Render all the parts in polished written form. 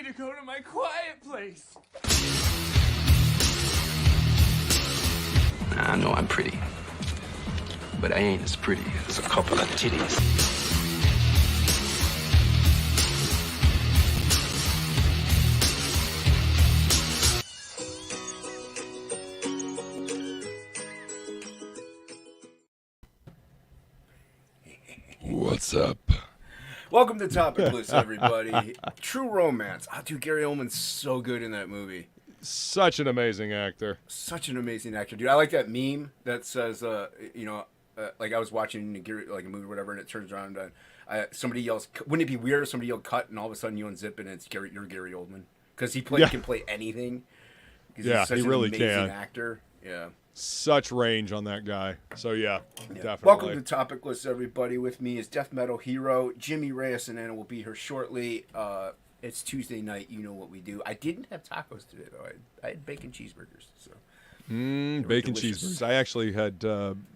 to go to my quiet place. I know I'm pretty, but I ain't as pretty as a couple of titties. What's up? Welcome to TOPicLESS, everybody. True romance. Oh, dude, Gary Oldman's so good in that movie. Such an amazing actor. Such an amazing actor, dude. I like that meme that says, like I was watching like a movie or whatever, and it turns around and somebody yells, "Wouldn't it be weird if somebody yelled cut?" And all of a sudden you unzip it and it's you're Gary Oldman because he can play anything. He's such he really an amazing can. actor. Yeah. Such range on that guy. So yeah, definitely. Welcome to TOPicLESS, everybody. With me is Death Metal Hero, Jimmy, Reyes, and Anna will be here shortly. It's Tuesday night. You know what we do. I didn't have tacos today, though. I had bacon cheeseburgers. So bacon cheeseburgers. I actually had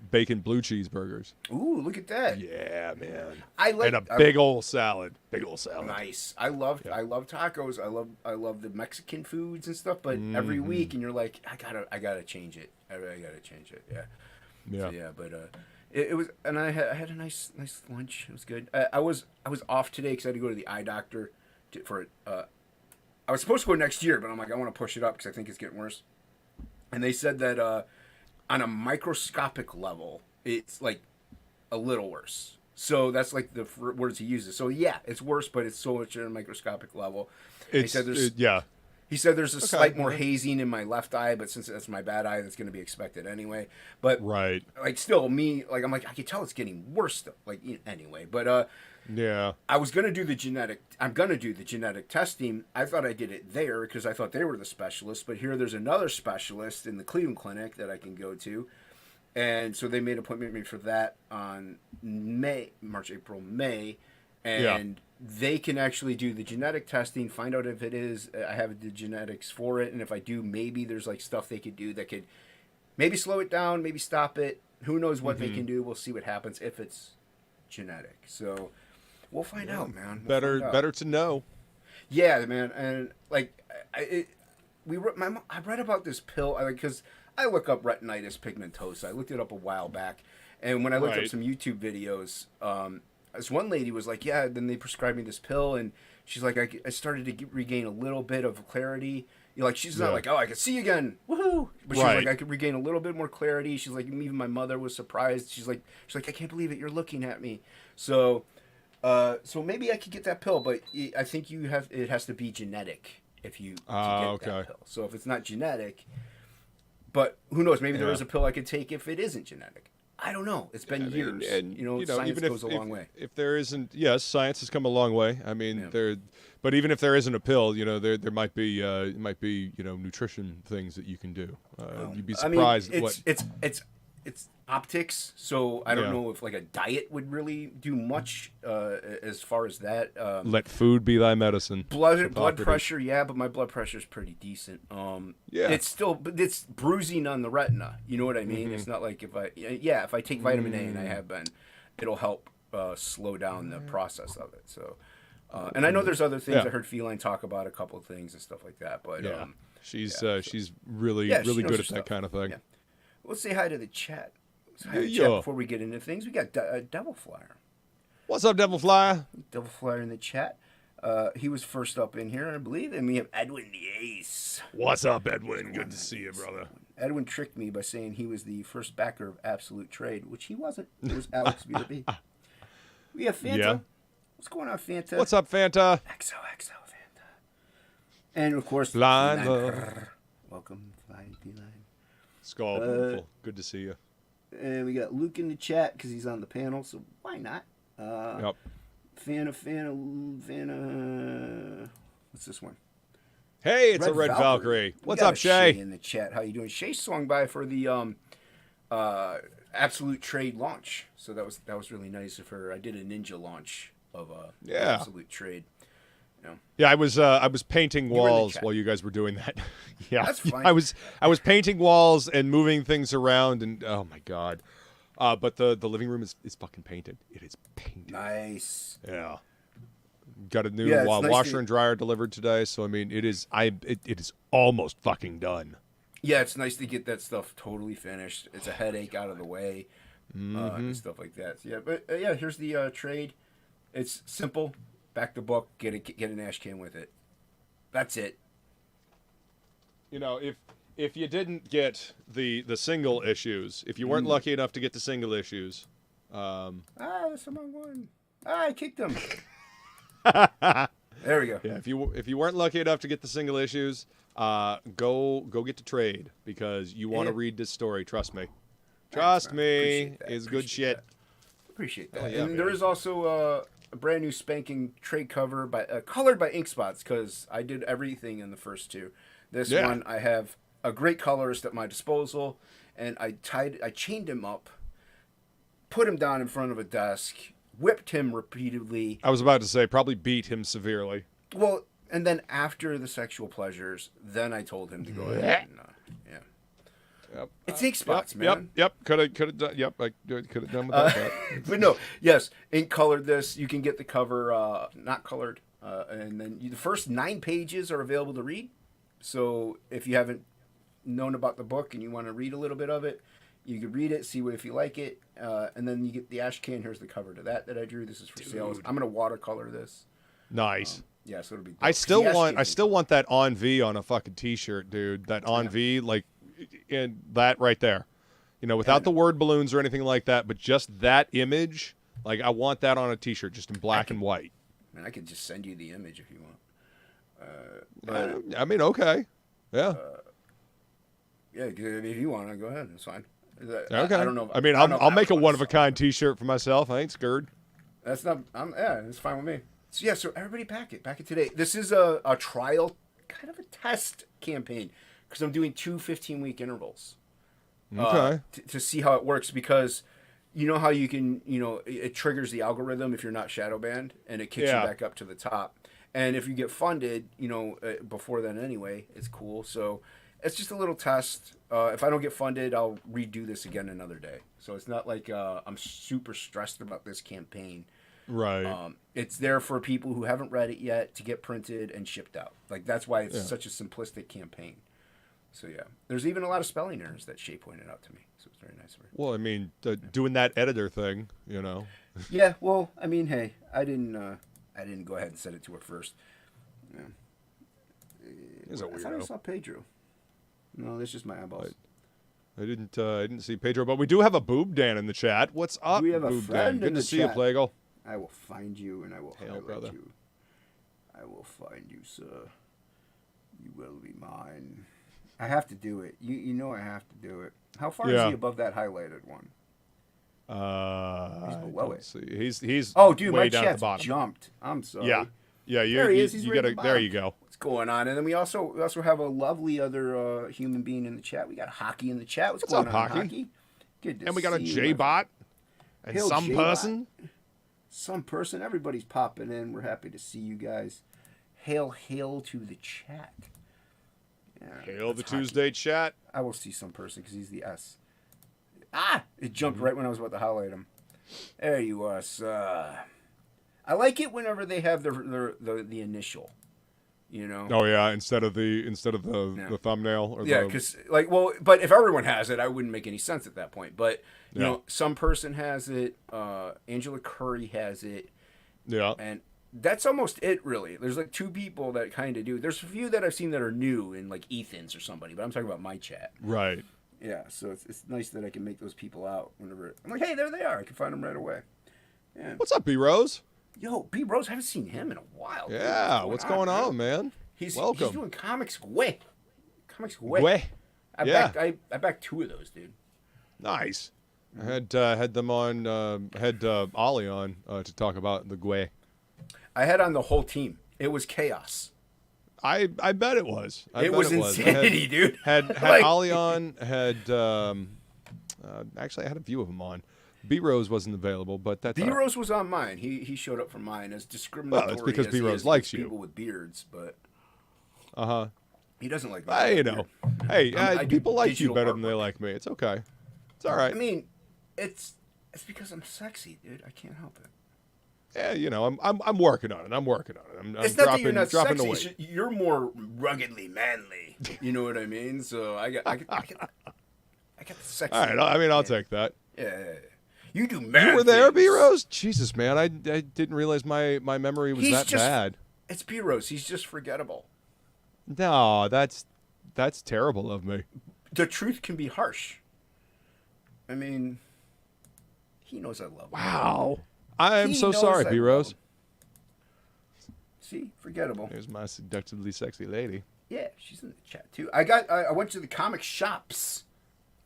bacon blue cheeseburgers. Ooh, look at that. Yeah, man. And a big old salad. Big old salad. Nice. I love tacos. I love the Mexican foods and stuff. But every week, and you're like, I gotta change it. I gotta change it. Yeah. Yeah. So, yeah, but it was, and I had a nice lunch. It was good. I was off today because I had to go to the eye doctor I was supposed to go next year, but I'm like, I want to push it up because I think it's getting worse. And they said that on a microscopic level, it's like a little worse. So that's like the words he uses. So yeah, it's worse, but it's so much at a microscopic level. He said there's a slight more hazing in my left eye, but since that's my bad eye, that's going to be expected anyway. But right, like still me, like I'm like I can tell it's getting worse though. Like anyway, but yeah, I was gonna do the genetic. I'm gonna do the genetic testing. I thought I did it there because I thought they were the specialists. But here, there's another specialist in the Cleveland Clinic that I can go to, and so they made an appointment with me for that on March, April, May, and they can actually do the genetic testing, find out if it is. I have the genetics for it, and if I do, maybe there's like stuff they could do that could maybe slow it down, maybe stop it. Who knows what they can do? We'll see what happens if it's genetic. So. We'll find out, man. Better to know. Yeah, man, and like I read about this pill because I look up retinitis pigmentosa. I looked it up a while back, and when I looked up some YouTube videos, this one lady was like, "Yeah." Then they prescribed me this pill, and she's like, "I started to regain a little bit of clarity." Like she's not like, "Oh, I can see again, woohoo!" But she's like, "I could regain a little bit more clarity." She's like, even my mother was surprised. She's like, "I can't believe it. You're looking at me." So maybe I could get that pill, but I think it has to be genetic if you get that pill. So if it's not genetic, but who knows? Maybe there is a pill I could take if it isn't genetic. I don't know. It's been years. And science even goes a long way. If there isn't, yes, science has come a long way. I mean, but even if there isn't a pill, there might be nutrition things that you can do. You'd be surprised. It's optics, so I don't know if like a diet would really do much as far as that. Let food be thy medicine. Blood pressure, but my blood pressure is pretty decent. But it's bruising on the retina. You know what I mean? It's not like if I take vitamin A, and I have been, it'll help slow down the process of it. So, and I know there's other things. I heard Feline talk about a couple of things and stuff like that. But she's really good at that kind of thing. Yeah. Let's say hi to the chat. Before we get into things. We got Devil Flyer. What's up, Devil Flyer? Devil Flyer in the chat. He was first up in here, I believe. And we have Edwin the Ace. What's up, Edwin? Good to see you, brother. Edwin tricked me by saying he was the first backer of Absolute Trade, which he wasn't. It was Alex B. We have Fanta. Yeah. What's going on, Fanta? What's up, Fanta? XOXO Fanta. And, of course, Blind. Welcome, Flying P-Line. Skull, beautiful. Good to see you. And we got Luke in the chat because he's on the panel, so why not? Yep. Fana. What's this one? Hey, it's a Red Valkyrie. What's up, Shay? In the chat, how you doing? Shay swung by for the Absolute Trade launch, so that was really nice of her. I did a ninja launch of Absolute Trade. Yeah, I was painting walls while you guys were doing that. Yeah, that's fine. I was painting walls and moving things around, and oh my god! But the living room is fucking painted. It is painted. Nice. Yeah. got a new Yeah, it's nice washer to- and dryer delivered today. So I mean, it is almost fucking done. Yeah, it's nice to get that stuff totally finished. It's a headache out of the way, and stuff like that. So, yeah, but yeah, here's the trade. It's simple. Back the book. Get an ash can with it. That's it. You know, if you didn't get the single issues, if you weren't lucky enough to get the single issues, That's the wrong one. I kicked him. There we go. yeah, if you weren't lucky enough to get the single issues, go get the trade because you want to read this story. Trust me. Trust me, it's good shit. Appreciate that. Hell yeah, and there man. is also a brand new spanking trade cover by colored by Ink Spots because I did everything in the first two. This one I have a great colorist at my disposal, and I chained him up, put him down in front of a desk, whipped him repeatedly. I was about to say probably beat him severely. Well, and then after the sexual pleasures, then I told him to go ahead and yeah. Yep. It's Ink Spots, man. Yep. Could have done. Yep. I could have done without that. But no, yes, ink colored this. You can get the cover not colored, and then the first 9 pages are available to read. So if you haven't known about the book and you want to read a little bit of it, you can read it, see if you like it, and then you get the ash can. Here's the cover to that I drew. This is for sale. I'm gonna watercolor this. Nice. Yeah, so it'll be. Dope. I still The want that on V on a fucking t-shirt, dude. That on V, like, in that right there. You know, without the word balloons or anything like that, but just that image. Like, I want that on a t-shirt, just in black and white. Man, I could just send you the image if you want. I mean, okay, yeah, Yeah, if you want to, go ahead. It's fine. okay. I don't know. I mean, don't know if I'll that make a was- one-of-a-kind t-shirt for myself. I ain't scared. That's not. Yeah, it's fine with me. So yeah, so everybody back it today. This is a trial, kind of a test campaign, because I'm doing 2 15-week intervals. Okay. To see how it works, because you know how you can, it triggers the algorithm if you're not shadow banned, and it kicks you back up to the top. And if you get funded, before then anyway, it's cool. So it's just a little test. If I don't get funded, I'll redo this again another day. So it's not like I'm super stressed about this campaign. Right. It's there for people who haven't read it yet to get printed and shipped out. Like, that's why it's such a simplistic campaign. So yeah, there's even a lot of spelling errors that Shay pointed out to me. So it's very nice of her. Well, I mean, doing that editor thing, Yeah, well, I mean, hey, I didn't go ahead and send it to her first. Yeah. He's a I thought I weirdo. saw Pedro. No, that's just my eyeballs. I didn't see Pedro, but we do have a Boob Dan in the chat. What's up, We have a Boob friend Dan? in Good to the see chat. you, Plegel. I will find you and I will Hail, highlight brother. you. I will find you, sir. You will be mine. I have to do it. You know I have to do it. How far is Yeah. he above that highlighted one? He's below it. See. He's Oh, dude, way my down at the chat's bottom. jumped. I'm sorry. Yeah. There he is. He's you right at gotta. the There bottom. you go. What's going on? And then we also have a lovely other human being in the chat. We got Hocky in the chat. What's going up, on, Hocky? Good to And we got a see you, J my bot and Hail some J-Bot. person. Some person. Everybody's popping in. We're happy to see you guys. Hail to the chat. Yeah, Hail the that's Hocky. Tuesday chat. I will see some person because he's the S. It jumped right when I was about to highlight him. There you are, sir. I like it whenever they have the initial. Oh yeah, instead of the thumbnail or Yeah, the because but if everyone has it, I wouldn't make any sense at that point. But you know, some person has it. Angela Curry has it, yeah. and that's almost it, really. There's like 2 people that kind of do. There's a few that I've seen that are new, in like Ethan's or somebody. But I'm talking about my chat. Right. Yeah, so it's nice that I can make those people out whenever I'm like, hey, there they are. I can find them right away. Yeah. What's up, B Rose? Yo, B Rose, I haven't seen him in a while. dude. Yeah. What's going on, man? Welcome. He's doing comics way. Gweh. I backed 2 of those, dude. Nice. I had them on. Had Ollie on to talk about the Gweh. I had on the whole team. It was chaos. I bet it was. It was insanity, dude. Had Like- Ollie on. Had actually I had a few of them on. B Rose wasn't available, but that's B all right. Rose was on mine. He showed up for mine as discriminatory. Well, it's because as B he Rose is likes against you. people with beards, but Uh-huh. he doesn't like me. Hey, you know. Hey, I do people like you digital better than they artwork. like me. It's okay. It's all right. I mean, it's because I'm sexy, dude. I can't help it. Yeah, you know, I'm working on it. I'm working on it. I'm It's not that you're dropping not the sexy. weight. It's just you're more ruggedly manly. You know what I mean? So I got the sexy. All right, I mean, I'll yeah. take that. Yeah. You do man You were there, things. B-Rose? Jesus, man, I didn't realize my memory was that bad. It's B-Rose. He's just forgettable. No, that's terrible of me. The truth can be harsh. I mean, he knows I love him. Wow. I am He so knows sorry, I B-Rose. love him. See, forgettable. There's my seductively sexy lady. Yeah, she's in the chat too. I went to the comic shops.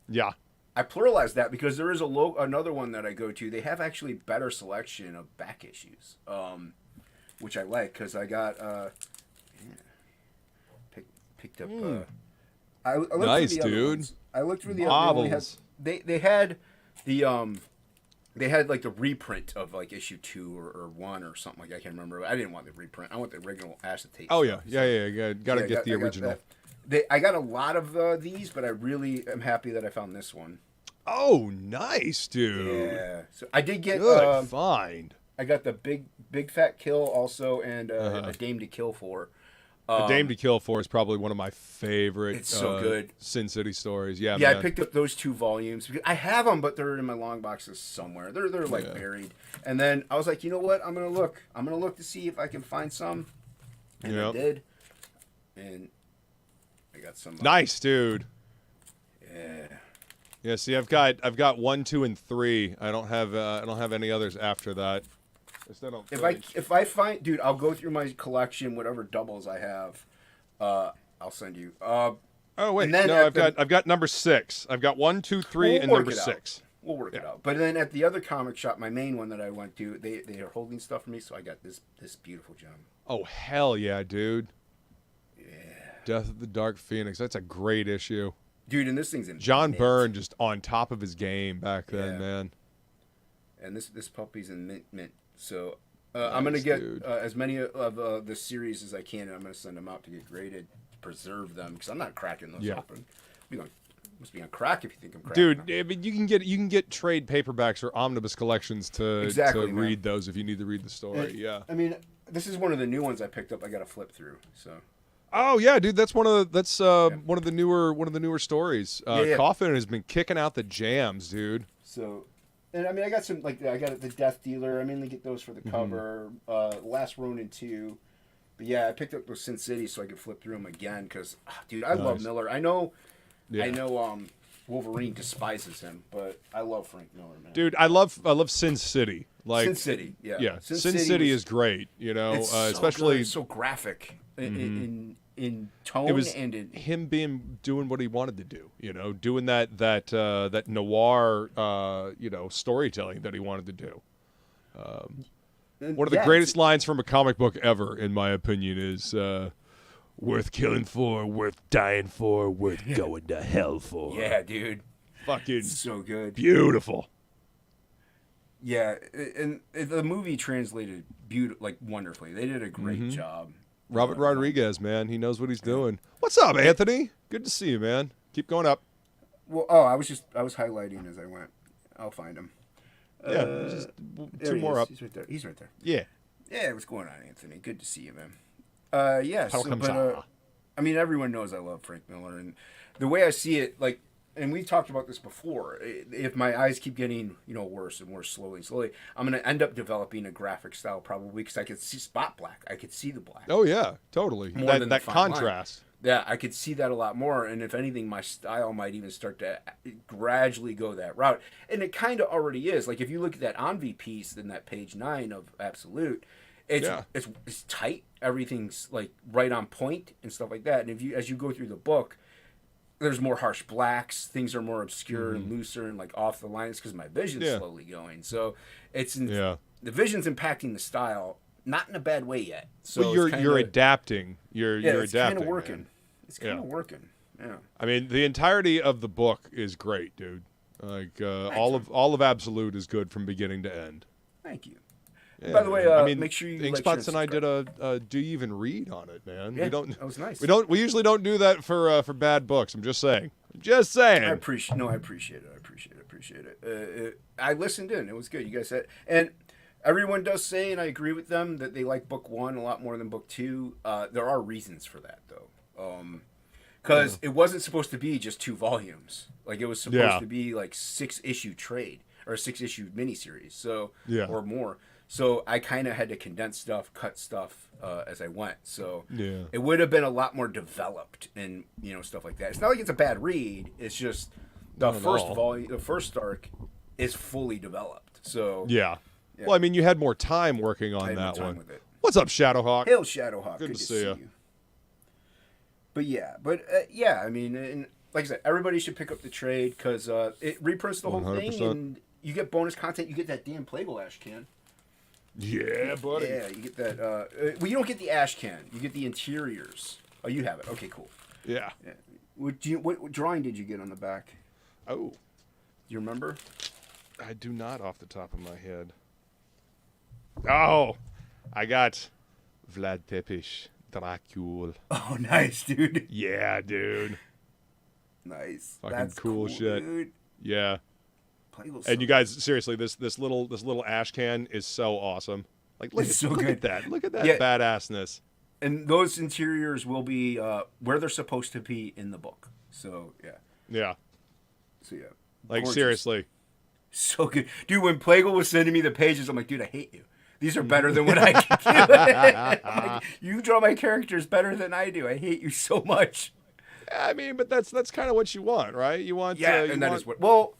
Yeah. I pluralized that because there is another one that I go to. They have actually better selection of back issues, which I like because I got picked up. I looked Nice, through the other dude. ones. I looked through the other ones. They had they had like the reprint of like issue 2 or 1 or something like that. I can't remember. I didn't want the reprint. I want the original acetate. Oh stuff. yeah. Gotta get the I got original. that. I got a lot of these, but I really am happy that I found this one. Oh, nice, dude. Yeah. So I did get Good find. I got the big fat kill also and a Dame to Kill for. A Dame to Kill For is probably one of my favorite. It's so good. Sin City stories. Yeah. Yeah, man. I picked up those 2 volumes. I have them, but they're in my long boxes somewhere. They're like buried. And then I was like, you know what? I'm gonna look. I'm gonna look to see if I can find some. And I did. And I got some. Nice, dude. Yeah. Yeah. See, I've got 1, 2, and 3. I don't have any others after that. If I find, dude, I'll go through my collection, whatever doubles I have. I'll send you. Oh wait, then no, I've got number 6. I've got 1, 2, 3, and number 6. We'll work it out. But then at the other comic shop, my main one that I went to, they are holding stuff for me, so I got this beautiful gem. Oh hell yeah, dude! Yeah. Death of the Dark Phoenix. That's a great issue. Dude, and this thing's in John mint. Byrne just on top of his game back then, Yeah. man. And this puppy's in mint. So I'm gonna get as many of the series as I can, and I'm gonna send them out to get graded, to preserve them, because I'm not cracking those open. Must be on crack if you think I'm cracking them. Dude, I mean, you can get trade paperbacks or omnibus collections to read those if you need to read the story. Yeah. I mean, this is one of the new ones I picked up. I got to flip through. So. Oh yeah, dude, that's one of the newer stories. Coffin has been kicking out the jams, dude. So. And I mean, I got some, like, I got the Death Dealer. I mainly get those for the cover. Last Ronin 2. But yeah, I picked up those Sin City so I could flip through them again because, dude, I love Miller. I know Wolverine despises him, but I love Frank Miller, man. Dude, I love Sin City. Like Sin City, yeah. Yeah, Sin City is great, you know, it's especially so graphic in tone. It was and in him doing what he wanted to do, you know, doing that noir, storytelling that he wanted to do. One of the greatest lines from a comic book ever, in my opinion, is worth killing for, worth dying for, worth going to hell for. Yeah, dude. Fucking so good. Beautiful. Yeah, and the movie translated wonderfully. They did a great job. Robert Rodriguez, man, he knows what he's doing. What's up, Anthony? Good to see you, man. Keep going up. Well, I was highlighting as I went. I'll find him. Yeah, just 2 more up. He's right there. He's right there. Yeah. Yeah, what's going on, Anthony? Good to see you, man. Yeah. I mean, everyone knows I love Frank Miller, and the way I see it, like, and we talked about this before. If my eyes keep getting, worse and worse slowly, I'm gonna end up developing a graphic style probably because I could see spot black. I could see the black. Oh yeah, totally. More than that contrast. Yeah, I could see that a lot more, and if anything, my style might even start to gradually go that route. And it kind of already is. Like if you look at that Envy piece in that page 9 of Absolute, it's tight. Everything's like right on point and stuff like that. And as you go through the book, there's more harsh blacks. Things are more obscure and looser and like off the lines because my vision's slowly going. So the vision's impacting the style, not in a bad way yet. So but you're adapting. You're adapting. It's kind of working. Man. It's kind of working. Yeah. I mean, the entirety of the book is great, dude. Like all of Absolute is good from beginning to end. Thank you. Yeah, by the way, make sure you Inkspots and I did a do you even read on it, man? Yeah, that was nice. We usually don't do that for bad books. I'm just saying. I appreciate it. I appreciate it. I listened in. It was good. You guys said, and everyone does say, and I agree with them, that they like book 1 a lot more than book 2. There are reasons for that, though. Because it wasn't supposed to be just 2 volumes. Like, it was supposed to be like 6-issue trade or a 6-issue miniseries, so or more. So I kind of had to condense stuff, cut stuff as I went. So it would have been a lot more developed and stuff like that. It's not like it's a bad read. It's just the first volume, the first arc, is fully developed. So yeah. Well, I mean, you had more time working on that one. What's up, Shadowhawk? Hail, Shadowhawk. Good to see you. But I mean, and like I said, everybody should pick up the trade because it reprints the whole 100%. thing, and you get bonus content. You get that damn Plegel ash can. Yeah, buddy. Yeah, you get that. Well, you don't get the ash can. You get the interiors. Oh, you have it. Okay, cool. Yeah. What drawing did you get on the back? Oh. Do you remember? I do not off the top of my head. Oh, I got Vlad Tepes, Dracula. Oh, nice, dude. Yeah, dude. Nice. Fucking That's cool shit. Dude. Yeah. Plegel's And you guys, seriously, this little ash can is so awesome. Like, look at that. Look at that badassness. And those interiors will be where they're supposed to be in the book. So yeah. Yeah. So yeah. Like, Gorgeous. seriously. So good, dude. When Plegel was sending me the pages, I'm like, dude, I hate you. These are better than what I can do. Like, you draw my characters better than I do. I hate you so much. I mean, but that's kind of what you want, right? You want is what. Well,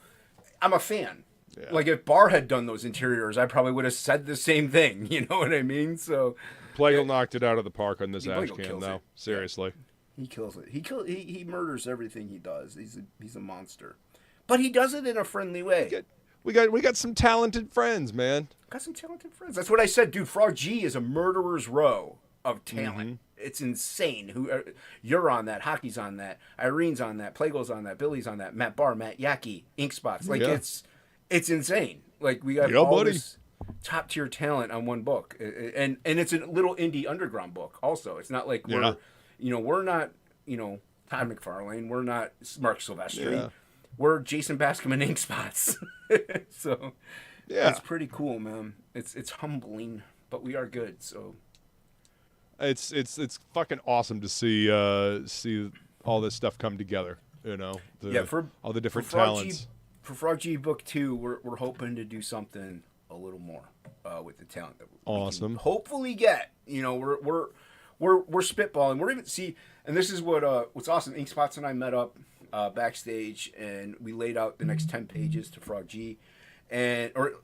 I'm a fan. Yeah. Like if Bahr had done those interiors, I probably would have said the same thing. You know what I mean? So Plegel knocked it out of the park on this ash Plegel can, kills though. it. Seriously. Yeah. He kills it. He murders everything he does. He's a monster, but he does it in a friendly way. We got some talented friends, man. Got some talented friends. That's what I said, dude. Frog G is a murderer's row of talent. Mm-hmm. It's insane. You're on that. Hockey's on that. Irene's on that. Plegel's on that. Billy's on that. Matt Bahr, Matt Yaki, Ink Spots. Like it's insane. Like we got all this top tier talent on one book, and it's a little indie underground book. Also, it's not like we're not Todd McFarlane. We're not Mark Silvestri. Yeah. We're Jason Bascom and Ink Spots. So it's pretty cool, man. It's humbling, but we are good. So it's fucking awesome to see all this stuff come together. All the different talents. For Frog G Book 2, we're hoping to do something a little more with the talent that we can hopefully get. We're spitballing. We're even and this is what's awesome. Ink Spots and I met up backstage, and we laid out the next 10 pages to Frog G, or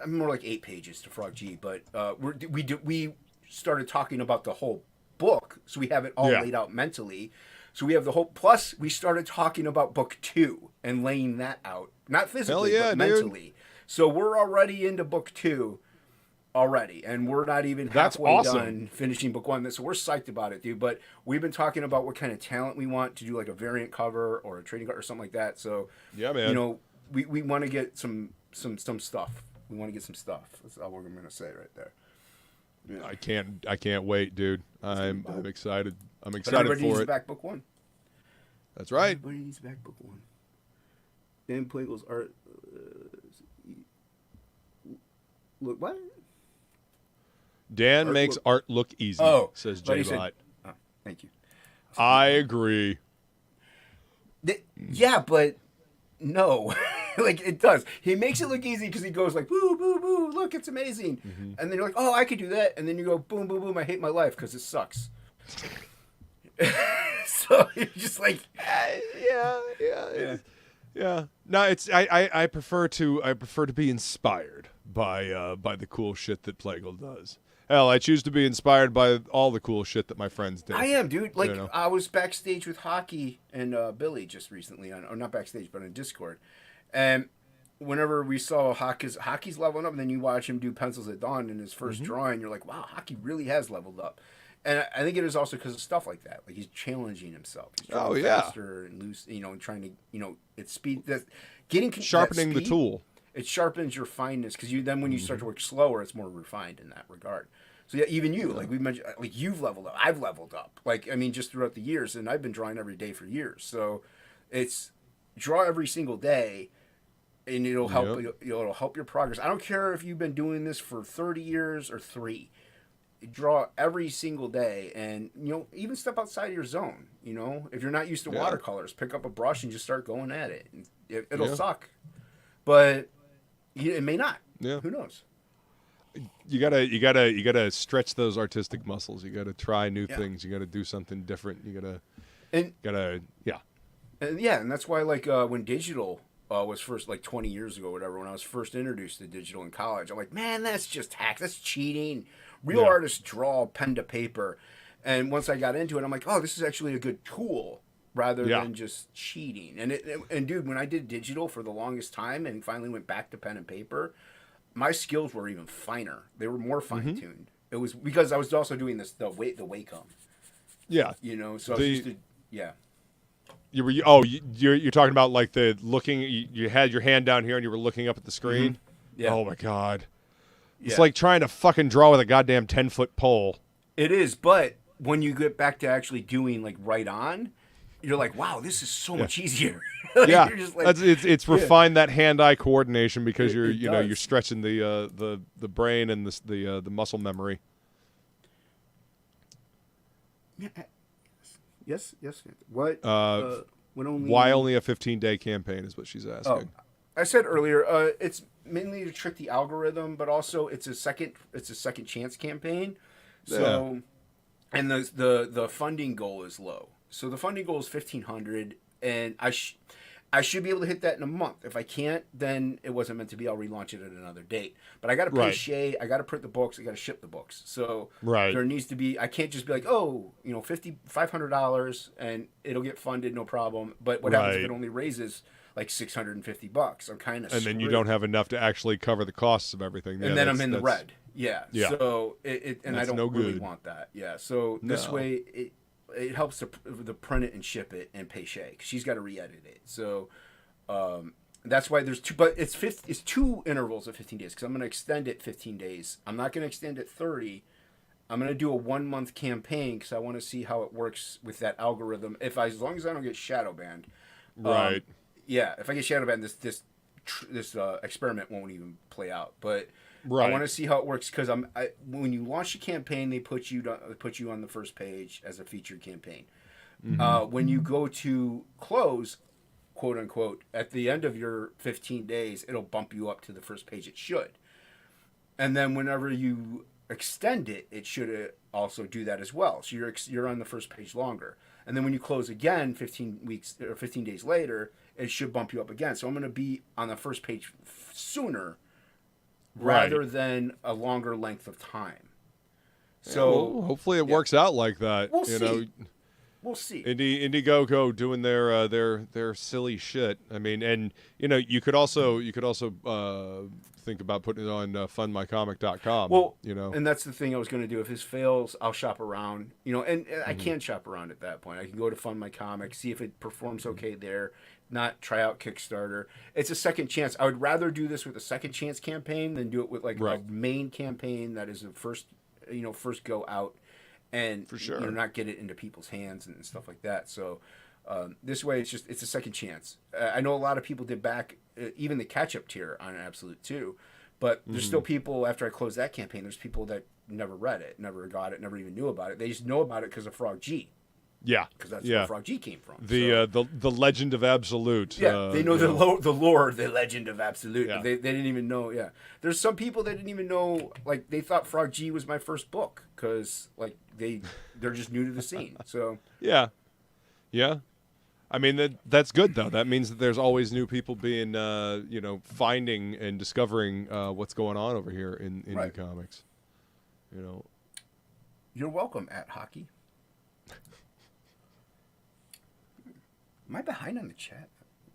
more like 8 pages to Frog G. But we started talking about the whole book, so we have it all laid out mentally. So we have the whole. Plus, we started talking about book 2 and laying that out, not physically, but mentally. Dude. So we're already into book 2 already, and we're not even halfway done finishing book 1. So we're psyched about it, dude. But we've been talking about what kind of talent we want to do, like a variant cover or a trading card or something like that. So yeah, man. We want to get some stuff. We want to get some stuff. That's all we're gonna say right there. Yeah. I can't wait, dude. I'm excited. I'm excited for it. Everybody needs back book 1. That's right. Everybody needs back book 1. Dan Plegel's art. Look what? Dan makes art look easy. Says J-Bot. Oh, thank you. I agree. Yeah, but no. Like, it does. He makes it look easy because he goes like, boo, boo, boo, look, it's amazing. Mm-hmm. And then you're like, oh, I could do that. And then you go, boom, boom, boom, I hate my life because it sucks. So you're just like, yeah. No, I prefer to be inspired by the cool shit that Plegel does. Hell, I choose to be inspired by all the cool shit that my friends do. I am, dude. Like, I was backstage with Hocky and Billy just recently, or not backstage, but on Discord. And whenever we saw Hockey's leveling up, and then you watch him do Pencils at Dawn in his first drawing, you're like, wow, Hocky really has leveled up. And I think it is also because of stuff like that. Like, he's challenging himself. He's trying faster and loose, and trying to, it's speed. Sharpening the tool. It sharpens your fineness because then when you start to work slower, it's more refined in that regard. So yeah, even you, like we mentioned, like you've leveled up. I've leveled up. Like, I mean, just throughout the years, and I've been drawing every day for years. So it's draw every single day, and it'll help. It'll help your progress. I don't care if you've been doing this for 30 years or 3. Draw every single day, and even step outside your zone. If you're not used to watercolors, pick up a brush and just start going at it. It'll suck, but it may not. Yeah. Who knows? You gotta stretch those artistic muscles. You gotta try new things. You gotta do something different. You gotta and that's why when digital was first, 20 years ago, whatever, when I was first introduced to digital in college, I'm like, man, that's just hack. That's cheating. Real artists draw pen to paper. And once I got into it, I'm like, oh, this is actually a good tool rather than just cheating. And dude, when I did digital for the longest time and finally went back to pen and paper, my skills were even finer. They were more fine-tuned. It was because I was also doing the Wacom. Yeah. So I was used to, You're talking about like the looking. You had your hand down here and you were looking up at the screen. Yeah. Oh my God. It's like trying to fucking draw with a goddamn 10-foot pole. It is, but when you get back to actually doing right on, you're like, wow, this is so much easier. You're just like, it's refined that hand-eye coordination because you're stretching the brain and the muscle memory. Yes. What? Why only a 15-day campaign is what she's asking. Oh, I said earlier, it's mainly to trick the algorithm, but also it's a second chance campaign. So, and the funding goal is low. So the funding goal is $1,500, and I should be able to hit that in a month. If I can't, then it wasn't meant to be. I'll relaunch it at another date. But I got to pay Shay. I got to print the books. I got to ship the books. So there needs to be. I can't just be like, $500, and it'll get funded, no problem. But what happens if it only raises $650? I'm kind of. And then you don't have enough to actually cover the costs of everything. And then I'm in the red. Yeah. So I don't really want that. Yeah. So this way it helps to print it and ship it and pay Shay, 'cause she's got to re-edit it. So that's why there's 2, but it's 2 intervals of 15 days, because I'm going to extend it 15 days. I'm not going to extend it 30. I'm going to do a 1-month campaign because I want to see how it works with that algorithm. As long as I don't get shadow banned. If I get shadow banned, this experiment won't even play out. But I want to see how it works, because when you launch a campaign, they put you on the first page as a featured campaign. When you go to close, quote unquote, at the end of your 15 days, it'll bump you up to the first page. It should. And then whenever you extend it, it should also do that as well. So you're on the first page longer. And then when you close again 15 days later, it should bump you up again. So I'm going to be on the first page sooner rather than a longer length of time. So hopefully it works out like that. We'll see. We'll see. Indiegogo doing their silly shit. I mean, and you could also think about putting it on fundmycomic.com. Well, and that's the thing I was going to do. If this fails, I'll shop around. And I can shop around at that point. I can go to Fund My Comic, see if it performs okay there. Not try out Kickstarter. It's a second chance. I would rather do this with a second chance campaign than do it with a main campaign that is a first go out, and for sure not get it into people's hands and stuff like that. So this way, it's a second chance. I know a lot of people did back even the catch up tier on Absolute 2, but there's still people after I closed that campaign. There's people that never read it, never got it, never even knew about it. They just know about it because of Frog G. Yeah, because that's where Frog G came from. The legend of Absolute. Yeah, they know the lore, the legend of Absolute. Yeah. They didn't even know. Yeah, there's some people that didn't even know. They thought Frog G was my first book because they're just new to the scene. So yeah. I mean that's good though. That means that there's always new people being finding and discovering what's going on over here in indie comics. You're welcome at Hocky. Am I behind on the chat?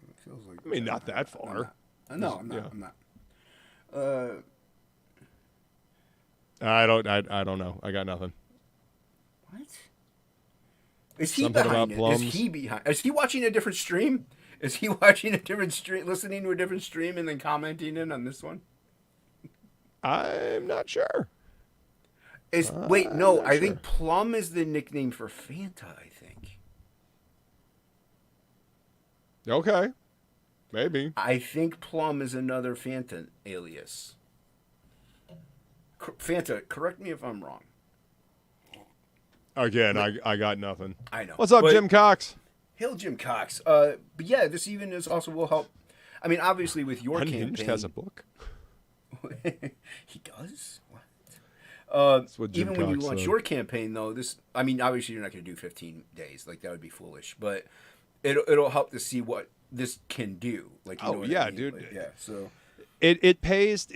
It feels like. I mean, not that far. I'm not. I'm not. I don't know. I got nothing. What? Is he Something behind about it? Is he behind? Is he watching a different stream? Is he watching a different stream, listening to a different stream, and then commenting in on this one? I'm not sure. Wait, no. I think Plum is the nickname for Fanta. I think. Okay. Maybe. I think Plum is another Fanta alias. Fanta, correct me if I'm wrong. Again, I got nothing. I know. What's up, but, Jim Cox? Hail Jim Cox. But yeah, this even is also will help. I mean, obviously with your Unhinged campaign. has a book. He does? What? That's what Jim Even when you Cox launch said. your campaign, though, this, I mean, obviously you're not going to do 15 days. Like, that would be foolish. But it'll help to see what this can do. Like, you know what I mean? dude. Like, yeah, so. It pays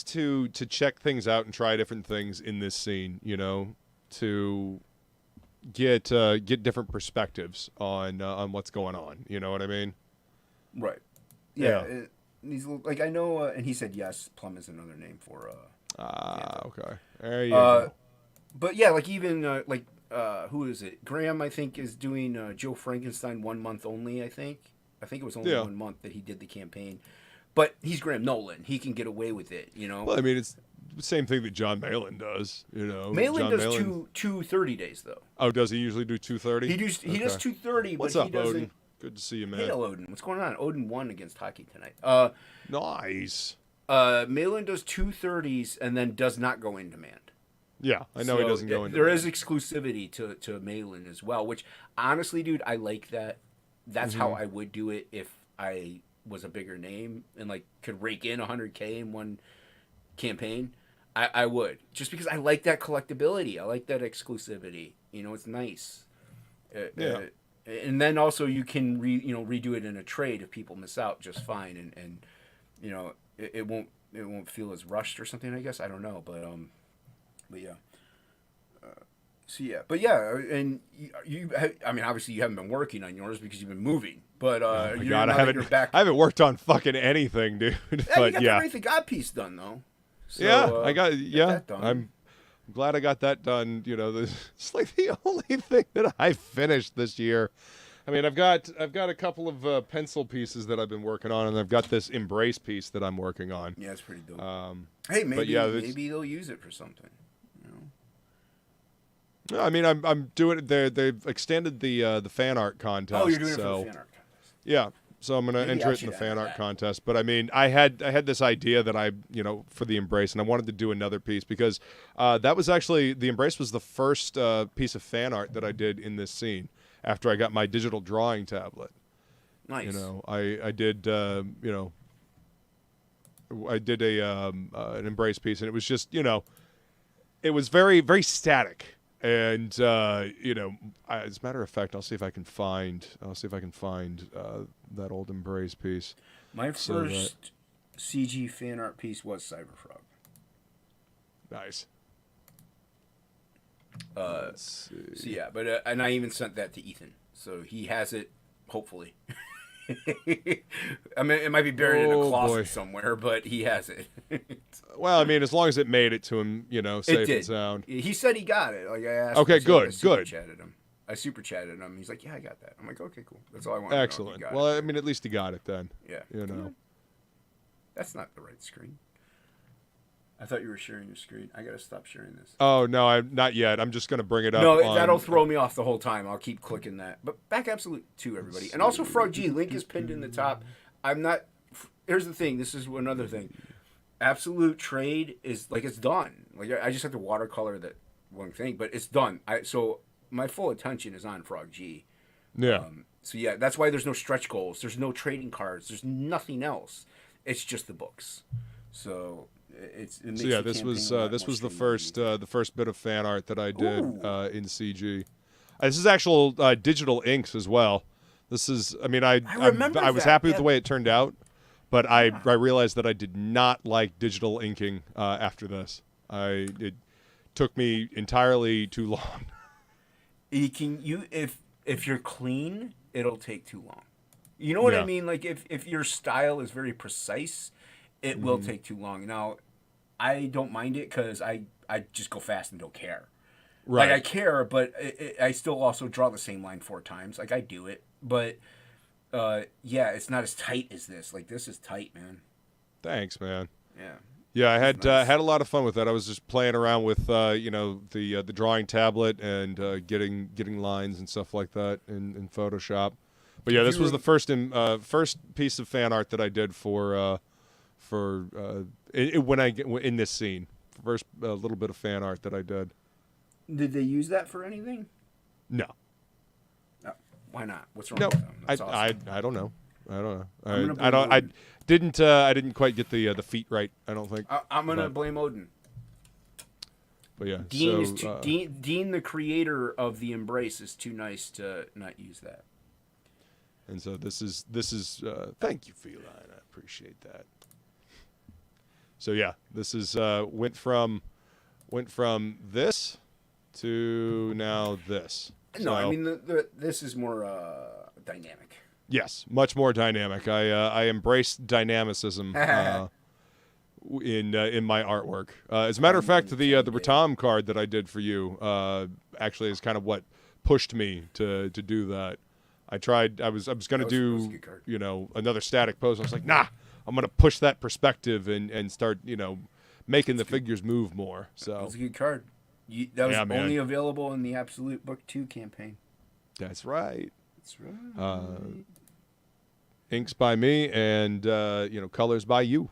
to check things out and try different things in this scene, you know, to get different perspectives on what's going on. You know what I mean? Right. Yeah. These like I know, and he said yes. Plum is another name for. Okay. There you go. But yeah, like even who is it? Graham, I think, is doing Joe Frankenstein 1 month only. I think it was only 1 month that he did the campaign. But he's Graham Nolan. He can get away with it, you know. Well, I mean, it's the same thing that John Malin does, you know. Malin does two 30 days though. Oh, does he usually do 230? He does 230. What's but up, he doesn't. Odin? Good to see you, man. Hail Odin. What's going on? Odin won against Hocky tonight. Nice. Malin does 230s and then does not go in demand. Yeah, I know he doesn't go into. There is exclusivity to Malin as well, which honestly, dude, I like that. That's how I would do it if I was a bigger name and like could rake in 100K in one campaign. I would, just because I like that collectability. I like that exclusivity. You know, it's nice. And then also you can redo it in a trade if people miss out just fine, and you know it won't feel as rushed or something. I guess I don't know, but yeah. But yeah, and I mean, obviously you haven't been working on yours because you've been moving. But I haven't worked on fucking anything, dude. But you got the Wraith of God piece done though. So, I got that done. I'm glad I got that done. You know, it's like the only thing that I finished this year. I mean, I've got a couple of pencil pieces that I've been working on, and I've got this Embrace piece that I'm working on. Yeah, it's pretty dope. Hey, maybe they'll use it for something. No, I mean, I'm doing it. They've extended the fan art contest. Oh, you're doing it for the fan art contest. Yeah, so I'm gonna enter it in the fan art contest. But I mean, I had this idea that for the Embrace, and I wanted to do another piece because that was actually the Embrace was the first piece of fan art that I did in this scene after I got my digital drawing tablet. Nice. You know, I did I did an Embrace piece, and it was just it was very very static. And as a matter of fact, I'll see if I can find that old Embrace piece. My first CG fan art piece was Cyberfrog. Nice. So yeah, but and I even sent that to Ethan, so he has it. Hopefully, I mean it might be buried in a closet somewhere, but he has it. Well, I mean, as long as it made it to him, safe and sound. He said he got it. Like I asked. Okay, him, good. I super chatted him. He's like, "Yeah, I got that." I'm like, "Okay, cool. That's all I want." Excellent. Well, I mean, at least he got it then. Yeah. That's not the right screen. I thought you were sharing your screen. I gotta stop sharing this. Oh no, I'm not yet. I'm just gonna bring it up. No, that'll throw me off the whole time. I'll keep clicking that. But back Absolute 2, everybody, and also Frog G. Link is pinned in the top. I'm not. Here's the thing. This is another thing. Absolute Trade is like it's done. Like I just have to watercolor that one thing, but it's done. So my full attention is on Frog G. Yeah. So yeah, that's why there's no stretch goals. There's no trading cards. There's nothing else. It's just the books. So. This was the first bit of fan art that I did in CG. This is actual digital inks as well. This is, I mean, I was happy with the way it turned out, but I realized that I did not like digital inking after this. It took me entirely too long. If you're clean, it'll take too long. You know what I mean? Like if your style is very precise, it will take too long. Now, I don't mind it because I just go fast and don't care. Right. Like I care, but I still also draw the same line 4 times. Like I do it, but it's not as tight as this. Like this is tight, man. Thanks, man. Yeah. Yeah, I had had a lot of fun with that. I was just playing around with the drawing tablet and getting lines and stuff like that in Photoshop. But yeah, this was the first piece of fan art that I did in this scene. First little bit of fan art that I did. Did they use that for anything? No. Why not? What's wrong with them? That's awesome. I don't know. I don't know. I didn't quite get the feet right. I don't think. I'm gonna blame Odin. But yeah, Dean, the creator of the Embrace, is too nice to not use that. And so this is thank you, Feline. I appreciate that. So yeah, this is went from this to now this. No, I mean this is more dynamic. Yes, much more dynamic. I embrace dynamicism in my artwork. As a matter of fact, the Ratam card that I did for you actually is kind of what pushed me to do that. I was going to do another static pose. I was like, nah, I'm going to push that perspective and start making the figures move more. So that was a good card. That was only available in the Absolute Book 2 campaign. That's right. That's right. Inks by me and colors by you.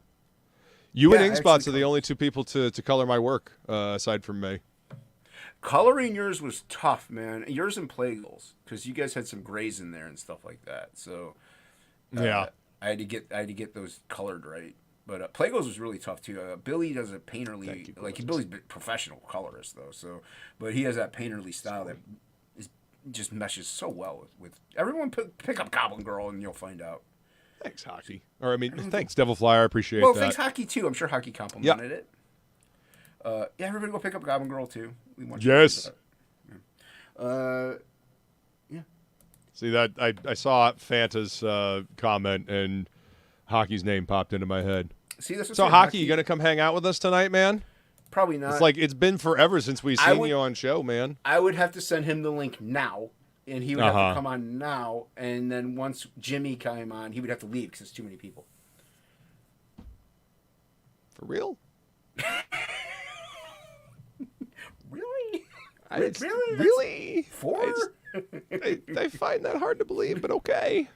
You and Inkspots are the only two people to color my work aside from me. Coloring yours was tough, man. Yours and Plegel's, because you guys had some grays in there and stuff like that. So I had to get those colored right. But Plegel's was really tough too. Billy does a painterly, Billy's a professional colorist though. So, but he has that painterly style that just meshes so well with everyone. Pick up Goblin Girl and you'll find out. Thanks, Hocky. Thanks, Devil Flyer. I appreciate that. Well, thanks, Hocky too. I'm sure Hocky complimented it. Everybody go pick up Goblin Girl too. We want yes. Yeah. See that I saw Fanta's comment and Hocky's name popped into my head. See this? So Hocky, you gonna come hang out with us tonight, man? Probably not. It's like it's been forever since we've seen you on show, man. I would have to send him the link now, and he would have to come on now. And then once Jimmy came on, he would have to leave because there's too many people. For real? Really? Really? Four? I find that hard to believe, but okay.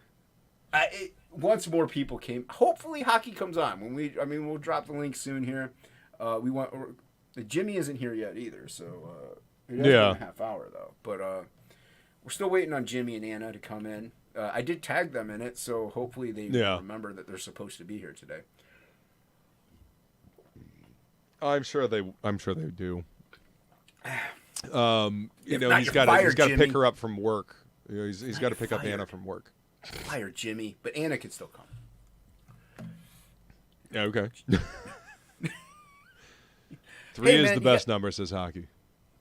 Once more people came, hopefully Hocky comes on. We'll drop the link soon here. Jimmy isn't here yet either, so it has been a half hour though. But we're still waiting on Jimmy and Anna to come in. I did tag them in it, so hopefully they remember that they're supposed to be here today. I'm sure they do. He's got to pick her up from work. He's got to pick up Anna from work. Fire Jimmy, but Anna can still come. Yeah, okay. 3 is the best number, says Hocky.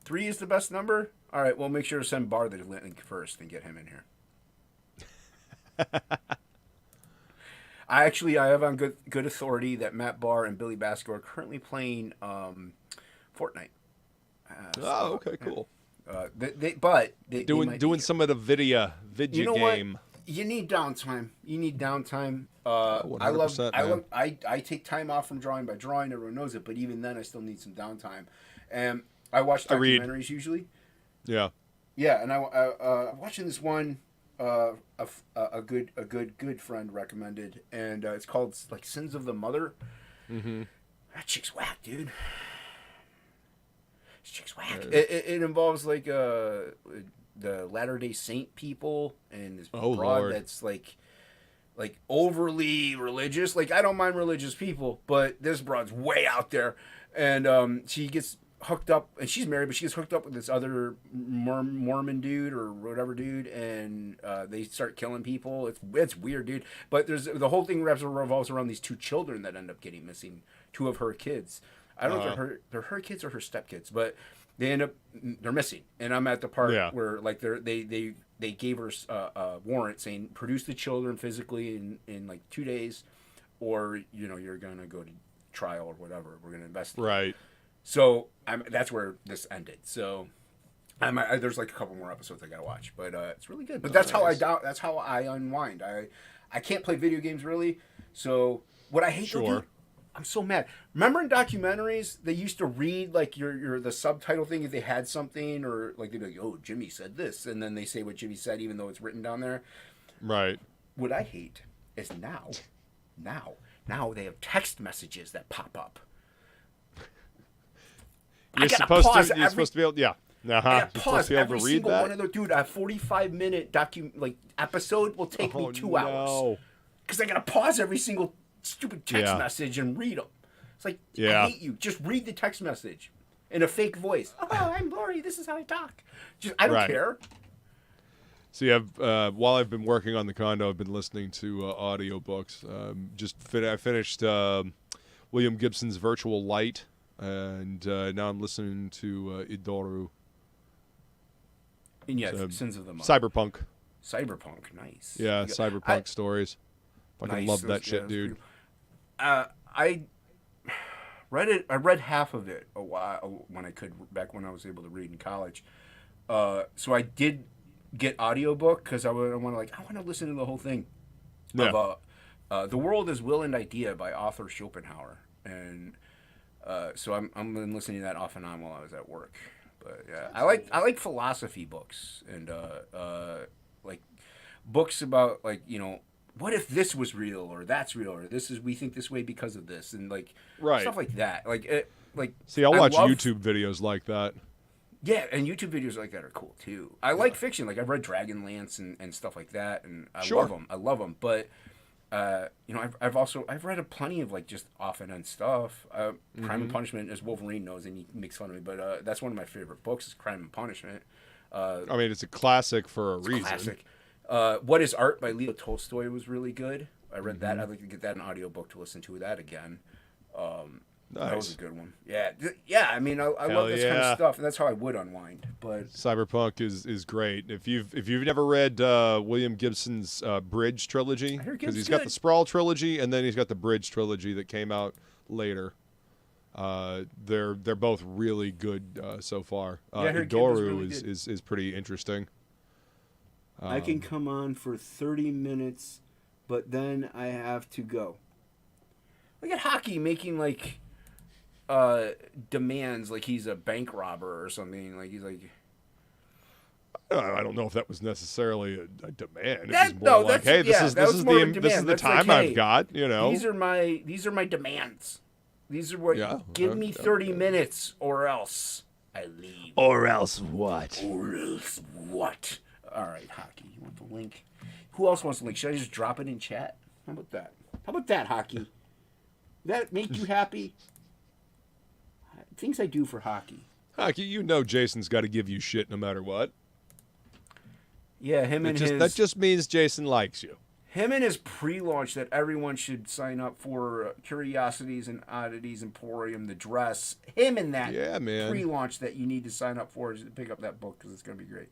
3 is the best number? All right, well, make sure to send Bahr the link first and get him in here. I have on good authority that Matt Bahr and Billy Bacsko are currently playing Fortnite. Okay, cool. Doing some of the video game. What? You need downtime. Oh, I take time off from drawing by drawing. Everyone knows it, but even then, I still need some downtime. And I watch documentaries usually. Yeah. Yeah, and I'm watching this one. A good friend recommended, and it's called like Sins of the Mother. Mm-hmm. That chick's whack, dude. This chick's whack. It involves like the Latter-day Saint people and this broad that's like overly religious. Like, I don't mind religious people, but this broad's way out there. And she gets hooked up, and she's married, but she gets hooked up with this other Mormon dude or whatever dude, and they start killing people. It's weird, dude. But the whole thing revolves around these 2 children that end up getting missing, 2 of her kids. I don't know if they're her kids or her stepkids, but they're missing. And I'm at the part where like they gave her a warrant saying produce the children physically in like 2 days, or you're gonna go to trial or whatever. We're gonna investigate. Right. So that's where this ended. So there's like a couple more episodes I gotta watch, but it's really good. But that's how I unwind. I can't play video games really. So what I hate to do, I'm so mad. Remember in documentaries they used to read like the subtitle thing if they had something, or like they'd be like, "Oh, Jimmy said this," and then they say what Jimmy said even though it's written down there. Right. What I hate is now they have text messages that pop up. You're supposed to be able, yeah. I You're pause supposed to be able every to read single that. one of those. Dude, a 45-minute episode will take me 2 hours. No. Because I gotta pause every single stupid text message and read them. It's like, I hate you. Just read the text message in a fake voice. Oh, I'm Lori. This is how I talk. I don't care. See, while I've been working on the condo, I've been listening to audiobooks. I finished William Gibson's Virtual Light, and now I'm listening to Idoru. And Sins of the Mother. Cyberpunk. Cyberpunk, nice. Yeah, cyberpunk stories. Fucking love that shit, dude. I read it. I read half of it a while back when I was able to read in college. So I did get audiobook because I want to listen to the whole thing. Yeah. Of The World is Will and Idea by Arthur Schopenhauer, and so I'm been listening to that off and on while I was at work. But yeah, I like philosophy books and like books about what if this was real or that's real or we think this way because of this and stuff like that. See, I'll watch YouTube videos like that. Yeah, and YouTube videos like that are cool too. I like fiction. I've read Dragonlance and stuff like that, and I love them. But I've read plenty of just off and on stuff. Crime and Punishment, as Wolverine knows, and he makes fun of me. But that's one of my favorite books. Is Crime and Punishment. I mean, it's a classic for a reason. Classic. What is Art by Leo Tolstoy was really good. I read that. I'd like to get that in audiobook to listen to that again. Nice. That was a good one. Yeah. I mean, I love this kind of stuff, and that's how I would unwind. But Cyberpunk is great. If you've never read William Gibson's Bridge trilogy, because he's got the Sprawl trilogy and then he's got the Bridge trilogy that came out later. They're both really good so far. Idoru is pretty interesting. I can come on for 30 minutes, but then I have to go. Look at Hocky making demands like he's a bank robber or something. He's like, I don't know if that was necessarily a demand. That, it was more like, hey, this is the time I've got. These are my demands. These are what. Give me 30 minutes, or else I leave. Or else what? Or else what? All right, Hocky, you want the link? Who else wants the link? Should I just drop it in chat? How about that? How about that, Hocky? That make you happy? Things I do for Hocky. Hocky, Jason's got to give you shit no matter what. Yeah, that just means Jason likes you. Him and his pre-launch that everyone should sign up for, Curiosities and Oddities Emporium, the dress. Him and that pre-launch that you need to sign up for is to pick up that book because it's going to be great.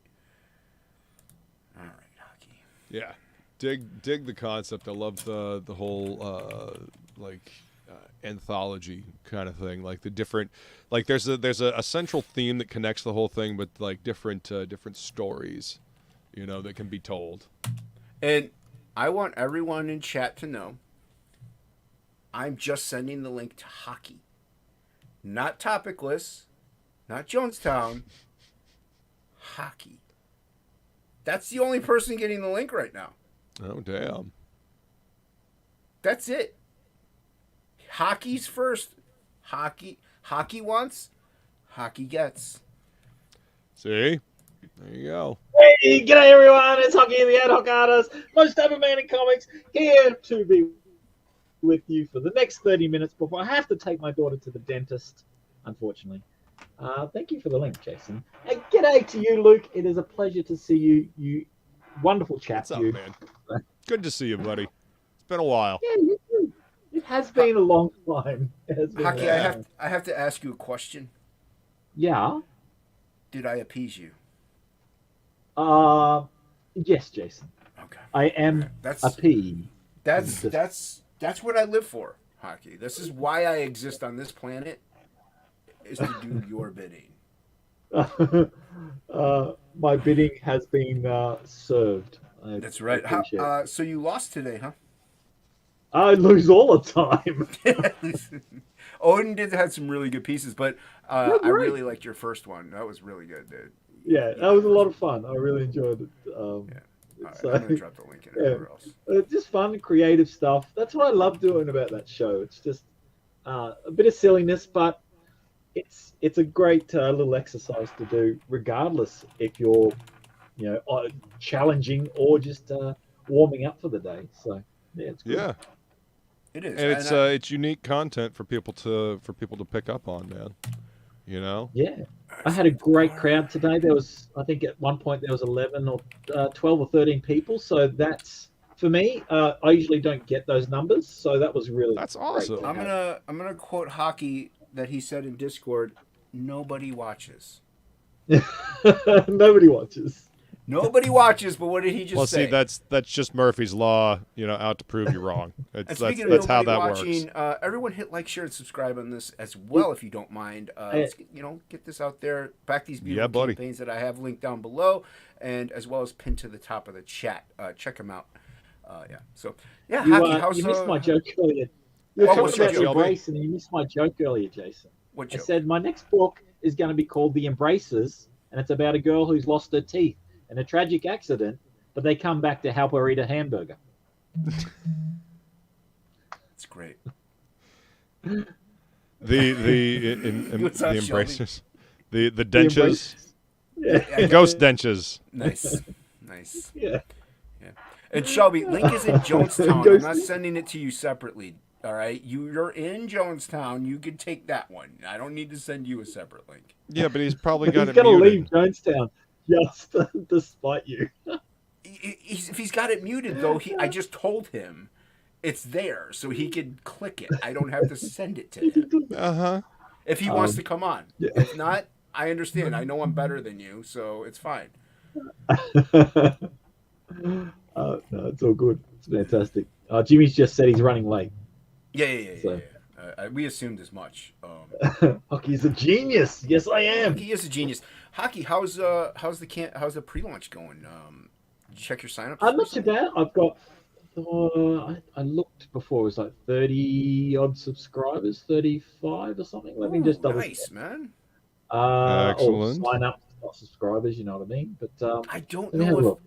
All right, Hocky. Yeah, dig the concept. I love the whole anthology kind of thing, the different there's a central theme that connects the whole thing, but different stories that can be told. And I want everyone in chat to know I'm just sending the link to Hocky, not TOPicLESS, not Jonestown. Hocky. That's the only person getting the link right now. Oh damn. That's it. Hocky's first. Hocky wants. Hocky gets. See? There you go. Hey, g'day everyone. It's Hocky, the ad hoc artist, most stubborn man in comics, here to be with you for the next 30 minutes before I have to take my daughter to the dentist, unfortunately. Thank you for the link, Jason. G'day to you, Luke. It is a pleasure to see you. You wonderful chat. What's up, man? Good to see you, buddy. It's been a while. Yeah, you too. It has been a long time. Hocky, I have to ask you a question. Yeah. Did I appease you? Yes, Jason. Okay. I am appeased. That's what I live for, Hocky. This is why I exist on this planet, is to do your bidding. My bidding has been served. That's right. So you lost today, huh? I lose all the time. Odin did have some really good pieces, but I really liked your first one. That was really good, dude. Yeah, that was a lot of fun. I really enjoyed it. All right, So, I'm gonna drop the link in everywhere else. just fun, creative stuff. That's what I love doing about that show. It's just a bit of silliness, but it's a great little exercise to do, regardless if you're challenging or just warming up for the day. So yeah, it's good. Yeah, It is, and it's unique content for people to pick up on, man. You know. Yeah, I had a great crowd today. There was, I think, at one point there was 11 or 12 or 13 people. So that's for me. I usually don't get those numbers, so that was really awesome. I'm gonna quote Hocky that he said in Discord. Nobody watches. Nobody watches. Nobody watches, but what did he just say? Well, see, that's just Murphy's Law, out to prove you wrong. That's how that watching, works. Everyone hit like, share, and subscribe on this as well if you don't mind. Let's get this out there. Back these beautiful campaigns that I have linked down below, and as well as pinned to the top of the chat. Check them out. Hocky, you missed my joke earlier. You were talking about Embrace, and you missed my joke earlier, Jason. What joke? I said my next book is going to be called The Embraces, and it's about a girl who's lost her teeth in a tragic accident, but they come back to help her eat a hamburger. That's great. The embraces, the dentures, ghost dentures. Nice. Yeah. And Shelby, link is in Jonestown. I'm not sending it to you separately. All right, you're in Jonestown. You can take that one. I don't need to send you a separate link. Yeah, but he's probably got he's it gonna muted. leave Jonestown just to spite you. If he's got it muted though, I just told him it's there, so he can click it. I don't have to send it to him. If he wants to come on. Yeah. If not, I understand. I know I'm better than you, so it's fine. No, it's all good. It's fantastic. Jimmy's just said he's running late. Yeah. We assumed as much. Hockey's a genius. Yes, I am. Hocky is a genius. Hocky, how's the pre-launch going? Did you check your signups? Not too bad. I've got. I looked before. It was like 30 odd subscribers, 35 or something. Let me just double. Nice, man. Excellent. Sign up, not subscribers. You know what I mean? But I don't know.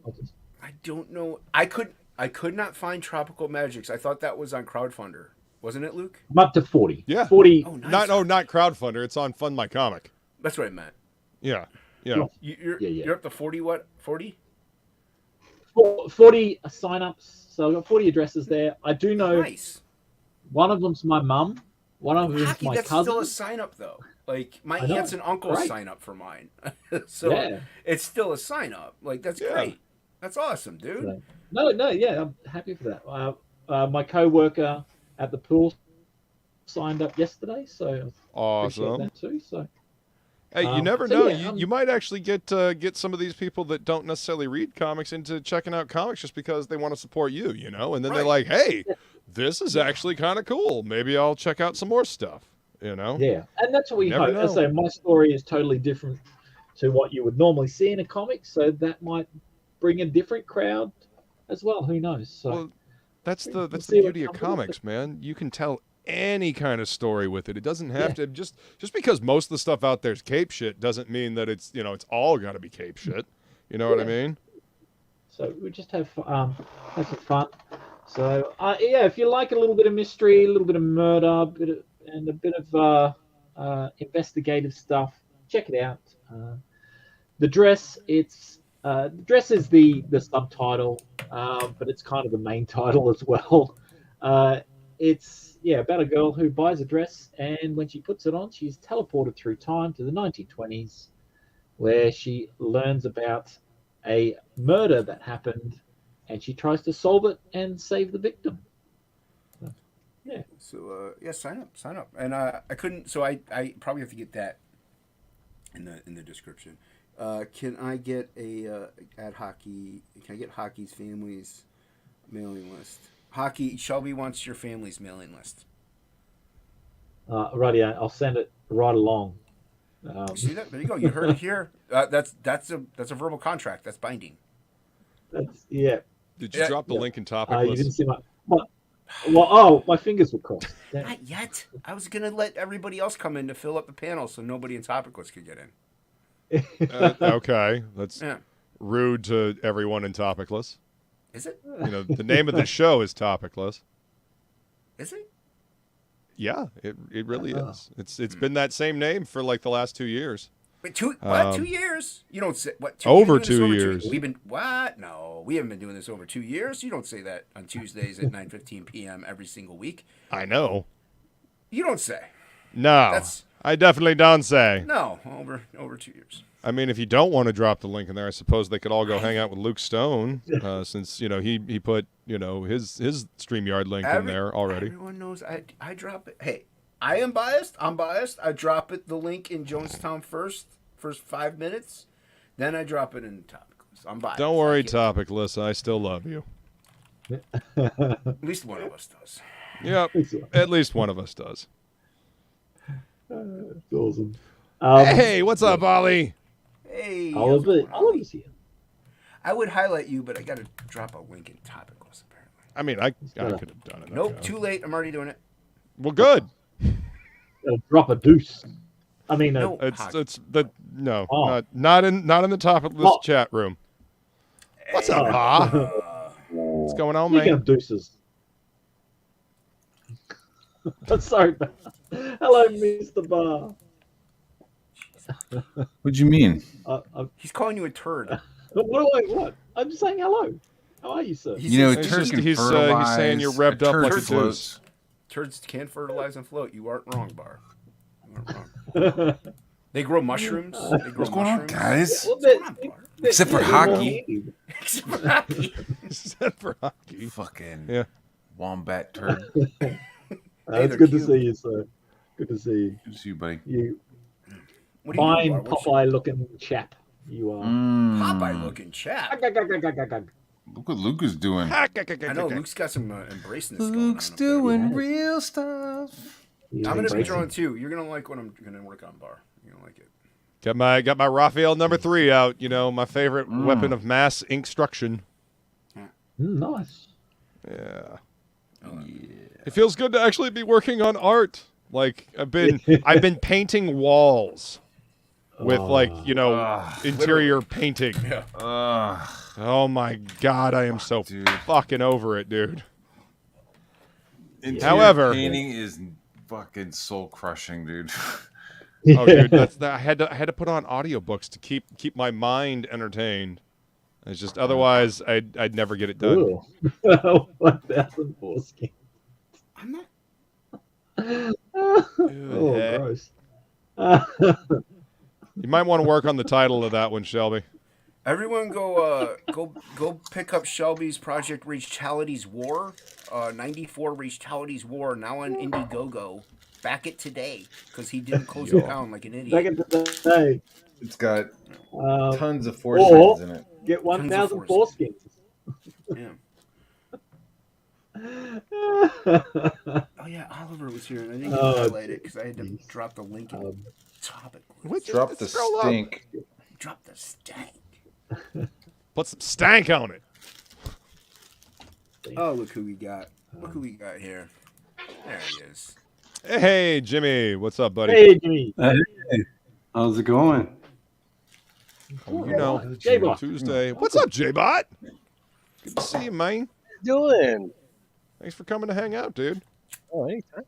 I don't know. I could not find Tropical Magics. I thought that was on Crowdfunder. Wasn't it, Luke? I'm up to 40. Yeah. 40. Oh, nice. Not Crowdfunder. It's on Fund My Comic. That's what I meant. Yeah. You're up to 40 what? 40? 40 sign-ups. So I've got 40 addresses there. I do know Nice. one of them's my mum. One of them's Hocky, my that's cousin. still a sign-up, though. Like, my I know. aunts and uncles Right. sign up for mine. So it's still a sign-up. Like, that's great. That's awesome, dude. So, no, yeah, I'm happy for that. My co-worker at the pool signed up yesterday, so Awesome. appreciate that too. So Hey, you never so know. yeah, You might actually get some of these people that don't necessarily read comics into checking out comics just because they want to support you, and then they're like, hey, this is actually kind of cool. Maybe I'll check out some more stuff, Yeah, and that's what we Never hope. know. So my story is totally different to what you would normally see in a comic, so that might bring a different crowd as well. Who knows? So Well, that's the see what beauty of comes comics, man. You can tell any kind of story with it. It doesn't have to just because most of the stuff out there is cape shit doesn't mean that it's it's all got to be cape shit. You know what I mean? So we just have some fun. So if you like a little bit of mystery, a little bit of murder, a bit of investigative stuff, check it out. The dress, the dress is the subtitle, but it's kind of the main title as well. It's about a girl who buys a dress, and when she puts it on, she's teleported through time to the 1920s, where she learns about a murder that happened, and she tries to solve it and save the victim. So sign up. And I couldn't, so I probably have to get that in the description. Can I get at Hocky? Can I get Hocky's family's mailing list? Hocky, Shelby wants your family's mailing list. Righty, I'll send it right along. See that? There you go. You heard it here. That's a verbal contract. That's binding. Yeah. Did you drop the link in topic You list? didn't see my fingers were crossed. Not yet. I was gonna let everybody else come in to fill up the panel so nobody in TOPicLESS could get in. Okay, rude to everyone in Topicless. Is it? You know, the name of the show is Topicless. Is it? Yeah, it really is. It's been that same name for like the last 2 years. Wait, 2 years? You don't say what? Over you've been 2 doing this years. We've been what? No, we haven't been doing this over 2 years. You don't say that on Tuesdays at 9:15 p.m. every single week. I know. You don't say. No, I definitely don't say. No, over 2 years. I mean, if you don't want to drop the link in there, I suppose they could all go hang out with Luke Stone, since he put his StreamYard link in there already. Everyone knows I drop it. Hey, I am biased. I'm biased. I drop the link in Jonestown first 5 minutes, then I drop it in TOPicLESS. I'm biased. Don't worry, TOPicLESS. I still love you. At least one of us does. Yep, at least one of us does. It's awesome. Hey, what's up, Ollie? Hey, Oliver's here. I would highlight you, but I got to drop a link in TOPicLESS apparently. I mean, I could have done it. Nope, too late. I'm already doing it. Well, good. Drop a deuce. I mean, No. not in the TOPicLESS chat room. What's up, Bahr? What's going on, Speaking man? of deuces. Sorry, hello, Mr. Bahr. What do you mean? He's calling you a turd. What? I'm just saying hello. How are you, sir? He's saying you're revved up like a deuce. Turds can fertilize and float. You aren't wrong, Bahr. You aren't wrong. They grow mushrooms. What's going on, guys? What's going on, Bahr? Except for hockey. Except for hockey. Except for hockey. Fucking wombat turd. It's good to see you, sir. Good to see you. Good to see you, buddy. You What do you fine do, Bahr? Popeye-looking chap. You are. Popeye-looking chap. Look what Luke is doing. I know Luke's got some embraciness going on. Luke's doing real stuff. He's I'm gonna be embracing. drawing too. You're gonna like what I'm gonna work on, Bahr. You're gonna like it. Got my Raphael #3 out. My favorite weapon of mass instruction. Nice. Yeah. It feels good to actually be working on art. Like I've been painting walls with interior painting. Yeah. Oh my god, I am so fucking over it, dude. Interior However, painting is fucking soul crushing, dude. Oh, dude, I had to put on audiobooks to keep my mind entertained. It's just otherwise I'd never get it done. 1,000 foreskin. I'm not. Gross. You might want to work on the title of that one, Shelby. Everyone go pick up Shelby's Project Reachality's War. 94 Reachality's War now on Indiegogo. Back it today because he didn't close it down like an idiot. Back in the day. It's got tons of or foreskins in it. Get 1,000 foreskins. Yeah. Oh yeah, Oliver was here, and I didn't get to highlight it because I had to drop the link in the topic. Drop the stink. Drop the stank. Put some stank on it. Oh, look who we got. Look who we got here. There he is. Hey, Jimmy. What's up, buddy? Hey, Jimmy. Hey, how's it going? J-Bot. Tuesday. What's up, J-Bot? Good to see you, man. Doing? Thanks for coming to hang out, dude. Oh, anytime.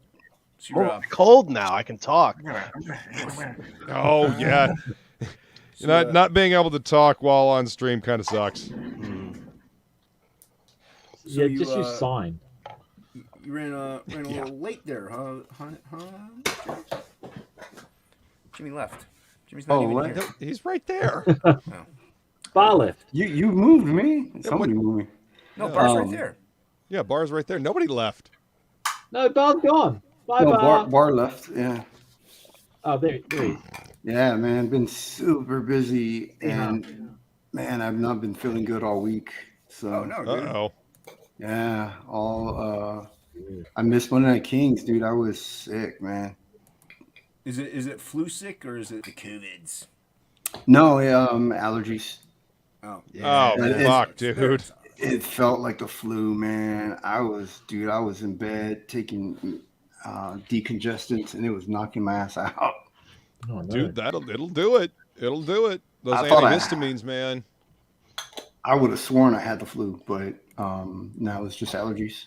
So you're, It's cold now. I can talk. Oh, yeah. Not being able to talk while on stream kind of sucks. Yeah, just use sign. You ran a little late there, huh? Jimmy left. Jimmy's not even what? here. He's right there. Bar left. You moved me. Somebody moved me. No, Bar's right there. Yeah, Bar's right there. Nobody left. No, Bar's gone. Bye, No, Bar. Bar left. Yeah. Oh, there he is. Yeah, man. Been super busy, and man, I've not been feeling good all week. So Oh no, dude. Uh-oh. yeah, I missed Monday Night Kings, dude. I was sick, man. Is it flu sick or is it the COVIDs? No, allergies. Oh Oh, It's- fuck, dude. It felt like the flu, man. I was in bed taking decongestants, and it was knocking my ass out. Oh, no. Dude, it'll do it. It'll do it. Those I thought antihistamines, man. I would have sworn I had the flu, but now it's just allergies.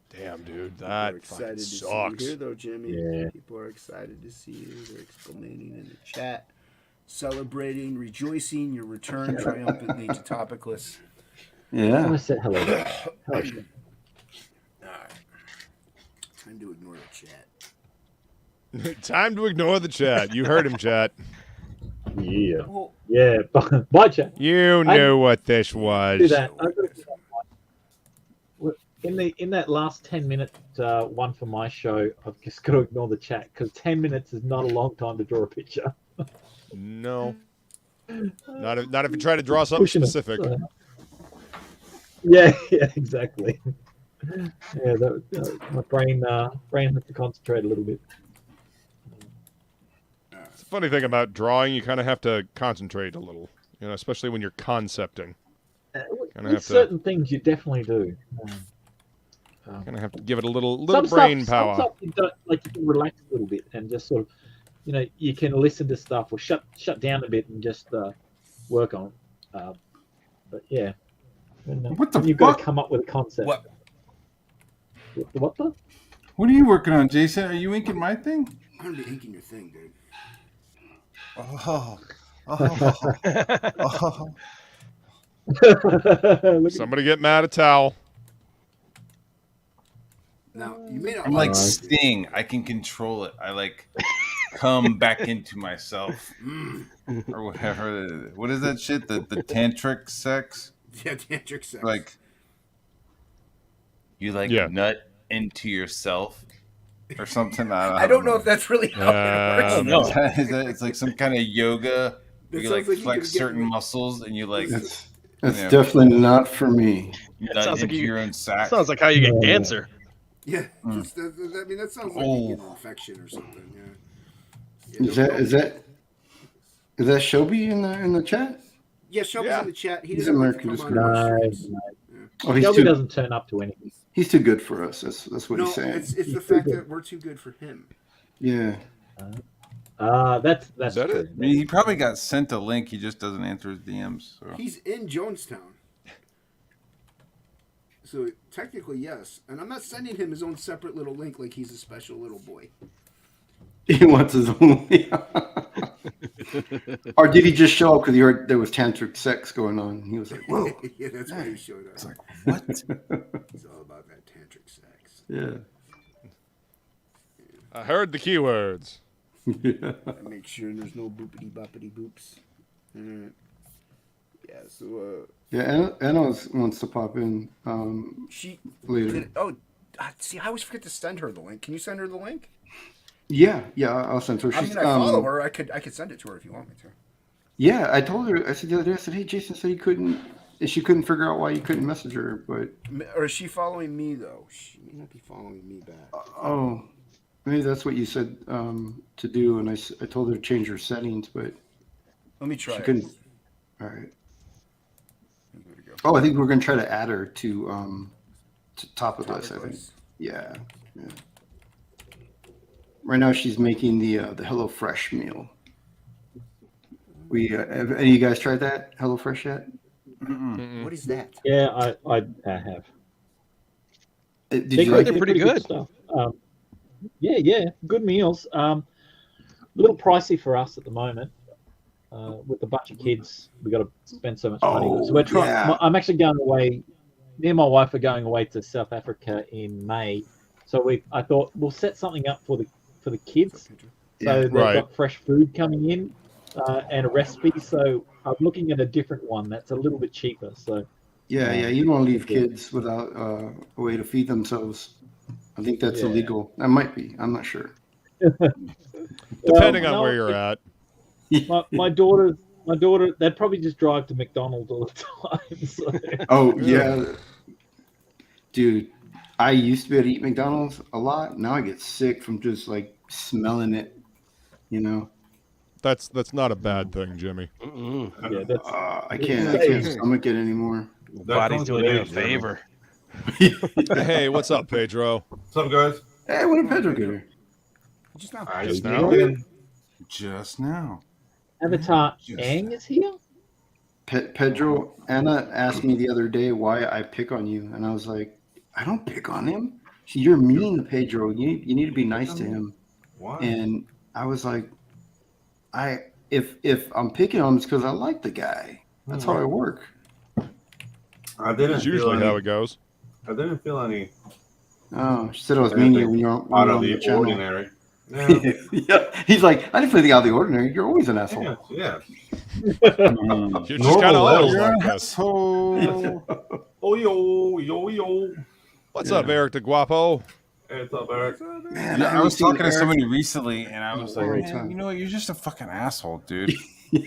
Damn, dude, People that are fucking excited to see you sucks. here, though, Jimmy. Yeah. People are excited to see you. They're exclaiming in the chat, celebrating, rejoicing your return triumphantly to TOPicLESS. Yeah. I said hello. Hello. All right. Time to ignore the chat. Time to ignore the chat. You heard him, chat. Yeah. Well, Yeah. Bye, chat. You knew what this was. Do that. I've got to do that one. In that last 10-minute one for my show, I've just got to ignore the chat because 10 minutes is not a long time to draw a picture. No. Not if you try to draw something Pushing it. specific. Yeah, exactly. Yeah, my brain has to concentrate a little bit. It's a funny thing about drawing. You kind of have to concentrate a little, especially when you're concepting. With certain things, you definitely do. Kind of have to give it a little Some brain stuff, power. Some stuff you don't, you can relax a little bit and just sort of, you can listen to stuff or shut down a bit and just work on it. But yeah, when you've got to come up with a concept. What? What the? What are you working on, Jason? Are you inking my thing? I'm gonna be inking your thing, dude. Somebody get Matt a towel. Now you may not. I'm like Sting. I can control it. I like come back into myself or whatever. What is that shit? The tantric sex? Yeah, tantric sex. Like you nut into yourself or something. I don't know if that's really how it works. No, it's like some kind of yoga. You like flex certain muscles and you like. That's definitely not for me. Nut into your own sack. Sounds like how you get cancer. Yeah, that sounds like you get an infection or something. Yeah. Is that Shobi in the chat? Yeah, Shelby's in the chat. He's American. Nice. Oh, Shelby doesn't turn up to anything. He's too good for us. That's what he's saying. It's the fact that we're too good for him. Yeah. That's that true. it? I mean, he probably got sent a link. He just doesn't answer his DMs. So. He's in Jonestown. So technically, yes. And I'm not sending him his own separate little link like he's a special little boy. He wants his own. Or did he just show up because he heard there was tantric sex going on? He was like, whoa. Yeah, that's why he showed up. It's like, what? He's all about that tantric sex. Yeah. I heard the keywords. I make sure there's no boopity boppity boops. Yeah, so Yeah, Anna wants to pop in she later. See, I always forget to send her the link. Can you send her the link? Yeah, I'll send her. I mean, I follow her. I could send it to her if you want me to. Yeah, I told her. I said the other day. I said, "Hey, Jason said he couldn't. She couldn't figure out why you couldn't message her." But or is she following me though? She may not be following me back. Oh, maybe that's what you said to do. And I told her to change her settings, but let me try. She couldn't. All right. Oh, I think we're gonna try to add her to TOPicLESS. I think. Yeah. Right now, she's making the HelloFresh meal. Have any of you guys tried that HelloFresh yet? What is that? Yeah, I have. Did you like they're it? pretty good stuff. Yeah, good meals. Little pricey for us at the moment. With a bunch of kids, we got to spend so much money. So we're trying. Yeah. I'm actually going away. Me and my wife are going away to South Africa in May. So I thought we'll set something up for the kids. So they've got fresh food coming in and a recipe. So I'm looking at a different one that's a little bit cheaper. So Yeah, you don't want to leave kids without a way to feed themselves. I think that's illegal. That might be. I'm not sure. Depending on where you're at. My daughter, they'd probably just drive to McDonald's all the time. So. Oh yeah, dude. I used to be able to eat McDonald's a lot. Now I get sick from just like smelling it. That's not a bad thing, Jimmy. Yeah, that's. I can't stomach it anymore. Body's doing you a favor. Hey, what's up, Pedro? What's up, guys? Hey, what did Pedro get her? Just now. Just now. Avatar Ang is here. Pedro, Anna asked me the other day why I pick on you, and I was like, I don't pick on him. You're mean to Pedro. You need to be nice to him. Why? And I was like, if I'm picking on him, it's because I like the guy. That's how I work. I didn't. It's usually how it goes. I didn't feel any. Oh, she said I was mean to you when you're out on of the the channel. ordinary. Yeah. Yeah. He's like, I didn't feel anything out of the ordinary. You're always an asshole. Yeah. You're just Normal kind of levels. like this. Oh yo. What's up, Eric the Guapo? Hey, what's up, Eric? Man, I was talking to somebody recently, and I was like, Every man, time. you know what? You're just a fucking asshole, dude. I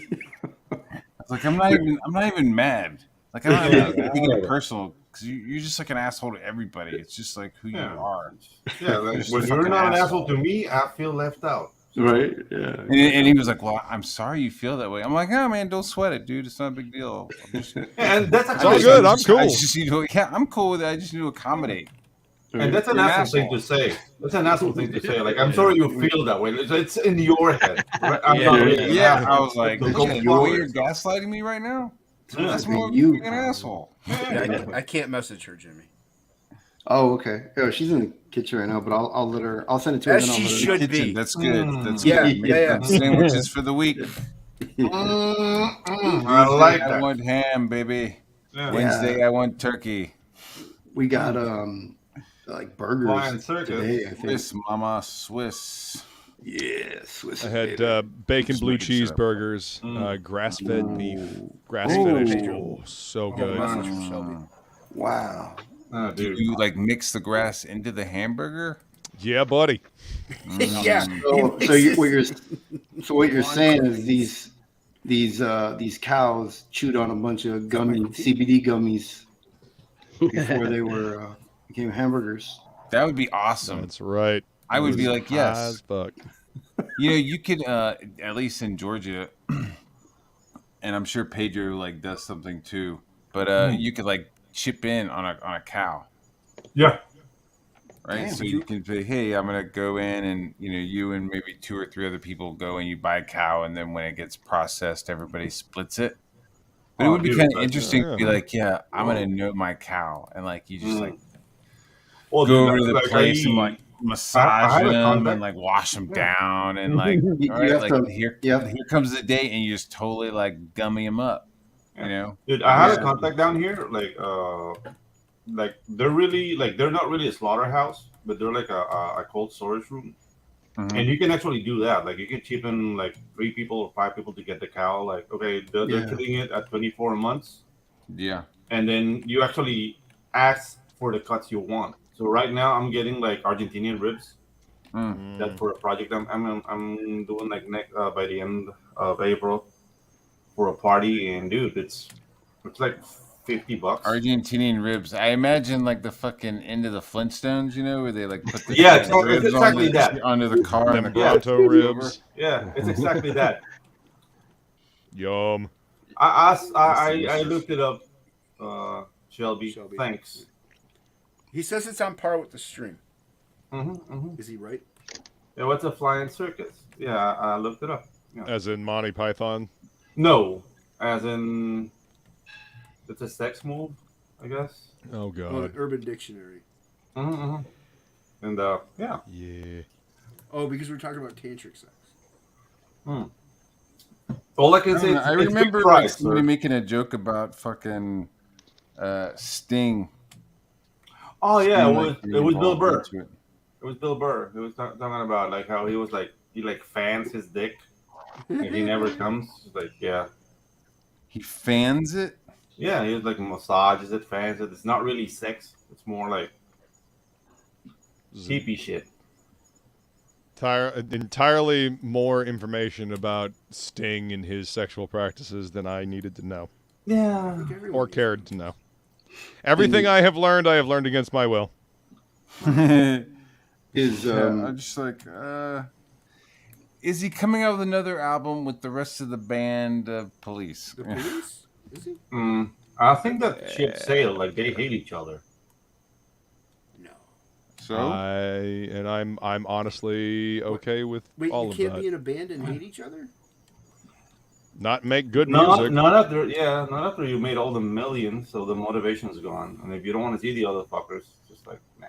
was like, I'm not even mad. Like, I'm not taking it personal because you're just like an asshole to everybody. It's just like who you are. Yeah, like, Just when a you're fucking not an asshole. asshole to me, I feel left out. Right? Yeah. And he was like, well, I'm sorry you feel that way. I'm like, oh, man, don't sweat it, dude. It's not a big deal. And that's It's all actually good. I'm cool. I just need to, yeah, I'm cool with it. I just need to accommodate. and that's an You're an asshole thing to say. That's an asshole thing to say. Like, I'm sorry you feel that way. It's in your head. Right? I'm not really an Yeah, asshole. I was like, So go the way forward. you're gaslighting me right now? Yeah. That's more of You- an asshole. I can't message her, Jimmy. Oh, okay. Oh, she's in the kitchen right now, but I'll let her. I'll send it to her. As then I'll she let her- should Kitchen, be. that's good. That's Yeah, good. yeah. Sandwiches for the week. I like I that. want ham, baby. Yeah. Wednesday, I want turkey. We got like burgers Flying circus. today. I think. Swiss, mama, Swiss. Yeah, Swiss. I had baby. bacon Just blue making sure. cheeseburgers, grass-fed beef, Ooh. grass-finished. Ooh. Oh, so Oh, good. message from Shelby. Wow. Oh, Do dude. you like mix the grass into the hamburger? Yeah, buddy. Yeah. So what you're saying is these cows chewed on a bunch of CBD gummies before they were became hamburgers. That would be awesome. That's right. I would be like, High yes. as fuck. You know, you could at least in Georgia, and I'm sure Pedro like does something too. But you could like chip in on a cow, Yeah. right? Damn, So you can say, hey, I'm gonna go in, and you and maybe 2 or 3 other people go and you buy a cow, and then when it gets processed, everybody splits it. But it Oh, would be dude, kind of that's- interesting to be yeah. like, yeah, I'm gonna know my cow, and like you just like Well, go dude, over to the like, place and I like massage had a them contact- and like wash them down and like You all right, have like to- here you have- comes the day and you just totally like gummy them up, you know. Dude, I had Yeah. a contact down here, like they're really like they're not really a slaughterhouse, but they're like a cold storage room, Mhm. and you can actually do that. Like you can chip in like 3 people or 5 people to get the cow. Like okay, they're Yeah. killing it at 24 months, Yeah. and then you actually ask for the cuts you want. So right now I'm getting like Argentinian ribs. Mm. That's for a project I'm doing like next by the end of April for a party, and dude, it's like $50. Argentinian ribs. I imagine like the fucking end of the Flintstones, where they like put the Yeah, fucking it's ribs exactly on that. under the car and Them the Yeah. pronto ribs. Yeah, it's exactly that. Yum. I looked it up, Shelby. Thanks. He says it's on par with the stream. Mm-hmm. Is he right? Yeah, what's a flying circus? Yeah, I looked it up. Yeah. As in Monty Python. No, as in it's a sex move, I guess. Oh, Oh, God. Urban Dictionary. Mm-hmm. And yeah. Yeah. Oh, because we're talking about tantric sex. All I can say is I it's remember good like price, somebody sir. making a joke about fucking Sting. Oh yeah, Sting, it was like, being it was Bill involved Burr. into it. It was Bill Burr. He was talking about like how he was like he like fans his dick and he never comes. Like yeah, He fans it. yeah, he was like massages it, fans it. It's not really sex. It's more like cheapy shit. Entirely more information about Sting and his sexual practices than I needed to know Yeah. or cared to know. Everything I have learned against my will. Is I'm just like, is he coming out with another album with the rest of the band Police? The police? Is he? I think that ship sailed. Like they hate each other. No. So I'm honestly okay with Wait, all you of can't that. be in a band and hate each other? not make good not, music. Not after you made all the millions, so the motivation's gone. And if you don't want to see the other fuckers, just like, nah.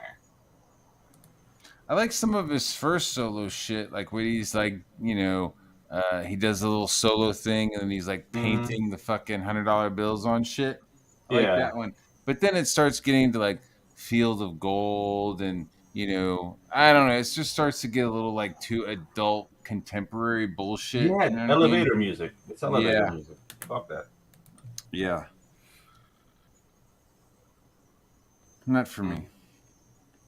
I like some of his first solo shit, like when he's like, you know, he does a little solo thing and then he's like painting the fucking $100 bills on shit. I like that one. But then it starts getting to like Field of Gold and, you know, I don't know. It just starts to get a little like too adult contemporary bullshit. Yeah, you know elevator music. It's elevator music. Fuck that. Yeah. Not for me.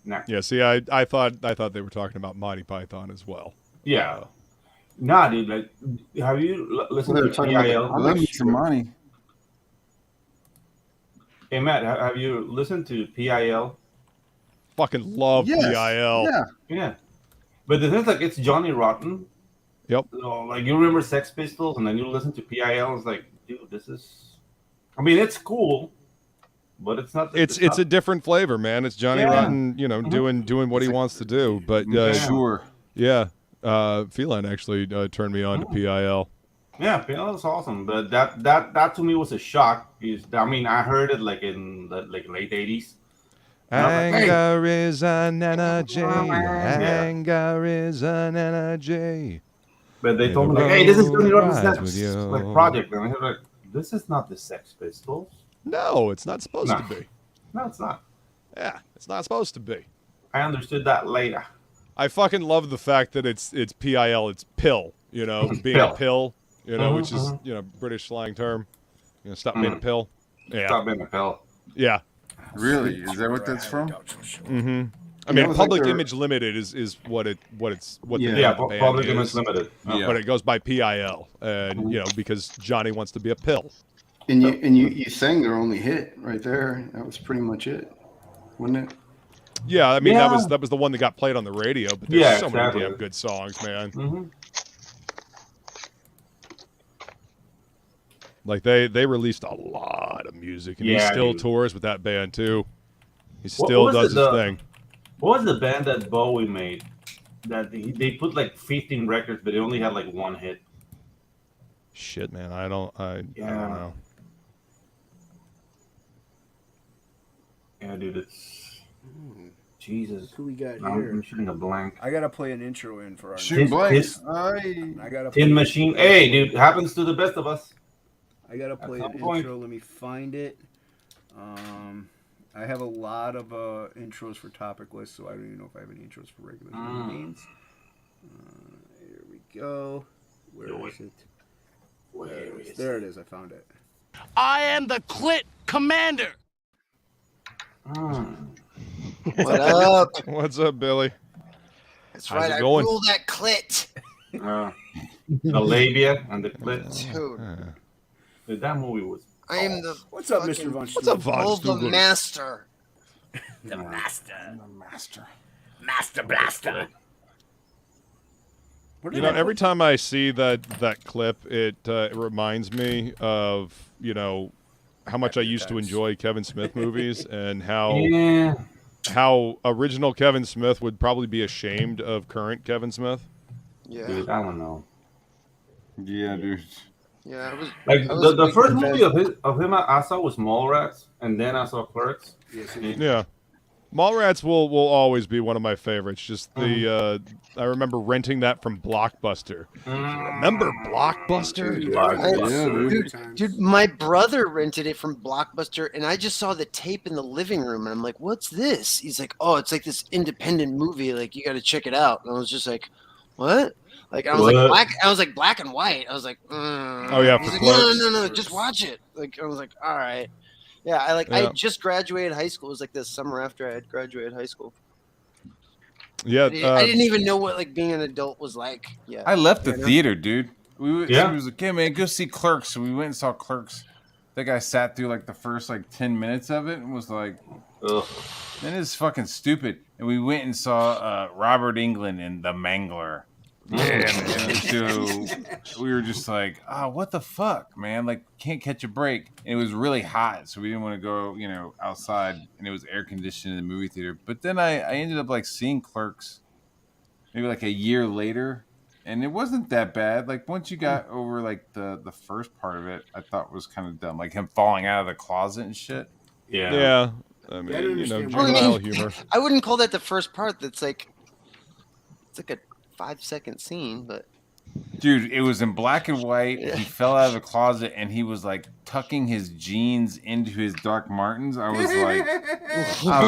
Nah. Yeah, see, I thought they were talking about Monty Python as well. Yeah. Nah, dude. Like, have you listened to PIL? I like some money. Hey, Matt, have you listened to PIL? Fucking love PIL. Yeah. But the thing is, like, it's Johnny Rotten. Yep. So, like, you remember Sex Pistols, and then you listen to PIL. It's like, dude, this is. I mean, it's cool, but it's not. It's a different flavor, man. It's Johnny Rotten, you know, doing what he wants to do. But sure. Yeah. Feline actually turned me on to PIL. Yeah, PIL is awesome, but that to me was a shock. I mean, I heard it like in the late '80s. Anger is an energy. Anger is an energy. But they told me like, "Hey, this is Johnny Rotten's like project," and I was like, "This is not the Sex Pistols." No, it's not supposed to be. No, it's not. Yeah, it's not supposed to be. I understood that later. I fucking love the fact that it's PIL, it's pill, you know, being a pill, you know, which is, you know, British slang term. You know, stop being a pill. Yeah. Stop being a pill. Yeah. Really? Is that what that's from? Mm-hmm. I mean, Public Image Limited is what the Public Image Limited. But it goes by PIL, and you know, because Johnny wants to be a pill. And you sang their only hit right there. That was pretty much it, wasn't it? Yeah, I mean that was the one that got played on the radio. But there's so many damn good songs, man. Mm-hmm. Like they released a lot of music, and he still tours with that band too. He still does his thing. What was the band that Bowie made? That they put like 15 records, but they only had like one hit. Shit, man, I don't know. Yeah, dude, it's Jesus. Who we got here? I'm shooting a blank. I gotta play an intro in for our. Shoot blanks. I gotta. Tin Machine. Hey, dude, happens to the best of us. I gotta play an intro. Let me find it. I have a lot of intros for TOPicLESS, so I don't even know if I have any intros for regular human beings. Here we go. Where is it? There it is. I found it. I am the Clit Commander. What up? What's up, Billy? That's right. I rule that clit. The labia and the clit. Dude. Dude, that movie was. I am the. What's up, Mr. Von Stugel? What's up, Von Vulva Stugel? Master. The Master. Master. Master Blaster. You know, every time I see that clip, it reminds me of, you know, how much I used to enjoy Kevin Smith movies and how original Kevin Smith would probably be ashamed of current Kevin Smith. Yeah. Dude, I don't know. Yeah, dude. Yeah, it was like the first movie of him I saw was Mallrats, and then I saw Clerks. Yeah. Mallrats will always be one of my favorites. Just the I remember renting that from Blockbuster. Remember Blockbuster? Dude, my brother rented it from Blockbuster, and I just saw the tape in the living room, and I'm like, "What's this?" He's like, "Oh, it's like this independent movie. Like you got to check it out." And I was just like, "What?" Like I was like black. I was like black and white. I was like, "Oh yeah." He's like, no, just watch it. Like I was like, "All right." Yeah, I just graduated high school. It was like the summer after I had graduated high school. Yeah, I didn't even know what like being an adult was like. Yeah, I left the theater, dude. He was like, "Hey man, go see Clerks." So we went and saw Clerks. I think I sat through like the first like 10 minutes of it and was like, "Ugh, man, this is fucking stupid." And we went and saw Robert Englund in The Mangler. Yeah, man. So we were just like, what the fuck, man? Like, can't catch a break. And it was really hot, so we didn't want to go, you know, outside, and it was air conditioned in the movie theater. But then I ended up like seeing Clerks maybe like a year later, and it wasn't that bad. Like once you got over like the first part of it, I thought was kind of dumb, like him falling out of the closet and shit. Yeah. Yeah. I mean, you know, juvenile humor. I wouldn't call that the first part. That's like, it's like a 5-second scene, but. Dude, it was in black and white. He fell out of the closet and he was like tucking his jeans into his Doc Martens. I was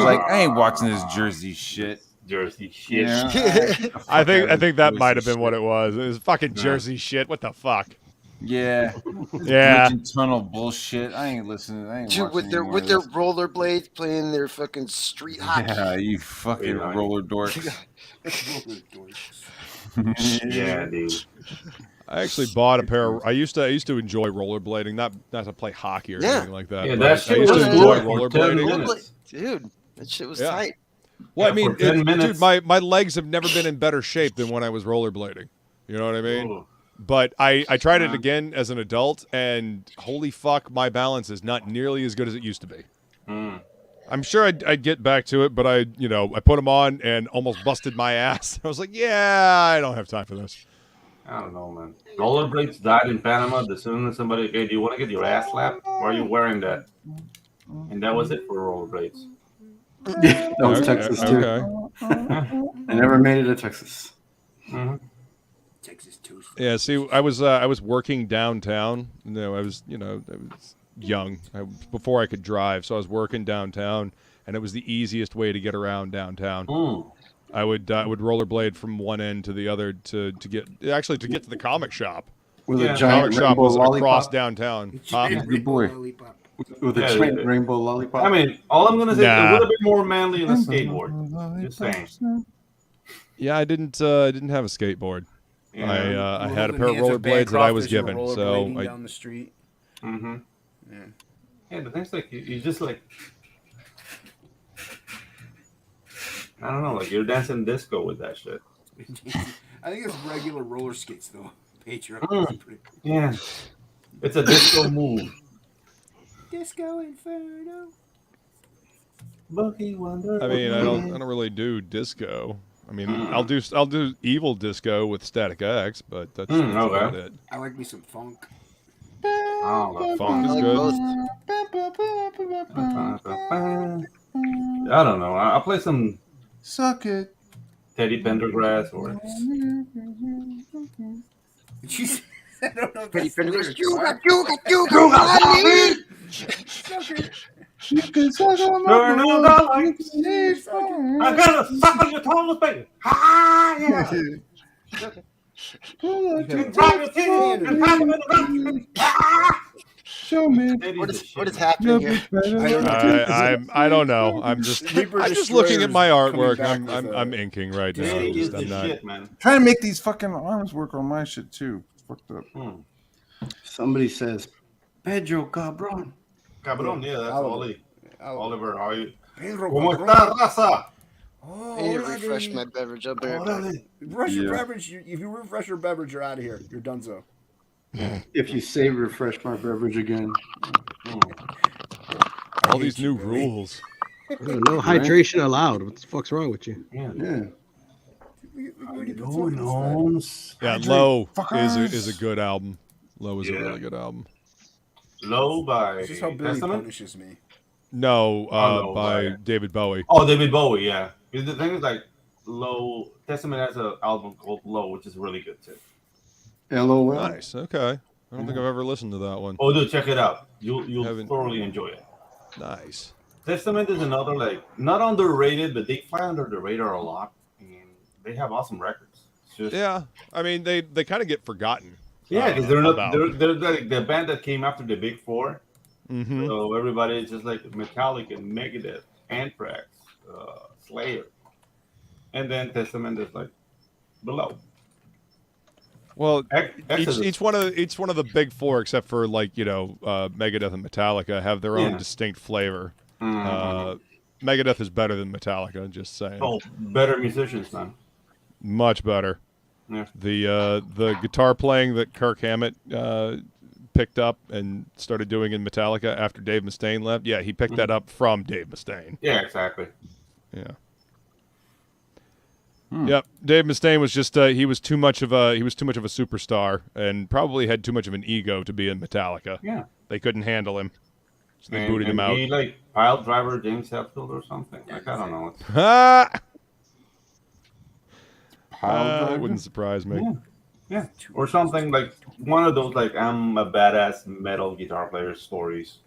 like, I ain't watching this Jersey shit. Jersey shit. Yeah, I think that might have been what it was. It was fucking Jersey shit. What the fuck? Yeah. Yeah. Tunnel bullshit. I ain't listening. I ain't Dude, with their rollerblades playing their fucking street hockey. Yeah, you fucking roller dorks. Yeah, dude. I actually bought a pair. I used to enjoy rollerblading, not to play hockey or anything like that. Yeah, but that shit I used was to enjoy cool for 10 rollerblading. minutes. Dude, that shit was tight. Well, Yeah, I mean, for 10 minutes. dude, my legs have never been in better shape than when I was rollerblading. You know what I mean? Ooh. But I tried it again as an adult, and holy fuck, my balance is not nearly as good as it used to be. I'm sure I'd get back to it, but I put them on and almost busted my ass. I was like, yeah, I don't have time for this. I don't know, man. Rollerblades died in Panama. The soon as somebody, hey, do you want to get your ass slapped? Why are you wearing that? And that was it for rollerblades. Yeah, that was Texas too. Okay. I never made it to Texas. Texas too. Yeah, see, I was working downtown. I was young before I could drive, so I was working downtown, and it was the easiest way to get around downtown. I would rollerblade from one end to the other to get to the comic shop. With The a giant comic shop rainbow was across lollipop. downtown. Huh? Good boy. With a giant rainbow lollipop. I mean, all I'm gonna say, Nah. it would have been more manly than a skateboard. Just saying. Yeah, I didn't have a skateboard. Yeah. I had a pair of rollerblades that I was given, so down the street. Yeah, the thing's like you just like, I don't know, like you're dancing disco with that shit. I think it's regular roller skates though. Pedro. Yeah, it's a disco move. Disco Inferno. Boogie Wonder. I mean, I don't really do disco. I mean, I'll do evil disco with Static X, but that's about it. I like me some funk. Oh, Funk is good. I don't know. I'll play some Suck it. Teddy Pendergrass or. I don't know if Pretty that's Pendergrass. lyrics. You got me. You can suck on Turn my on balls. the lights. I gotta suck on your toes, baby. Ah, yeah. You can drop your teeth and pack them in the back. Ah! Show me. What is happening here? I don't know. I'm just looking at my artwork. I'm inking right now. Teddy is I'm the not. shit, man. Trying to make these fucking arms work on my shit too. Fucked up. Somebody says, Pedro Cabron. Cabrón, yeah, that's Oli. Oliver, how are you? Pedro ¿Cómo Cabron. está, raza? I need to refresh my beverage up there. Refresh your beverage. If you refresh your beverage, you're out of here. You're donezo. If you say refresh my beverage again. All these new rules. No hydration allowed. What the fuck's wrong with you? Yeah. Yeah, Low is a good album. Low is a really good album. Low by This is how Billy Testament? punishes me. No, no, by right. David Bowie. Oh, David Bowie, yeah. The thing is, like, Low Testament has an album called Low, which is really good too. LOL. Nice. Okay. I don't think I've ever listened to that one. Oh, dude, check it out. You'll thoroughly enjoy it. Nice. Testament is another, like, not underrated, but they fly under the radar a lot, and they have awesome records. It's just, Yeah, I mean they kind of get forgotten. yeah, because they're not about- they're like the band that came after the Big Four. Mhm. So everybody is just like Metallica, Megadeth, Anthrax, Slayer, and then Testament is like below. Well, Exodus. each one of the big four, except for like Megadeth and Metallica, have their own distinct flavor. Megadeth is better than Metallica. Just saying. Oh, better musicians, man. Much better. Yeah. The guitar playing that Kirk Hammett picked up and started doing in Metallica after Dave Mustaine left. Yeah, he picked that up from Dave Mustaine. Yeah, exactly. Yeah. Yep, Dave Mustaine was just he was too much of a superstar and probably had too much of an ego to be in Metallica. Yeah. They couldn't handle him, so they booted him out. He like pile driver James Hetfield or something. Like I don't know. That wouldn't surprise me. Yeah, or something like one of those like I'm a badass metal guitar player stories.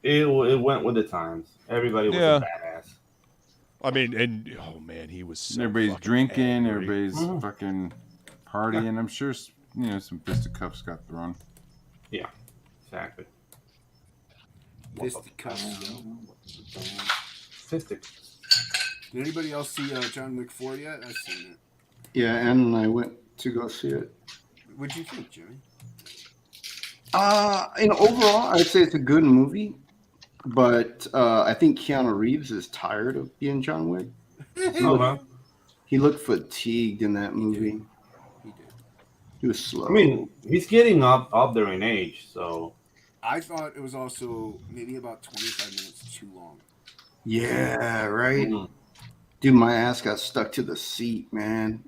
It went with the times. Everybody was a badass. I mean, and oh man, he was. So everybody's drinking. angry. Everybody's fucking partying. I'm sure some fisticuffs got thrown. Yeah, exactly. Fisticuffs. Fisticuffs. Did anybody else see John Wick 4 yet? I've seen it. Yeah, Ann and I went to go see it. What'd you think, Jimmy? Overall, I'd say it's a good movie, but I think Keanu Reeves is tired of being John Wick. He looked fatigued in that movie. He did. He was slow. I mean, he's getting up there in age, so. I thought it was also maybe about 25 minutes too long. Yeah, right. Dude, my ass got stuck to the seat, man.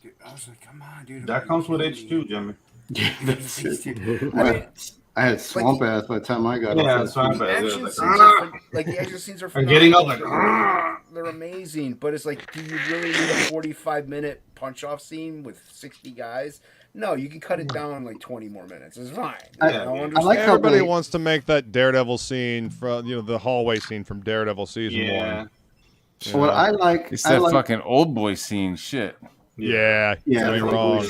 Dude, I was like, come on, dude. That comes with age too, Jimmy. Yeah, that's it. I had swamp ass by the time I got yeah, off. Swamp The ass. action scenes are, like the action scenes are phenomenal. Getting up like they're amazing, but it's like, do you really need a 45-minute punch-off scene with 60 guys? No, you can cut it down in like 20 more minutes. It's fine. I like how everybody they, wants to make that Daredevil scene from the hallway scene from Daredevil season 1. So what I like, It's that fucking old boy scene. Shit. Yeah, yeah, you're wrong.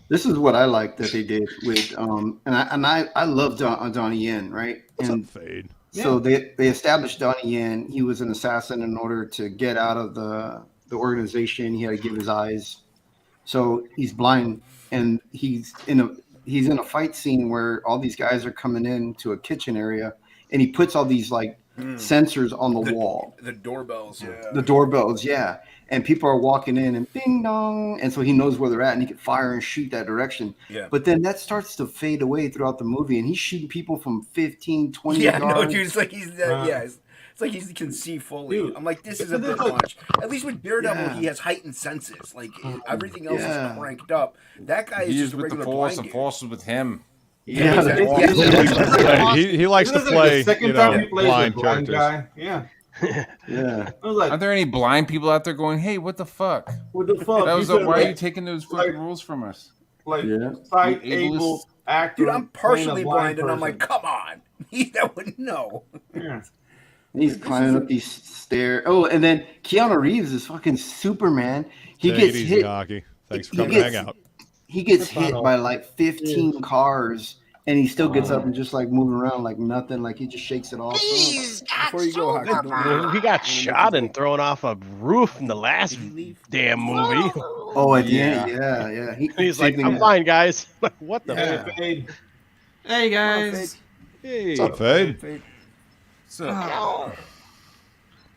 This is what I like that they did with and I love Donnie Yen, right? What's and up, Fade? So they established Donnie Yen. He was an assassin in order to get out of the organization. He had to give his eyes. So he's blind, and he's in a fight scene where all these guys are coming in to a kitchen area, and he puts all these like sensors on the wall. The doorbells, yeah. The doorbells, yeah. And people are walking in and bing dong. And so he knows where they're at and he can fire and shoot that direction. Yeah. But then that starts to fade away throughout the movie and he's shooting people from 15, 20 Yeah, yards. no, dude, it's like he's it's like he can see fully. Dude, I'm like, this is a bit much. At least with Daredevil, he has heightened senses. Like everything else is cranked up. That guy is He just is a with the regular force, blind the dude. force is with him. Yeah, He likes to play blind characters. Guy. Yeah. Yeah. I was like, Are there any blind people out there going, "Hey, what the fuck? What the fuck? That was You said, why are like- you taking those fucking rules from us?" Like Yeah. sight You able ableist. actor. Dude, I'm playing a partially blind, and I'm like, person. come on. That wouldn't know. Yeah. He's climbing up these stairs. Oh, and then Keanu Reeves is fucking Superman. He Take gets it easy, hit. Hockey. Thanks for He coming to gets- hang out. He gets hit by like 15 cars. And he still gets up and just like moving around like nothing, like he just shakes it off. Before you go, Hockey, Well, he got shot and thrown off a roof in the last damn movie. Oh, at the end, yeah. He's like, I'm fine, guys. What the Yeah. fuck? Fade. Hey guys. What's up, Fade?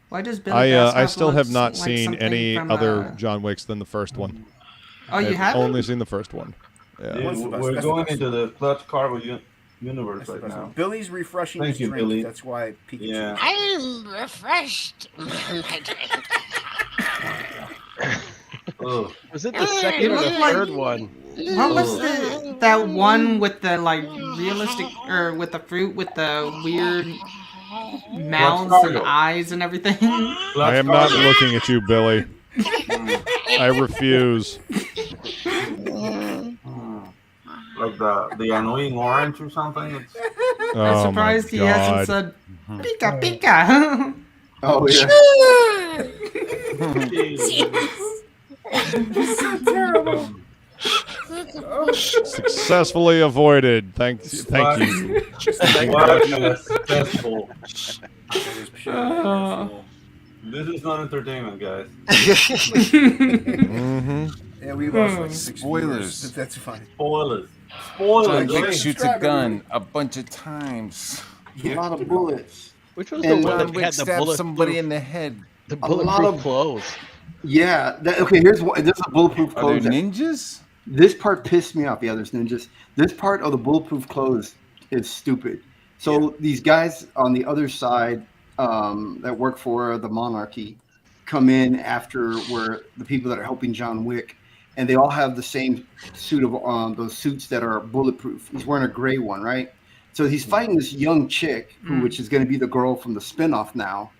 Why does Billy Bass I still have looks not like seen something any from, other John Wicks than the first one. Oh, you I've haven't? only seen the first one. Yeah. Dude, we're going into the Clutch Cargo universe right now. Billy's refreshing Thank his you, drink. Billy. That's why Pikachu. Yeah. I'm refreshed. Ugh. Was it the second or the looked like- third one? What was that one with the like realistic or with the fruit with the weird mouths and Cargo. eyes and everything? I am not looking at you, Billy. I refuse. Like the annoying orange or something. It's, Oh, I'm surprised my he hasn't God. said Pika Pika. Oh yeah. Successfully avoided. Thank you. What a successful. This is not entertainment, guys. Yeah, we lost like 6 Spoilers. viewers. That's fine. Spoilers. John Spoilers. Wick Hey, shoots a gun a bunch of times. A lot of bullets. Which was the And, one that John Wick had the stabs somebody bulletproof, in the head. the lot bulletproof of- clothes? Yeah. Okay. Here's one. This is bulletproof Are clothes. there ninjas? This part pissed me off. Yeah, there's ninjas. This part of the bulletproof clothes is stupid. So these guys on the other side that work for the monarchy, come in after where the people that are helping John Wick, and they all have the same suit of those suits that are bulletproof. He's wearing a gray one, right? So he's fighting this young chick, which is going to be the girl from the spinoff now.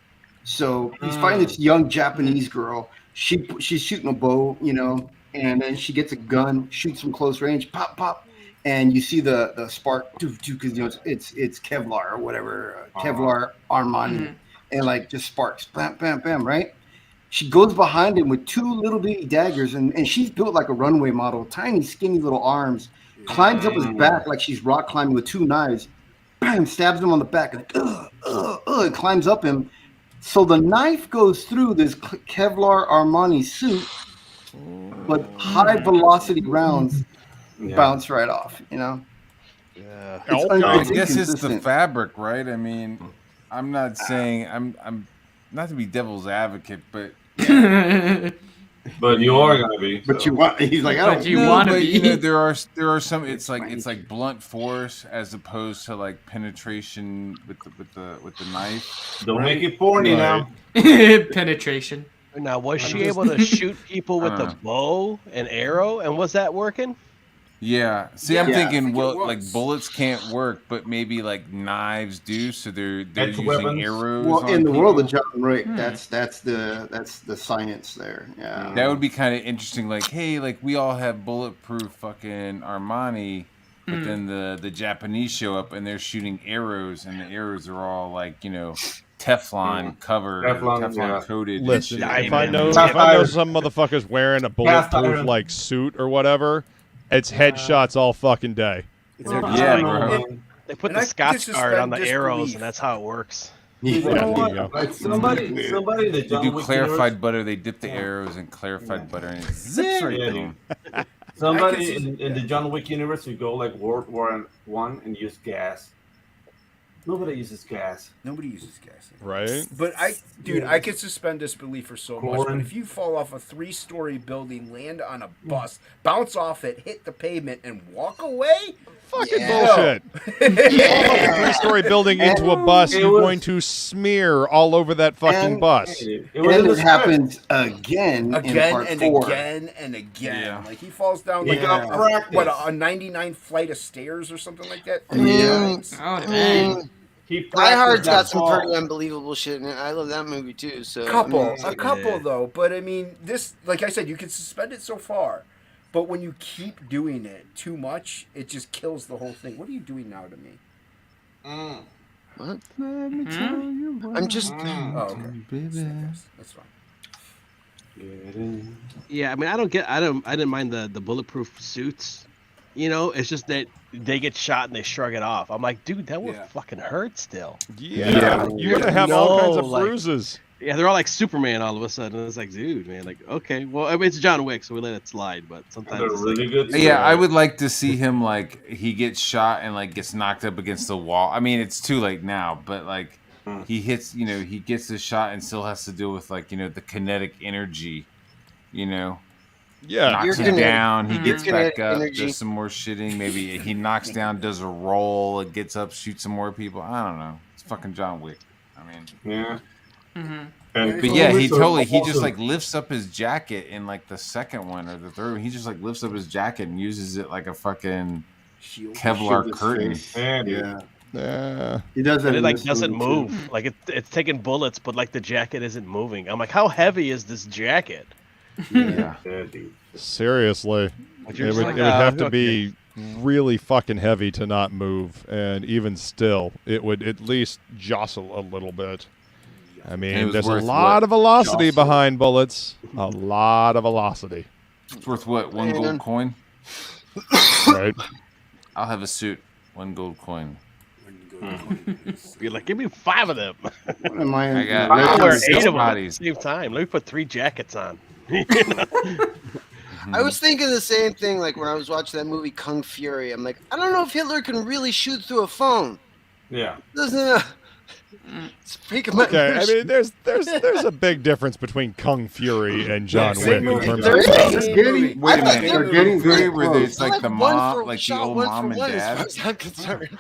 So he's fighting this young Japanese girl. She's shooting a bow, you know, and then she gets a gun, shoots from close range, pop, pop, and you see the spark, because you know it's Kevlar or whatever, Kevlar Armani, and like just sparks, bam, bam, bam, right? She goes behind him with 2 little bitty daggers, and she's built like a runway model, tiny, skinny little arms, climbs up his back like she's rock climbing with 2 knives, bam, stabs him on the back, and climbs up him. So the knife goes through this Kevlar Armani suit, but high velocity rounds bounce right off, you know? Yeah. I guess it's the fabric, right? I mean, I'm not saying I'm not to be devil's advocate, but but you are gonna be. But you want? He's like, I don't. But you want to be. You know, there are some. It's like blunt force as opposed to like penetration with the knife. Don't make it porny now. Penetration. Now, was she able to shoot people with a bow and arrow, and was that working? Yeah. See, I'm thinking, well, like bullets can't work, but maybe like knives do. So they're using weapons. arrows. Well, in the people. world of John Wick, that's the science there. Yeah. That would be kind of interesting. Like, hey, like we all have bulletproof fucking Armani, but then the Japanese show up and they're shooting arrows, and the arrows are all like, you know, Teflon covered, Teflon coated. Listen, if I know some motherfuckers wearing a bulletproof like suit or whatever, it's headshots all fucking day. Yeah, bro. They put the Scotch guard on the arrows, and that's how it works. You know what? Like somebody that They John do Wick clarified butter. They dip the arrows in clarified butter, and it zips right down. Somebody in the John Wick universe would go like World War I and use gas. Nobody uses gas. Nobody uses gas. Right? But I could suspend disbelief for so much. But if you fall off a 3-story building, land on a bus, bounce off it, hit the pavement, and walk away, fucking bullshit. You fall off a 3-story building into a bus, you're going to smear all over that fucking bus. And it happens again in part and 4. again and again. Yeah. Like he falls down like a 99 flight of stairs or something like that. Oh, dang. Die Hard's got some pretty unbelievable shit in it. I love that movie too. So a couple though. But I mean, this, like I said, you can suspend it so far, but when you keep doing it too much, it just kills the whole thing. What are you doing now to me? What? I'm just. Oh, okay. That's fine. Yeah, I mean, I didn't mind the bulletproof suits. You know, it's just that they get shot and they shrug it off. I'm like, dude, that would fucking hurt still. Yeah. You're gonna have all kinds of bruises. Yeah, they're all like Superman all of a sudden. It's like, dude, man, like, okay, well, I mean, it's John Wick, so we let it slide. But sometimes it's really like, good. Yeah, I would like to see him like he gets shot and like gets knocked up against the wall. I mean, it's too late now, but like he hits, you know, he gets the shot and still has to deal with like, you know, the kinetic energy, you know. Yeah, knocks him down. He gets back up, does some more shitting. Maybe he knocks down, does a roll, and gets up, shoots some more people. I don't know. It's fucking John Wick. I mean, But yeah, he just like lifts up his jacket in like the second one or the third one. He just like lifts up his jacket and uses it like a fucking Kevlar curtain. Yeah. He does that. And it like doesn't move. Like it's taking bullets, but like the jacket isn't moving. I'm like, how heavy is this jacket? Yeah. Seriously. It would have to be really fucking heavy to not move, and even still, it would at least jostle a little bit. I mean, there's a lot of velocity behind bullets. A lot of velocity. It's worth what? 1 gold coin? Right. I'll have a suit. 1 gold coin. You're like, give me 5 of them. What am I? I'll wear 8 of them at the same time. Let me put 3 jackets on. I was thinking the same thing, like when I was watching that movie Kung Fury. I'm like, I don't know if Hitler can really shoot through a phone. Yeah. Doesn't Speak of my Okay, I version. mean, there's a big difference between Kung Fury and John Wick same in movie. terms They're of story. getting, Wait a minute. they're getting Fury very where it's close. like the one mom, for like the shot, old one for mom and one, as far dad. as I'm concerned.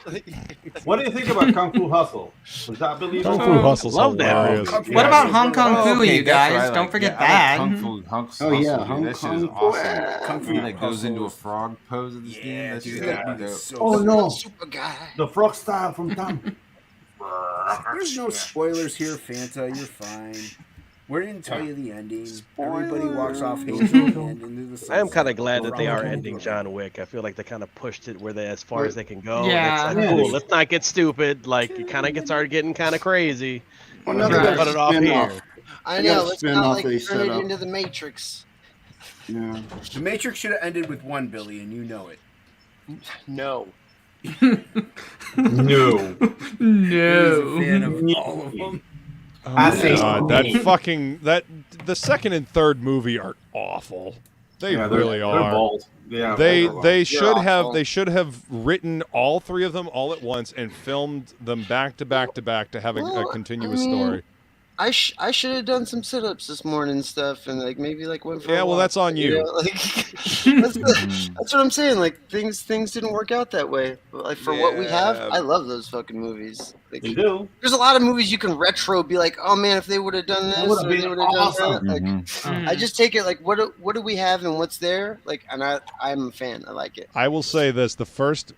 What do you think about Kung Fu Hustle? Was that believable? Kung Fu Hustle's Love that hilarious. Kung Fu What about Hustle Hong is one Kong of Fu, my- Okay, you that's what guys? I Don't like. forget Yeah, I like that. Kung Fu Hustle, Oh yeah, dude. Hong That shit is Kong. awesome. Kung Fu When it goes into a Hustle's- frog pose at this game, Yeah, that dude, shit that would be is dope. so. Oh no! Super guy. The frog style from Tom. There's no spoilers here, Fanta. You're fine. We didn't tell you the ending. Everybody walks off hating the end into the sunset. I am kind of glad that they are We're all ending looking John Wick. I feel like they kind of pushed it where they as far as they can go. Yeah. It's like, cool. Let's not get stupid. Like it kind of gets started getting kind of crazy. Well, Let's now they cut got it off spin-off. here. I They know. got a Let's spin-off not like they turn set it up. into the Matrix. Yeah. The Matrix should have ended with 1 billion. You know it. No. No. He's a fan of all of them. Oh I my think- God, the second and third movie are awful. They Yeah, really they're are. bald. Yeah, They they're should have awful. written all three of them all at once and filmed them back to back to back to have a Well, continuous I mean, story. I should have done some sit-ups this morning and stuff, and like maybe like went for Yeah, a well, walk, that's on you. know, like, that's what I'm saying. Like things didn't work out that way. But, like for what we have, Yeah. I love those fucking movies. Like, They do. there's a lot of movies you can retro, be like, oh man, if they would have done this, would've or they been would have awesome. done that. Like, Mhm. I just take it like, what do we have and what's there? Like, and I'm a fan. I like it. I will say this: the first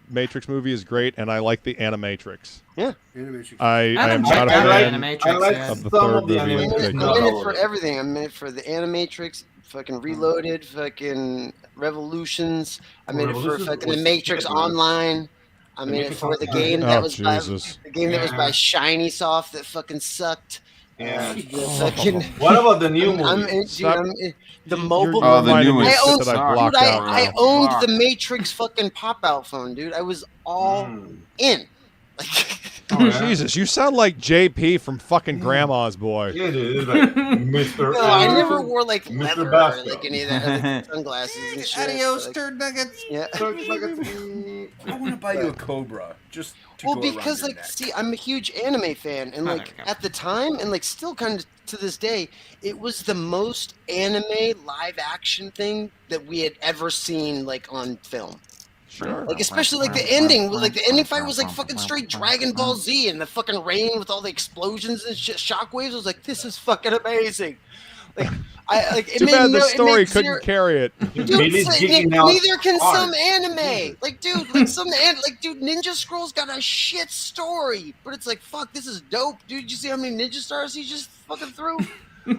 Matrix movie is great, and I like the Animatrix. Animatrix. I am haven't not checked a out fan Animatrix I like yet. of the some third of the movie. Animatrix, I'm not in all it of for it. everything. I'm in it for the Animatrix, fucking Reloaded, fucking Revolutions. I'm in it for Revolutions fucking the was Matrix shit, man. Online. I'm The in it Matrix for the Online. game Oh, that was Jesus. by the game that was Yeah. by Shiny Soft that fucking sucked. Yeah. The fucking. What about the new I'm movie? in, dude, Stop. I'm in, the You're mobile. Oh, the reminding new me one. of I shit owned, that I Sorry. blocked dude, out. I bro. owned Fuck. the Matrix fucking pop-out phone, dude. I was all in. Oh, yeah. Jesus, you sound like JP from fucking Grandma's Boy. Yeah, dude. It's like Mr. No, I never wore like Mr. leather or Bacsko. like any of that, like, sunglasses and shit. Adios, like, turd nuggets. yeah. I want to buy you a Cobra just to Well, go around because your like, neck. see, I'm a huge anime fan, and Oh, like there we go. at the time, and like still kind of to this day, it was the most anime live action thing that we had ever seen, like on film. Sure. Like especially like the ending, like the ending fight was like fucking straight Dragon Ball Z, and the fucking rain with all the explosions and shit, shockwaves. I was like, this is fucking amazing. Like I like it Too made bad the no, story it made couldn't zero, carry it. Dude, Billy's like, geeking out neither can hard. some anime. Like, dude, like dude, Ninja Scroll's got a shit story, but it's like, fuck, this is dope, dude. You see how many ninja stars he just fucking threw?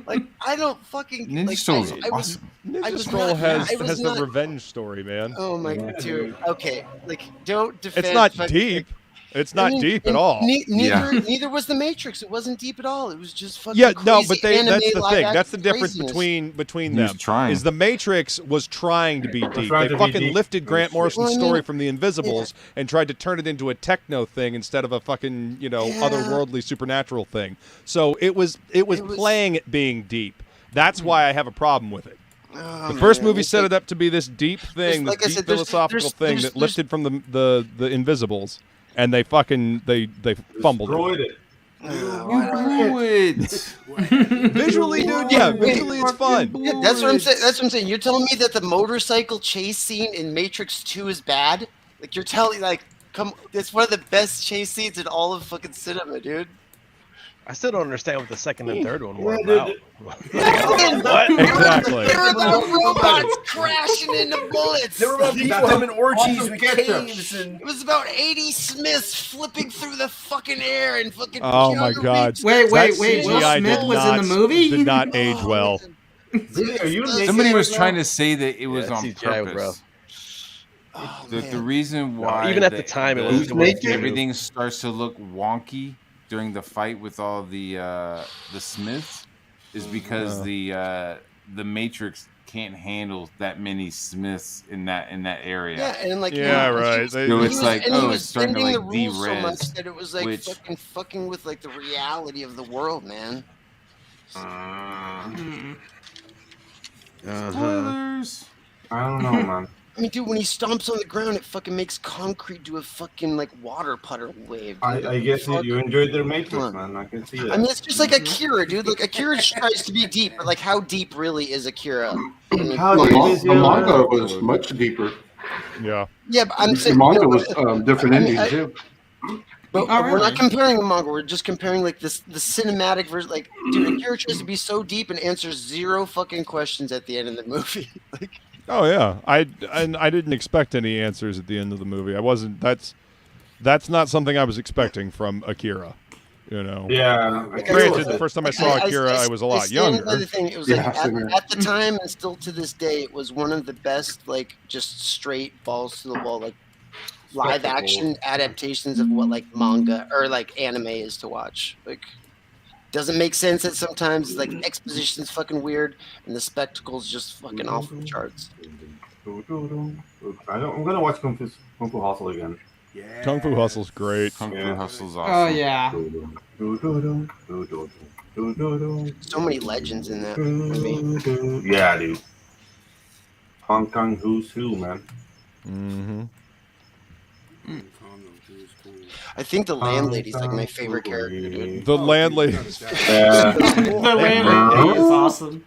Like, I don't fucking Ninja like. Scroll's I was, awesome. I Ninja was Scroll not- has I was the not- revenge story, man. oh my god, dude. Okay, like, don't defend. It's not fucking- deep. It's not I mean, deep at and all. Neither was the Matrix. It wasn't deep at all. It was just fucking. Yeah, no, crazy but anime that's the live thing. action That's the difference craziness. between He was them. trying. Is the Matrix was trying to be deep. trying They to be fucking deep. lifted Grant Morrison's Well, I mean, story from The Invisibles and tried to turn it into a techno thing instead of a fucking, Yeah. otherworldly supernatural thing. So it was was- playing it being deep. That's why I have a problem with it. Oh, The first man, movie it's set like- it up to be this deep thing, this like I deep said, there's- philosophical thing there's- that lifted from the Invisibles, and they fucking they fumbled it. Destroyed it. You blew it. Visually, dude, yeah, visually it's fun. Yeah, that's what I'm saying. That's what I'm saying. You're telling me that the motorcycle chase scene in Matrix 2 is bad? Like you're telling, like, come, it's one of the best chase scenes in all of fucking cinema, dude. I still don't understand what the second and third one were Yeah, about. What? Exactly. They were about robots crashing into bullets. There were about people That's having orgies awesome with ketchup. caves and. It was about 80 Smiths flipping through the fucking air and fucking. Oh my Keanu God. Reeves- Wait, That Will CGI Smith did was in the not- movie? Did not age well. Really? Are you naked Somebody was right trying now? to say that it was Yeah, on CGI, bro. purpose. Oh, The man. reason why even at the time, it was naked? everything starts to look wonky during the fight with all the Smiths is because the Matrix can't handle that many Smiths in that area. Yeah, and like Yeah, he was- right. he was- They- So he it's was- like, and he oh, was it's starting to, bending like, the rules so de-res, much that it was like which- fucking with like the reality of the world, man. Uh-huh. Spoilers. I don't know, man. I mean, dude, when he stomps on the ground, it fucking makes concrete do a fucking like water puddle wave. Dude. I guess you enjoyed their Matrix, man. I can see that. I mean, it's just like Akira, dude. Like Akira tries to be deep, but like, how deep really is Akira? I mean, The manga was much deeper. Yeah. Yeah, but I'm saying the manga was different ending too. But we're not comparing the manga. We're just comparing like the cinematic version. Like, dude, Akira tries to be so deep and answers 0 fucking questions at the end of the movie. Like, oh yeah, I didn't expect any answers at the end of the movie. I wasn't. That's not something I was expecting from Akira. You know. Yeah. Granted, the first time I saw Akira, I was a lot younger. By the thing, it was like at the time and still to this day, it was one of the best, like, just straight balls to the wall, like live action adaptations of what like manga or like anime is to watch. Like, doesn't make sense that sometimes like exposition's fucking weird and the spectacle's just fucking off the charts. I'm gonna watch Kung Fu Hustle again. Yeah. Kung Fu Hustle's great. Kung Fu Hustle's awesome. Oh yeah. So many legends in that movie. Yeah, dude. Hong Kong who's who, man. Mm-hmm. I think the landlady's like my favorite character, dude. The landlady. The landlady is awesome.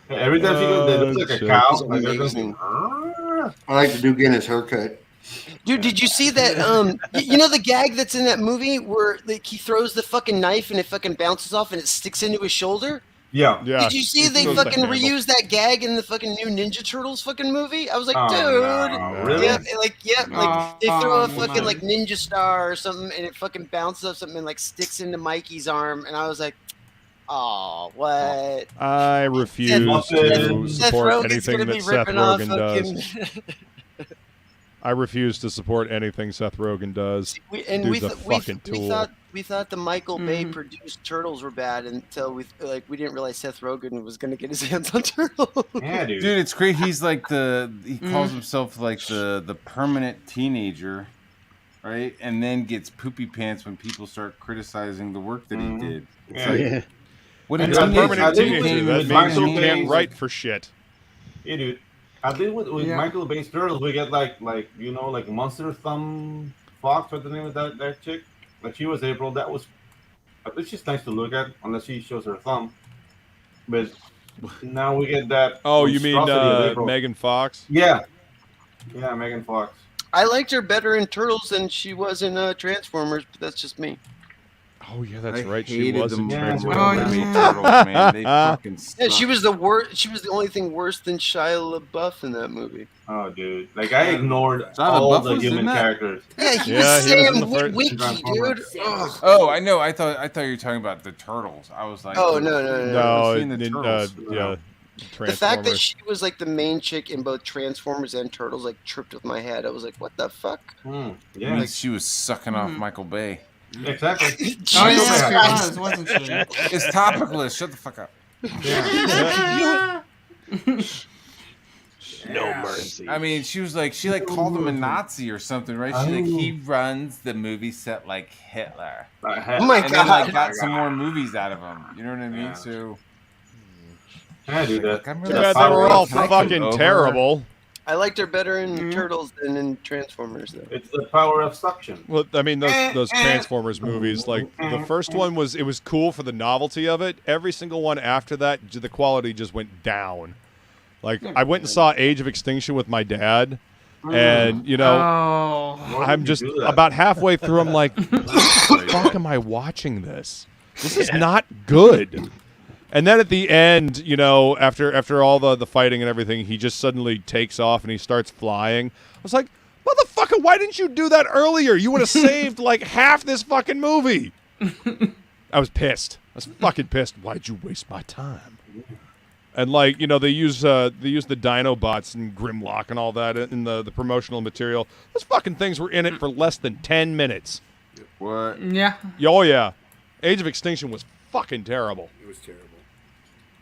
Every time she goes, they look like a cow. Like amazing. I like to do Guinness haircut. Dude, did you see that? You know the gag that's in that movie where like he throws the fucking knife and it fucking bounces off and it sticks into his shoulder? Yeah. Did you see they fucking reused that gag in the fucking new Ninja Turtles fucking movie? I was like, dude. No, really? Yeah, like they throw a fucking like ninja star or something and it fucking bounces off something and like sticks into Mikey's arm and I was like, oh, what? I refuse to support anything that Seth Rogen does. I refuse to support anything Seth Rogen does. We thought the Michael Bay produced Turtles were bad until we didn't realize Seth Rogen was gonna get his hands on Turtles. Yeah, dude. Dude, it's great. He's like he calls himself like the permanent teenager, right? And then gets poopy pants when people start criticizing the work that he did. It's like, what a permanent teenager. That means you can't write for shit. Yeah, dude. I think with Michael Bay's Turtles, we get like Monster Thumb Fox. What's the name of that chick? Like she was April. That was, I think she's nice to look at, unless she shows her thumb. But now we get that. Oh, you mean Megan Fox? Yeah, yeah, Megan Fox. I liked her better in Turtles than she was in Transformers, but that's just me. Oh yeah, that's right. She was in Transformers. Turtles, man. They fucking suck. Yeah, she was the worst. She was the only thing worse than Shia LaBeouf in that movie. Oh, dude! Like I ignored all the human characters. Yeah, he was Sam Witwicky, dude. Ugh. Oh, I know. I thought you were talking about the Turtles. I was like, oh no. Yeah. The fact that she was like the main chick in both Transformers and Turtles like tripped with my head. I was like, what the fuck? Yeah, like she was sucking off Michael Bay. Exactly. Oh, yes, she was, wasn't she? It's TOPicLESS. Shut the fuck up. Yeah. No mercy. I mean, she called him a Nazi or something, right? She's like, he runs the movie set like Hitler. Oh my and god! Then, got some more movies out of him. You know what I mean? Yeah. So. I do that. They were all fucking terrible. I liked her better in Turtles than in Transformers, though. It's the power of suction. Well, I mean, those Transformers movies, like the first one was cool for the novelty of it. Every single one after that, the quality just went down. Like I went and saw Age of Extinction with my dad, and I'm just about halfway through. I'm like, why the fuck am I watching this? This is not good. And then at the end, after all the fighting and everything, he just suddenly takes off and he starts flying. I was like, motherfucker, why didn't you do that earlier? You would have saved like half this fucking movie. I was pissed. I was fucking pissed. Why'd you waste my time? And they use the Dinobots and Grimlock and all that in the promotional material. Those fucking things were in it for less than 10 minutes. What? Yeah. Oh yeah, Age of Extinction was fucking terrible. It was terrible.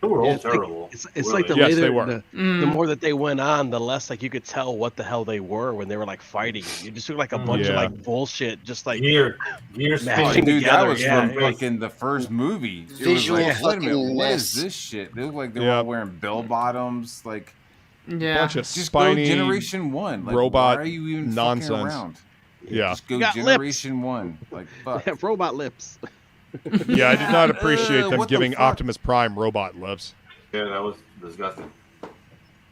They were all terrible. It's like the yes, later, they were. The more that they went on, the less like you could tell what the hell they were when they were like fighting. You just looked like a bunch of like bullshit, just like gear mashing dude, together. that was from fucking the first movie. It Visual was like, wait a minute, fucking what mess. is this shit? They look like they were all wearing bell bottoms. Like Yeah. Bunch of Just spiny go Generation 1. Like, robot why are you even nonsense. fucking around? Yeah. Just go Got Generation 1. Like, fuck. They have robot lips. Yeah, I did not appreciate them what the giving fuck? Optimus Prime robot lips. Yeah, that was disgusting.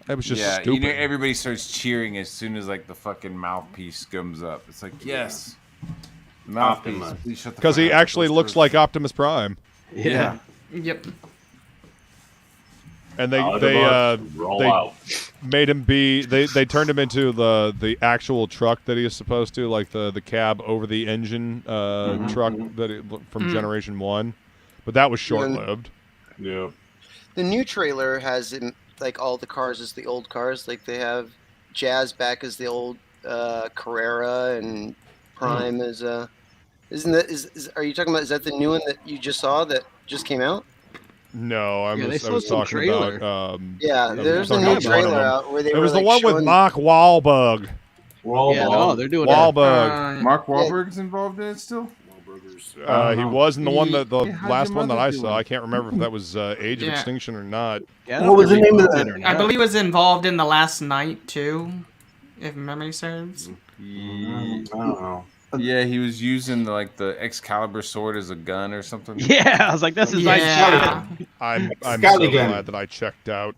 That was just Yeah, stupid. you know, everybody starts cheering as soon as like the fucking mouthpiece comes up. It's like, yes, mouthpiece. Optimus. Please shut the Because fuck he up. actually looks like Optimus Prime. Yeah. Yep. And they Roll out. made him be they turned him into the actual truck that he is supposed to, like the cab over the engine truck that from Generation 1. But that was short lived. Yeah. The new trailer has like all the cars as the old cars. Like they have Jazz back as the old Carrera and Prime as isn't that are you talking about, is that the new one that you just saw that just came out? No, I was some talking trailer. about Yeah, there's a new trailer out where they it were was the like one with showing- Mark Wahlberg. Yeah, no, they're doing that. Wahlberg. Mark Wahlberg's involved in it still. He was in the one that the how'd last your one that mother I do saw. it? I can't remember if that was Age of Yeah. Extinction or not. Yeah, What was the name of that? I believe it was involved in The Last Night too, if memory serves. I don't know. Yeah, he was using the Excalibur sword as a gun or something. Yeah, I was like, that's his Yeah. I'm so Scalligan. glad that I checked out.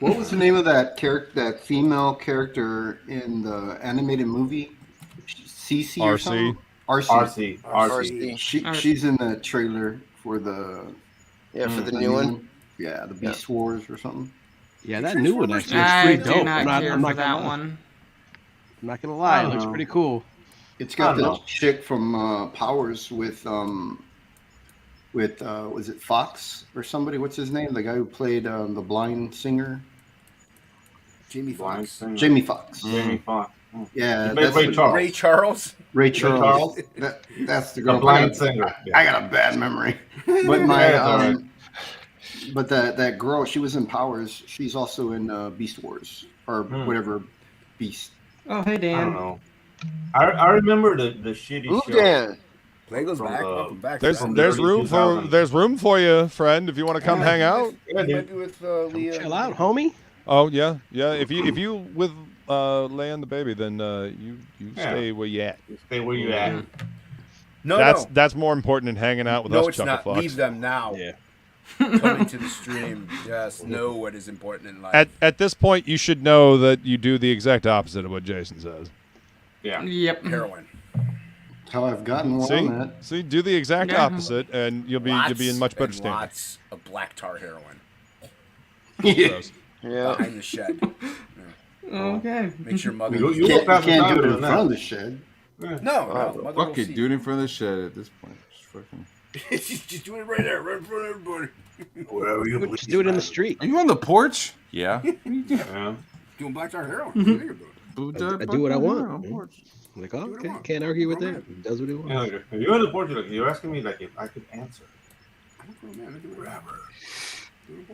What was the name of that character, that female character in the animated movie? CC or RC. something? RC. She's in the trailer for the for the new one. Yeah, the Beast Wars or something. Yeah, that new one actually looks I pretty do dope. not care I'm for not that gonna, one. I'm not gonna lie, I it don't looks know. pretty cool. It's got I the don't know. chick from Powers with was it Fox or somebody? What's his name? The guy who played the blind singer. Jamie Foxx. Jamie Foxx. Jamie Foxx. Yeah, He played Ray Charles. Ray Charles. Ray Charles. That's the girl. The blind singer. I got a bad memory. But my Yeah, it's all right. but that girl, she was in Powers. She's also in Beast Wars or whatever Beast. Oh, hey I Dan. don't know. I remember the shitty Ooh, show. Dan. Plegel's From back. the- Welcome back. There's From there's the early room for 2000s. you, friend, if you want to come hang out. Yeah, He might dude. be with Leah. Chill out, homie. Oh yeah. If you with Leia and the baby, then you Yeah. stay where you at. Stay where you at. No, That's more important than hanging out with no, us it's not. chucklefucks. Leave them now. Yeah. Come into the stream. Yes, know what is important in life. At this point, you should know that you do the exact opposite of what Jason says. Yeah. Yep. Heroin. How I've gotten one on that. See, do the exact Yeah. opposite, and you'll be in much better and standing. lots of black tar heroin Gross. Yeah. behind the shed. Okay. Make sure mother. You You can't, pass the you can't time do it in doing front of that. the shed. No, mother Fuck will it, see. do it in front of the shed at this point. Just fucking. Just do it right there, right in front of everybody. Wherever you Just do it in the street. Are you on the porch? Yeah. Yeah. Doing black tar heroin. What do you think about it? I do what I want. On the porch. Like, oh, okay, can't argue with that. He does what he Yeah, wants. okay. If you're on the porch, you're asking me if I could answer. I don't know, man. I do whatever.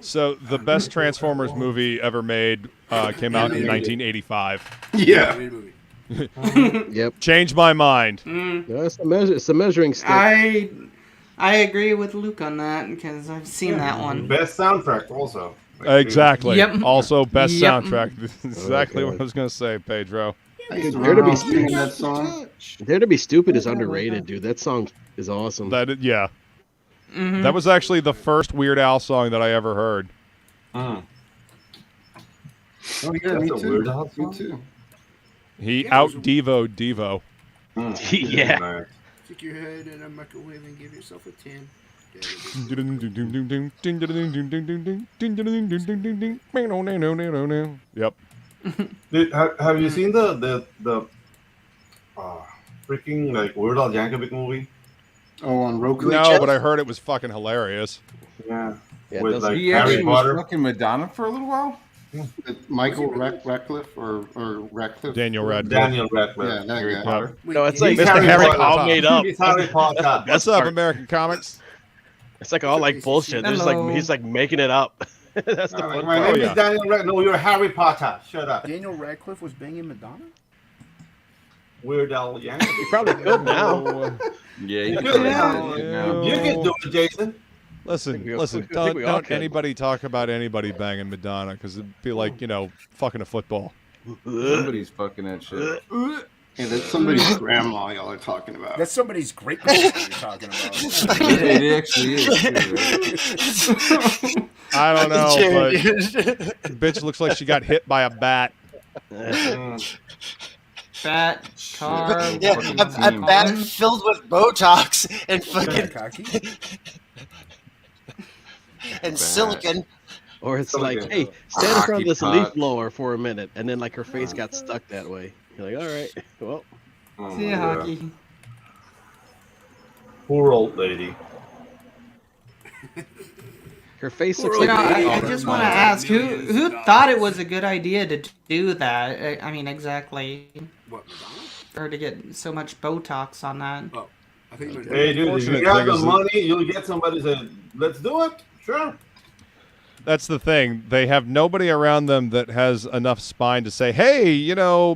So the best Transformers movie ever made came out in 1985. Yeah. Yep. Changed my mind. No, it's a measuring stick. I agree with Luke on that because I've seen that one. Best soundtrack also. Exactly. Yep. Also, best Yep. soundtrack. This is exactly Okay. what I was going to say, Pedro. I used to Dare to run be around singing that song. Dare to be Stupid is underrated, dude. That song is awesome. Yeah. That was actually the first Weird Al song that I ever heard. Mm. Oh, yeah, That's me a too. Weird Al Me song? too. He out Devo. Yeah. Nice. Stick your head in a microwave and give yourself a 10. Yep. Dude, have you seen the freaking like Weird Al Yankovic movie? Oh, on Roku. No, but I heard it was fucking hilarious. Yeah. Yeah, With doesn't- like He actually Harry was Potter. fucking Madonna for a little while. Michael Radcliffe or Radcliffe. Daniel Radcliffe. Daniel Radcliffe. Yeah, that Harry guy. Potter. No, it's He's like Mr. Harry it's all Potter. made up. He's Harry Potter. What's up, American Comics? It's like all like bullshit. There's like Hello. he's like making it up. That's the fun My part. name yeah. is Daniel Radcliffe. No, you're Harry Potter. Shut up. Daniel Radcliffe was banging Madonna? Weird Al You Yankovic. probably could now. Oh, Yeah, You he could could now. now. You can do it, Jason. Listen, we all don't can. anybody talk about anybody banging Madonna because it'd be like, fucking a football. Somebody's fucking that shit. Yeah, that's somebody's grandma y'all are talking about. That's somebody's great grandma you're talking about. It actually is. Too, right? I don't know, but bitch looks like she got hit by a bat. Bat, car. Yeah, a bat filled with Botox and fucking and silicon. Or it's like, hey, stand in front of this leaf blower for a minute, and then like her face got stuck that way. You're like, all right, well. See ya, Hocky. Poor old lady. Her face looks like. I just want to ask, who thought it was a good idea to do that? I mean, exactly. What, Madonna? For her to get so much Botox on that. Oh, I think hey, dude, if you got the money, you'll get somebody to say, let's do it. Sure. That's the thing. They have nobody around them that has enough spine to say, hey,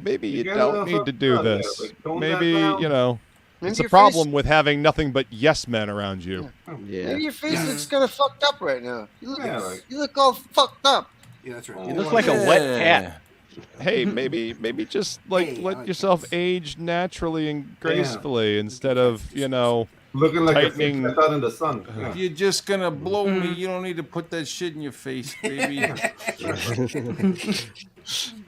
maybe you don't need to do this. Maybe, it's a problem with having nothing but yes men around you. Yeah. Maybe your face looks kind of fucked up right now. You look all fucked up. Yeah, that's right. You look like a wet cat. Hey, maybe just let yourself age naturally and gracefully instead of, looking like tightening. a fish out in the sun. If you're just gonna blow me, you don't need to put that shit in your face, baby.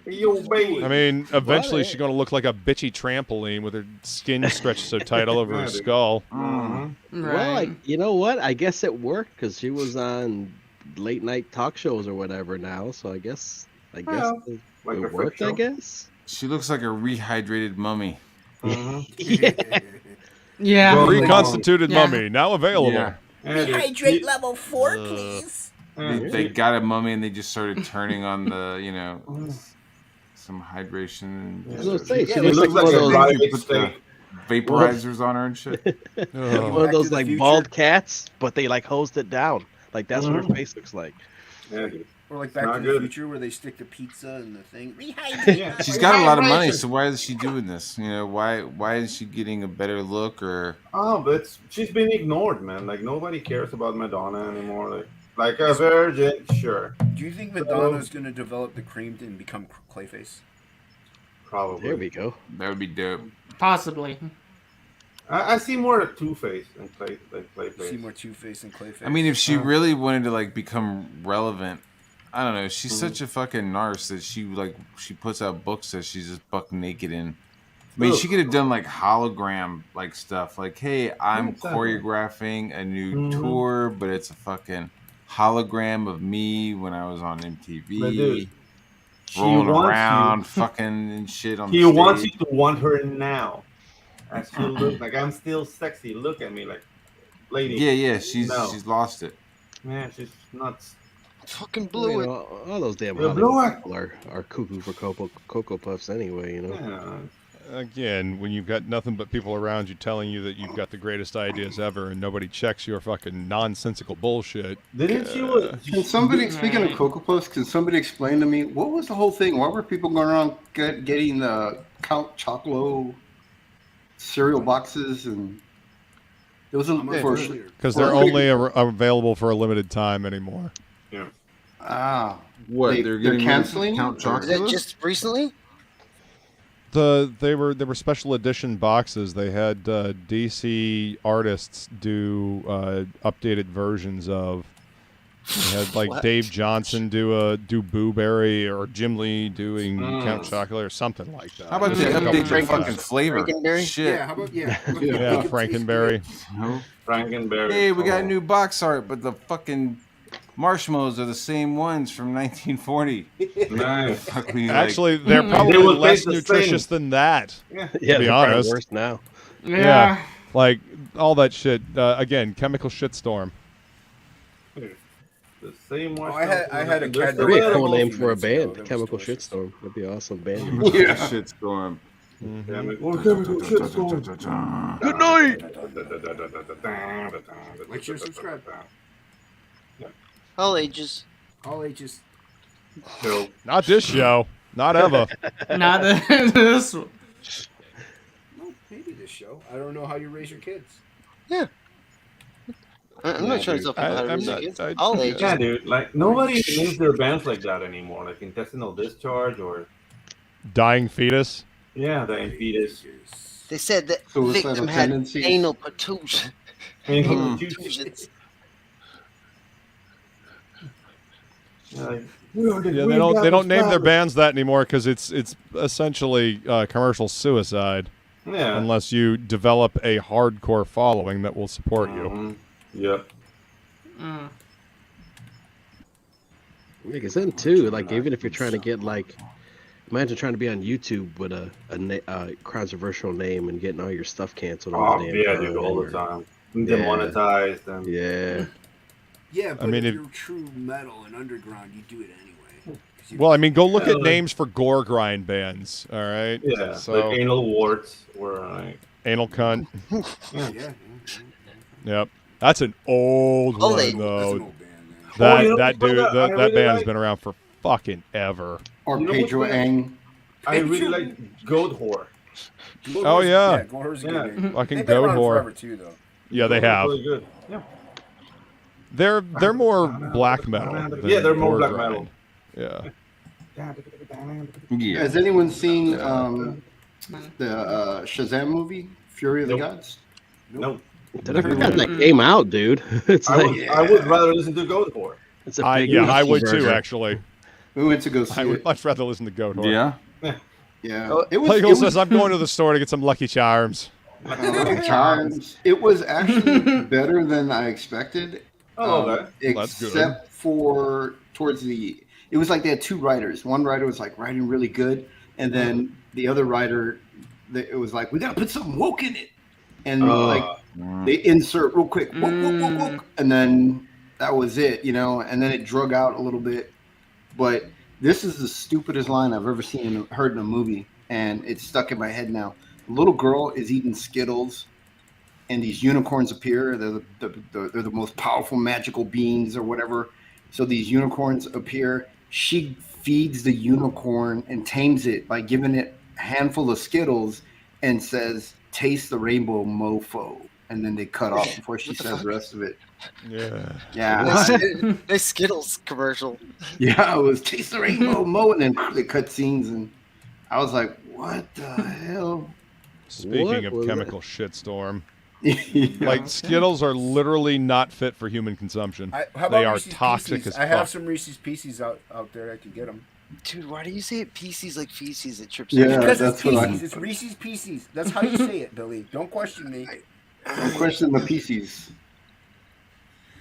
Yo, baby. I mean, eventually she's gonna look like a bitchy trampoline with her skin stretched so tight all over her skull. Mm-hmm. Well, you know what? I guess it worked because she was on late night talk shows or whatever now. So I guess it worked. I guess she looks like a rehydrated mummy. Mm-hmm. Yeah. Reconstituted mummy now available. Yeah. Rehydrate level 4, please. They got a mummy and they just started turning on the, some hydration. I was gonna say, she it looks like one of those vaporizers on her and shit. One of those like bald cats, but they like hosed it down. Like that's what her face looks like. Yeah, or like Back to the Future, where they stick the pizza in the thing. Rehydrate. She's got a lot of money, so why is she doing this? Why is she getting a better look or? Oh, but she's been ignored, man. Like nobody cares about Madonna anymore. Like a virgin, sure. Do you think Madonna's going to develop the cream and become Clayface? Probably. There we go. That would be dope. Possibly. I see more Two-Face than Clayface. See more Two-Face and Clayface. I mean, if she really wanted to become relevant, I don't know. She's such a fucking narc that she puts out books that she's just buck naked in. I mean, she could have done hologram stuff. Like, hey, I'm choreographing a new tour, but it's a fucking hologram of me when I was on MTV, rolling around, fucking and shit on the stage. He wants you to want her now. As she look like I'm still sexy. Look at me, lady. Yeah. She's lost it. Man, she's nuts. Fucking blew it. All those damn Hollywood people are cuckoo for Cocoa Puffs anyway, Yeah. Again, when you've got nothing but people around you telling you that you've got the greatest ideas ever and nobody checks your fucking nonsensical bullshit. Didn't you? Can somebody, speaking of Cocoa Puffs, can somebody explain to me what was the whole thing? Why were people going around getting the Count Chocolo cereal boxes and it wasn't because they're only available for a limited time anymore. Yeah. Ah, what they're getting canceling? Count Is that Chocula? just recently? They were special edition boxes. They had DC artists do updated versions of. They had Dave Johnson do Boo Berry or Jim Lee doing Count Chocula or something like that. How about they update the fucking flavor? Frankenberry? Shit. Yeah, how about Frankenberry. Frankenberry. Hey, we got new box art, but the fucking marshmallows are the same ones from 1940. Nice. Actually, they're probably less nutritious than that. Yeah, to be honest. Worse now. Yeah. All that shit. Again, chemical shitstorm. The same one. I had a That'd Cadbury. be a cool name for a band. Chemical Shitstorm. That'd be an awesome band. Yeah. Shitstorm. Good night. Like, share, subscribe. All ages. All ages. Not this show. Not ever. Not this one. No, maybe this show. I don't know how you raise your kids. Yeah. I'm not trying to tell people how to raise kids. All ages. Yeah, dude. Like nobody names their bands like that anymore. Like intestinal discharge or Dying Fetus. yeah, the fetus. They said that Suicidal victim had tendencies. anal protrusions. Anal protrusions. Yeah, they don't name their bands that anymore because it's essentially commercial suicide. Yeah. Unless you develop a hardcore following that will support you. Yep. Because then too, like even if you're trying to get like, imagine trying to be on YouTube with a controversial name and getting all your stuff canceled. Oh yeah, dude, all the time. Demonetized and yeah. Yeah, but I mean, if you're true metal and underground, you do it anyway. Well, I mean, go look at names for gore grind bands. All right. Yeah. So Like anal warts were like anal cunt. Yeah. Yep. That's an old one lady. though. Oh, you know That what dude, I that really band has like? been around for fucking ever. Or You know Pedro what's Ang. I really like Goat Whore. Oh yeah. Gore's Yeah. good. Fucking They've been goat around whore. forever too, though. Yeah, they have. Really good. Yeah. They're more black metal. than Yeah, they're more gore black grind. metal. Yeah. Yeah. Has anyone seen the Shazam movie, Fury of the Gods? Nope. I forgot that came out, dude. It's I would rather listen to Goat Whore. It's a I would too, version. actually. We went to go see I would it. much rather listen to Goat Whore. Yeah. Yeah. It was, Plegel says, I'm going to the store to get some Lucky Charms. Charms. It was actually better than I expected. Oh, okay. That's good. Except for towards the, it was like they had two writers. One writer was like writing really good, and then the other writer, it was like, we gotta put something woke in it, and like they insert real quick, woke, woke, woke, woke, and then that was it, you know, and then it drug out a little bit. But this is the stupidest line I've ever seen heard in a movie, and it's stuck in my head now. The little girl is eating Skittles, and these unicorns appear. They're the most powerful magical beings or whatever. So these unicorns appear. She feeds the unicorn and tames it by giving it a handful of Skittles and says, "Taste the rainbow, mofo." And then they cut off before she says the rest of it. Yeah. Yeah. Nice Skittles commercial. Yeah, it was "Taste the rainbow, mo," and then they cut scenes, and I was like, "What the hell?" Speaking of chemical shitstorm, like Skittles are literally not fit for human consumption. How about They are Reese's toxic Pieces? as I have fuck. some Reese's Pieces out there. I can get them. Dude, why do you say it Pieces like feces? It trips Yeah, me out. Because that's it's what I- Pieces. It's Reese's Pieces. That's how you say it, Billy. Don't question me. Don't question the PCs.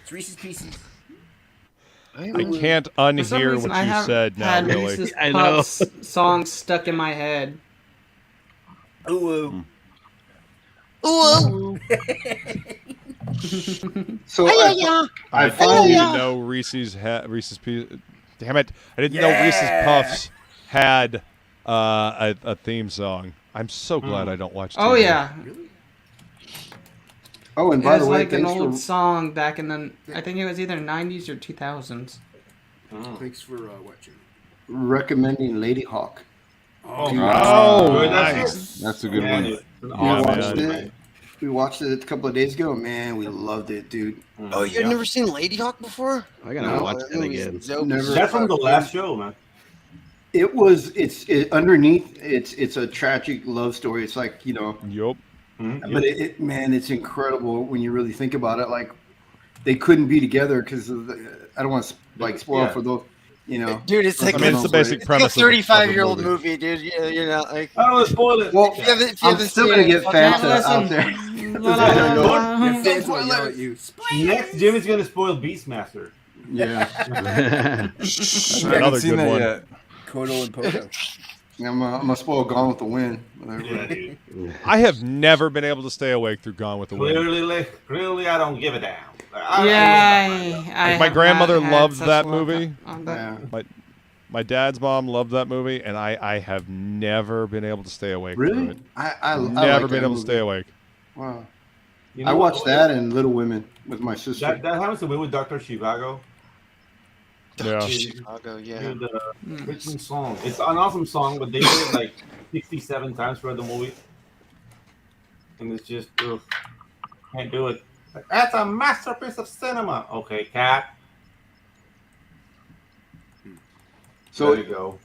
It's Reese's Pieces. I can't For some unhear reason, what I you have said now, had Billy. Reese's I know. Puffs song stuck in my head. Ooh. Ooh. So I finally didn't know Reese's Pieces. Damn it! I didn't know Reese's Puffs had a theme song. I'm so glad I don't watch. Oh TV. yeah, Oh, and it by was the way, like an thanks old for song back in the. I think it was either 90s or 2000s. Thanks for watching. recommending Lady Hawk. Oh, nice. That's a good one. We watched it a couple of days ago. Man, we loved it, dude. Oh, you've never seen Lady Hawk before? I gotta watch that again. Never. That's from the last show, man. It was. It's underneath. It's a tragic love story. It's like, you know. Yup. But man, it's incredible when you really think about it. Like, they couldn't be together because I don't want to like spoil for those. You know, Dude, it's like it's the basic premise. It's a 35-year-old movie, dude. You're not like. I don't want to spoil it. Well, if you I'm still gonna get Fanta out there. Your fans will yell at you. Next, Jimmy's gonna spoil Beastmaster. Yeah. Another good one. Yet. Kodo and Pogo. I'm gonna spoil Gone with the Wind. Yeah, dude. I have never been able to stay awake through Gone with the Wind. Clearly, I don't give a damn. My grandmother loved that movie. Yeah. My dad's mom loved that movie, and I have never been able to stay awake. Really? Through it. I Never like been that able to stay awake. Wow. You know I watched what? that and Little Women with my sister. That happens to me with Dr. Chivago. Yeah. Chicago, yeah. Dude, Richmond song. It's an awesome song, but they did it like 67 times throughout the movie. And it's just, can't do it. Like, that's a masterpiece of cinema. Okay, cat. So there you go.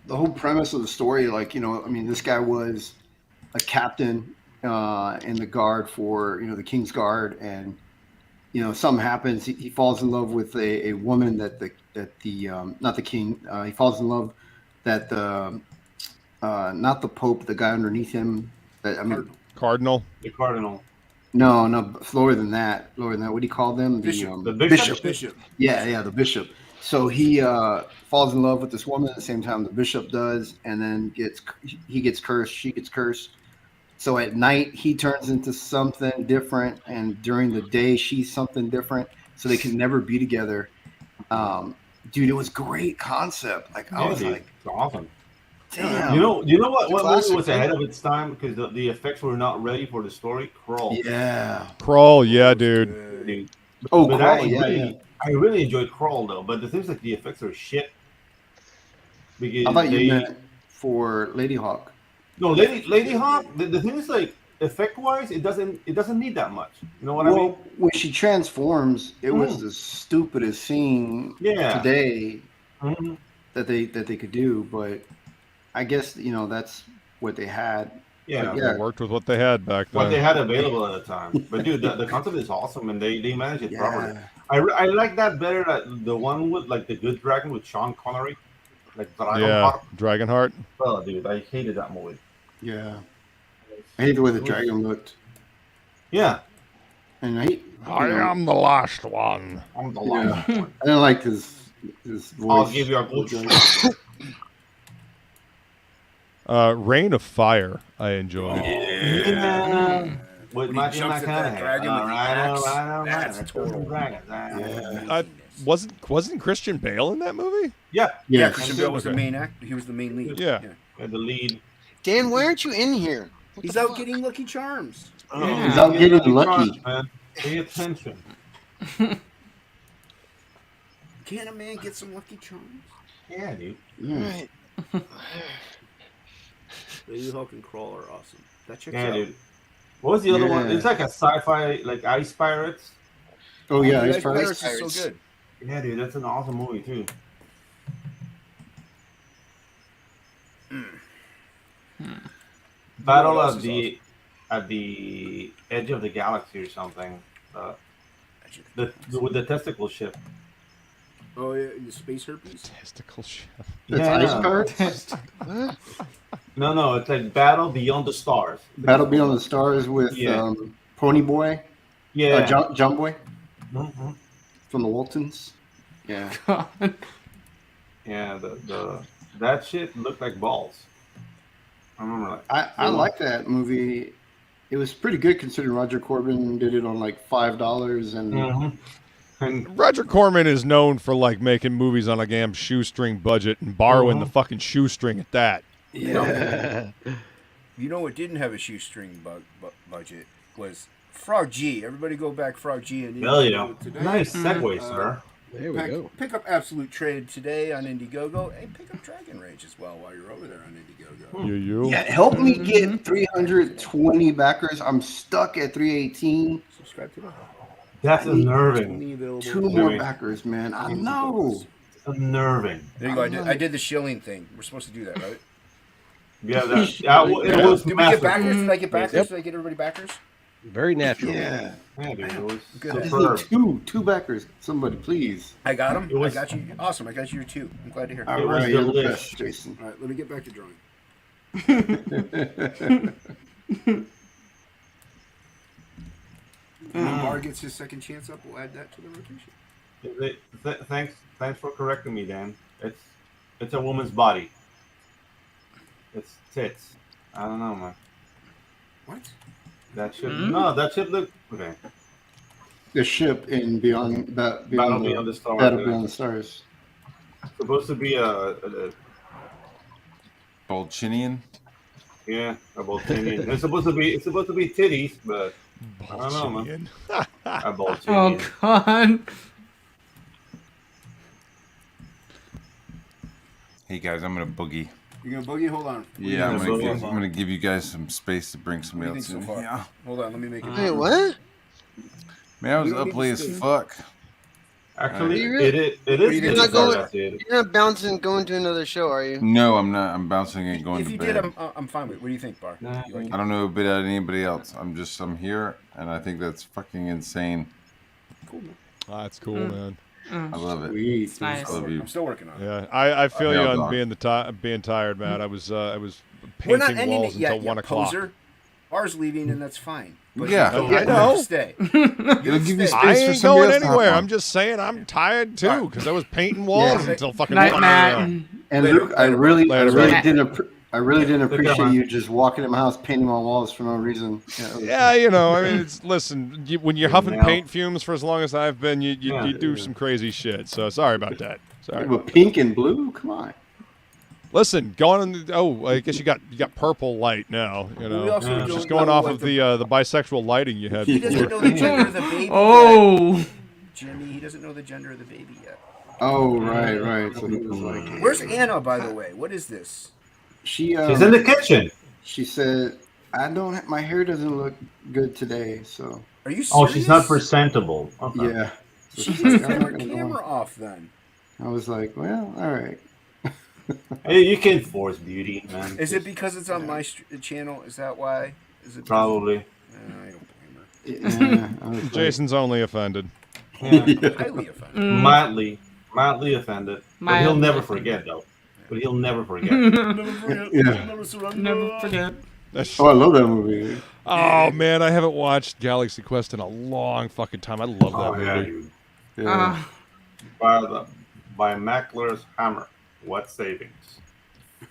The whole premise of the story, like, you know, I mean, this guy was a captain in the guard for, you know, the King's Guard, and you know, something happens. He falls in love with a woman that the not the king. He falls in love that the not the Pope, the guy underneath him. That, I mean, Cardinal. The cardinal. No, lower than that. Lower than that. What do you call them? Bishop. The bishop. Bishop. Yeah, the bishop. So he falls in love with this woman at the same time the bishop does, and then he gets cursed. She gets cursed. So at night he turns into something different, and during the day she's something different. So they can never be together. Dude, it was great concept. Like I was like, it's awesome. Damn. You know what movie was man. ahead of its time because the effects were not ready for the story? Crawl. Yeah. Crawl, yeah, dude. Dude. Oh, But Crawl, yeah. I really enjoyed Crawl though, but the things like the effects are shit. Because I thought you meant for Lady Hawk. No, Lady Hawk. The thing is, like, effect wise, it doesn't need that much. You know what I mean? When she transforms, it was the stupidest scene today that they could do. But I guess, you know, that's what they had. Yeah, It worked with what they had back then. What they had available at the time. But dude, the concept is awesome, and they managed it properly. I like that better than the one with like the Good Dragon with Sean Connery, like Dragonheart. Dragonheart. Oh, dude, I hated that movie. Yeah, I hate the way the dragon looked. Yeah, and I am the last one. I'm the last one. I didn't like his voice. I'll give you a good Reign of Fire, I enjoyed. Yeah. With Matthew McConaughey. dragon with the axe. That's total dragon. Wasn't Christian Bale in that movie? Yeah. Yeah, Christian Bale was the main actor. He was the main lead. Yeah. The lead. Dan, why aren't you in here? He's out getting Lucky Charms. He's out getting lucky. Man. Pay attention. Can a man get some Lucky Charms? Yeah, dude. Right. Lady Hawk and Crawl are awesome. That checks Yeah, out. dude. What was the other one? It's like a sci-fi, like Ice Pirates. Oh yeah, Ice Ice Pirates. Pirates is so good. Yeah, dude, that's an awesome movie too. Battle at the edge of the galaxy or something. With the testicle ship. Oh yeah, the space herpes. Testicle ship. That's Ice Pirates. No, it's like Battle Beyond the Stars. Battle Beyond the Stars with Pony Boy. Yeah. Jump Boy. Mm-hmm. From the Waltons. Yeah. Yeah, that shit looked like balls. I remember that. I like that movie. It was pretty good considering Roger Corman did it on like $5 and Roger Corman is known for like making movies on a damn shoestring budget and borrowing the fucking shoestring at that. Yeah. You know what didn't have a shoestring budget was Frog G. Everybody go back Frog G and Hell yeah. today. Nice segue, sir. There we go. Pick up Absolute Trade today on Indiegogo, and pick up Dragon Rage as well while you're over there on Indiegogo. Yeah, help me get 320 backers. I'm stuck at 318. Subscribe to that. That's unnerving. Two more backers, man. I know. Unnerving. There you go. I did the shilling thing. We're supposed to do that, right? Yeah, it was Did we get backers? Did I get backers? Yep. Did I get everybody backers? Very natural. Yeah. Yeah, dude, it was I just need two backers. Somebody, please. I got them. was- I got you. Awesome. I got you your two. I'm glad to hear. All It was right, you're the delish. best, Jason. All right, let me get back to drawing. When Bahr gets his second chance up, we'll add that to the rotation. Thanks for correcting me, Dan. It's a woman's body. It's tits. I don't know, man. What? That should look okay. The ship in Beyond Battle Beyond the Stars. Battle Beyond the Stars. Supposed to be a Bolchinian. yeah, a Boltinian. It's supposed to be titties, but I don't know, man. A Boltinian. Oh God. Hey guys, I'm gonna boogie. You gonna boogie? Hold on. Yeah, I'm gonna give you guys some space to bring somebody else in. Yeah. Hold on, let me make it. Wait, what? Man, I was up late as fuck. Actually, Are you really? it is. You're not bouncing and going to another show, are you? No, I'm not. I'm bouncing and going If to you bed. did, I'm fine with it. What do you think, Bahr? You like it? I don't know a bit about anybody else. I'm here, and I think that's fucking insane. Cool, man. That's cool, man. I love it. Nice. I love you. I'm still working on it. Yeah, I feel you on Dog. being tired, man. I was We're not painting ending walls it yet, until 1 o'clock. poser. Bahr's leaving, and that's fine. But Yeah, you I know. have to stay. You have to give you stay. I space for ain't somebody going else to hop anywhere. on. I'm just saying I'm tired too because I was painting walls until fucking Night, 1 Matt. a.m. And Later, Luke, I later, really Later, didn't Look at appreciate mine. you just walking in my house painting my walls for no reason. Yeah, you know, I mean, listen, when you're huffing Now. paint fumes for as long as I've been, you Yeah. do some crazy shit. So sorry about that. Sorry. But pink and blue, come on. Listen, going on. I guess you got purple light now. You Well, we know, also Yeah. don't just going know off what of the bisexual lighting you had. He before. doesn't know the gender of the baby yet. Oh. Jimmy, he doesn't know the gender of the baby yet. Oh, right. So he was like, Where's Anna, by the way? What is this? she She's in the kitchen. she said, my hair doesn't look good today, so Are you serious? Oh, she's not presentable. Okay. yeah. So She she's just like, turned I'm her not gonna go camera on. off then. I was like, well, all right. Hey, you can't force beauty, man. Is it because it's on my channel? Is that why? Is it Probably. I don't blame her. Yeah, I was like, Jason's only offended. Yeah. Highly offended. Mildly offended. But he'll Mildly never offended. forget, though. But he'll never forget. Never forget. Yeah. Never surrender. Never forget. oh, I love that movie. Oh man, I haven't watched Galaxy Quest in a long fucking time. I love that Oh, yeah, movie. dude. Yeah. By Mackler's Hammer. What savings?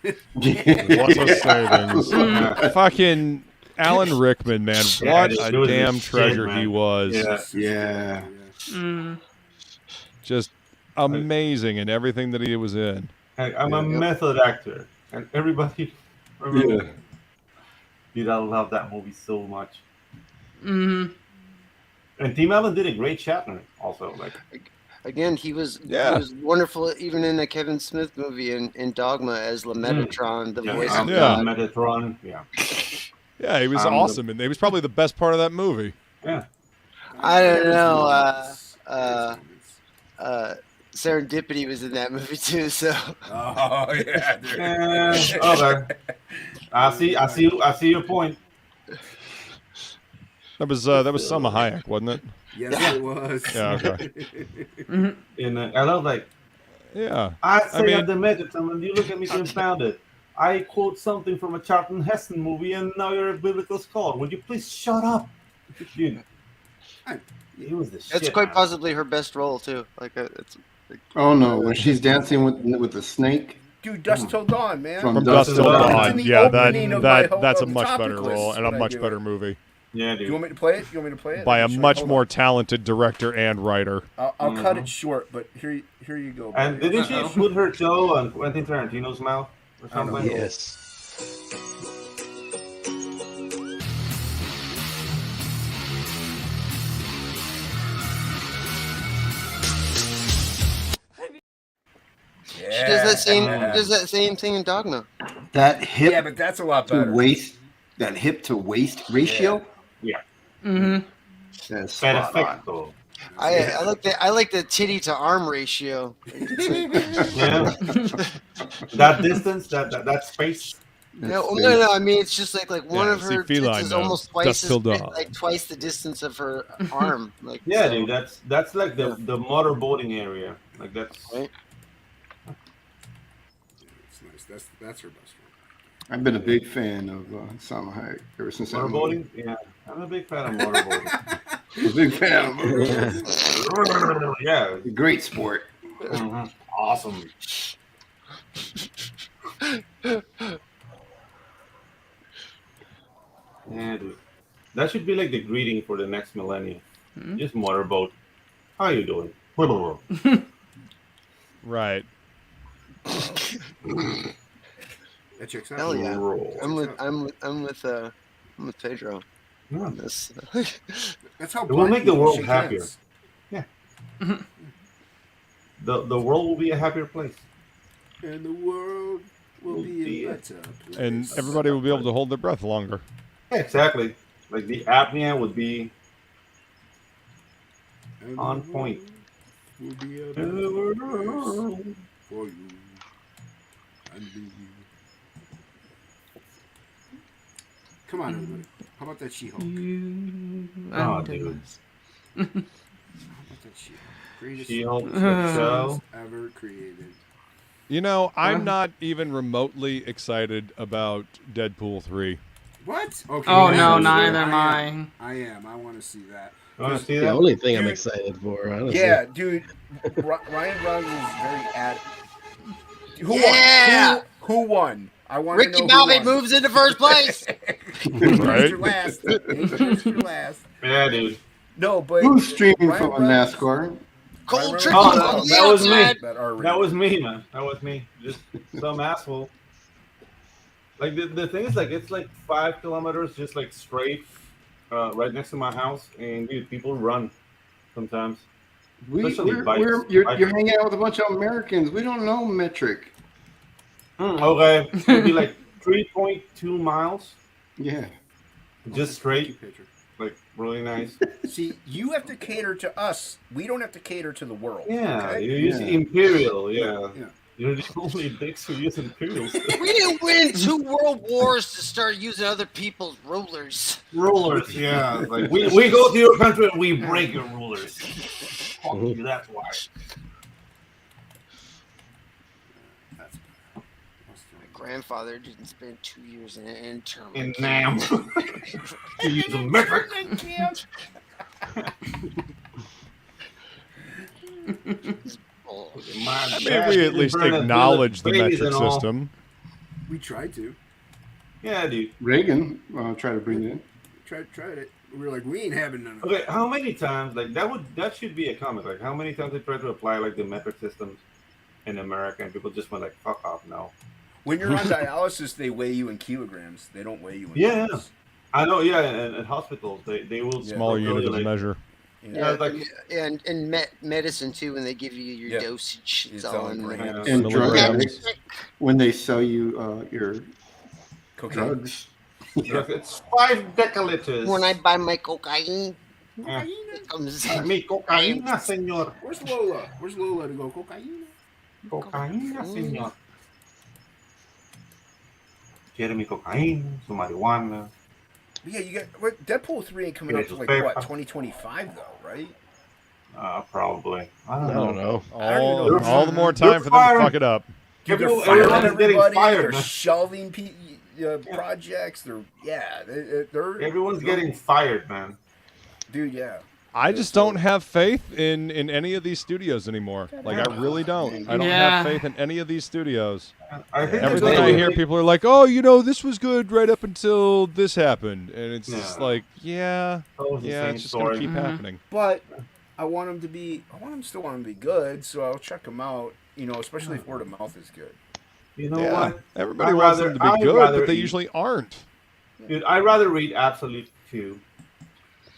What's a savings? Fucking Alan Rickman, man. Yeah, What he a was damn the shit, treasure man. he was. Yeah. Yeah. Mm. Just amazing in everything that he was in. Hey, I'm a method actor, and everybody, dude, I love that movie so much. Mm. And Tim Allen did a great Shatner, also. Like, Again, he was Yeah. wonderful even in the Kevin Smith movie in Dogma as Metatron, the voice of Yeah. God. Metatron, yeah. Yeah, he was awesome, and he was probably the best part of that movie. Yeah. I don't know. Serendipity was in that movie too. So. Oh yeah. Dude. Okay. I see your point. That was Selma Hayek, wasn't it? Yes, it was. Yeah, okay. And I love like. Yeah. I say mean- I'm the Metatron, and you look at me confounded. I quote something from a Charlton Heston movie, and now you're a biblical scholar. Would you please shut up? Dude, it was the shit. That's quite man. possibly her best role too. It's. Oh no, when she's dancing with the snake. Dude, Dust Till Dawn, man. From From Dust Till Dawn. Dawn. It's in the Yeah, opening of my that's a of the much better TOPicLESS role and a when I much do better it. movie Yeah, Do dude. you want me to play it? You want me to play it? by a Let me show you. much Hold more on. talented director and writer. I'll cut it short, but here you go. And buddy. didn't she put her toe on Quentin Tarantino's mouth or I don't know. something? Yes. She does that same thing in Dogma. That hip Yeah, but that's a lot to better. waist, that hip to waist ratio. Yeah. Mm-hmm. That's spot on. Perfecto. I like the titty to arm ratio. Yeah. That distance, that space. No. I mean, it's just like one Yeah, of see, her feline tits is now. almost twice Dust till dawn. like twice the distance of her arm. Like Yeah, so. dude, that's like the motorboating area. Like that's Right. It's nice. That's her best friend. I've been a big fan of Salma Hayek ever since that movie. motorboating. Yeah, I'm a big fan of motorboating. A big fan of motorboating. Yeah, Great sport. mhm. Awesome. Yeah, dude. That should be like the greeting for the next millennium. Just motorboat. How you doing? Right. That checks out. Hell yeah. Roll. I'm with Pedro. Yeah. on this. That's how It will make the people world shake happier. hands. Yeah. The world will be a happier place. And the world will be a better place. And everybody will be able to hold their breath longer. Yeah, exactly. Like the apnea would be on point. Will be a better place for you and me. Come on, everybody. How about that She-Hulk? Oh, dude. How about that She-Hulk? Greatest She-Hulk show ever created. You know, I'm not even remotely excited about Deadpool 3. What? Okay. Oh no, neither am I. I am. I want to see that. You want to see The that? only thing I'm Dude. excited for, honestly. Yeah, dude. Ryan Reynolds is very ad. Who Yeah! won? Who won? I want to know Ricky who Bobby won. moves into first place. Right? Your last. Your last. Yeah, dude. No, but Who's streaming Ryan from Reynolds- NASCAR? Cold Ryan trick Reynolds- Oh, on that the was me. outside. That was me, man. That was me. Just some asshole. Like the thing is, like it's like 5 kilometers, just like straight, right next to my house, and dude, people run sometimes. Especially bikes. You're hanging out with a bunch of Americans. We don't know metric. Okay, it'd be like 3.2 miles, Yeah. just straight, like really nice. See, you have to cater to us. We don't have to cater to the world. Yeah, okay? you use Imperial. Yeah. Yeah. You're the only dicks who use Imperial. We didn't win 2 world wars to start using other people's rulers. Rulers, yeah. Like we go to your country and we break your rulers. Fuck you, that's why. My grandfather didn't spend 2 years in an intern. In Nam. You use a metric. I mean, we at least acknowledge the metric system. We tried to. Yeah, dude. Reagan tried to bring it in. Tried it. We were like, we ain't having none of Okay, that. how many times, like, that should be a comic. Like, how many times they tried to apply, like, the metric systems in America, and people just went, like, fuck off, no. When you're on dialysis, they weigh you in kilograms. They don't weigh you in Yeah. pounds. I know, yeah, and at hospitals, they will... Smaller unit of measure. Yeah, like, and medicine too. When they give you your dosage, it's all in grams. And drugs. When they sell you your drugs. It's 5 deciliters. When I buy my cocaine, Yeah. it comes Mi cocaína, señor. Where's Lola? Where's Lola to go? Cocaine? Cocaína, señor. Quiere mi cocaína, su marihuana. Yeah, you got what? Deadpool 3 ain't coming out till like what? 2025 though, right? Probably. I I don't know. All the more time for them to fuck it up. Dude, they're firing Everyone's getting everybody. fired, They're man. shelving projects. They're Everyone's getting fired, man. Dude, yeah. I just don't have faith in any of these studios anymore. Like, I really don't. I don't Yeah. have faith in any of these studios. I think Everything it's I really- hear, people are like, "Oh, you know, this was good right up until this happened," and it's just Yeah. like, yeah, Always the same it's just story. gonna keep happening. But I want them to be. I want them still want them to be good. So I'll check them out. You know, especially if word of mouth is good. You know Yeah, what? everybody I'd wants rather- them to be I'd good, rather but they eat- usually aren't. Dude, I'd rather read Absolute 2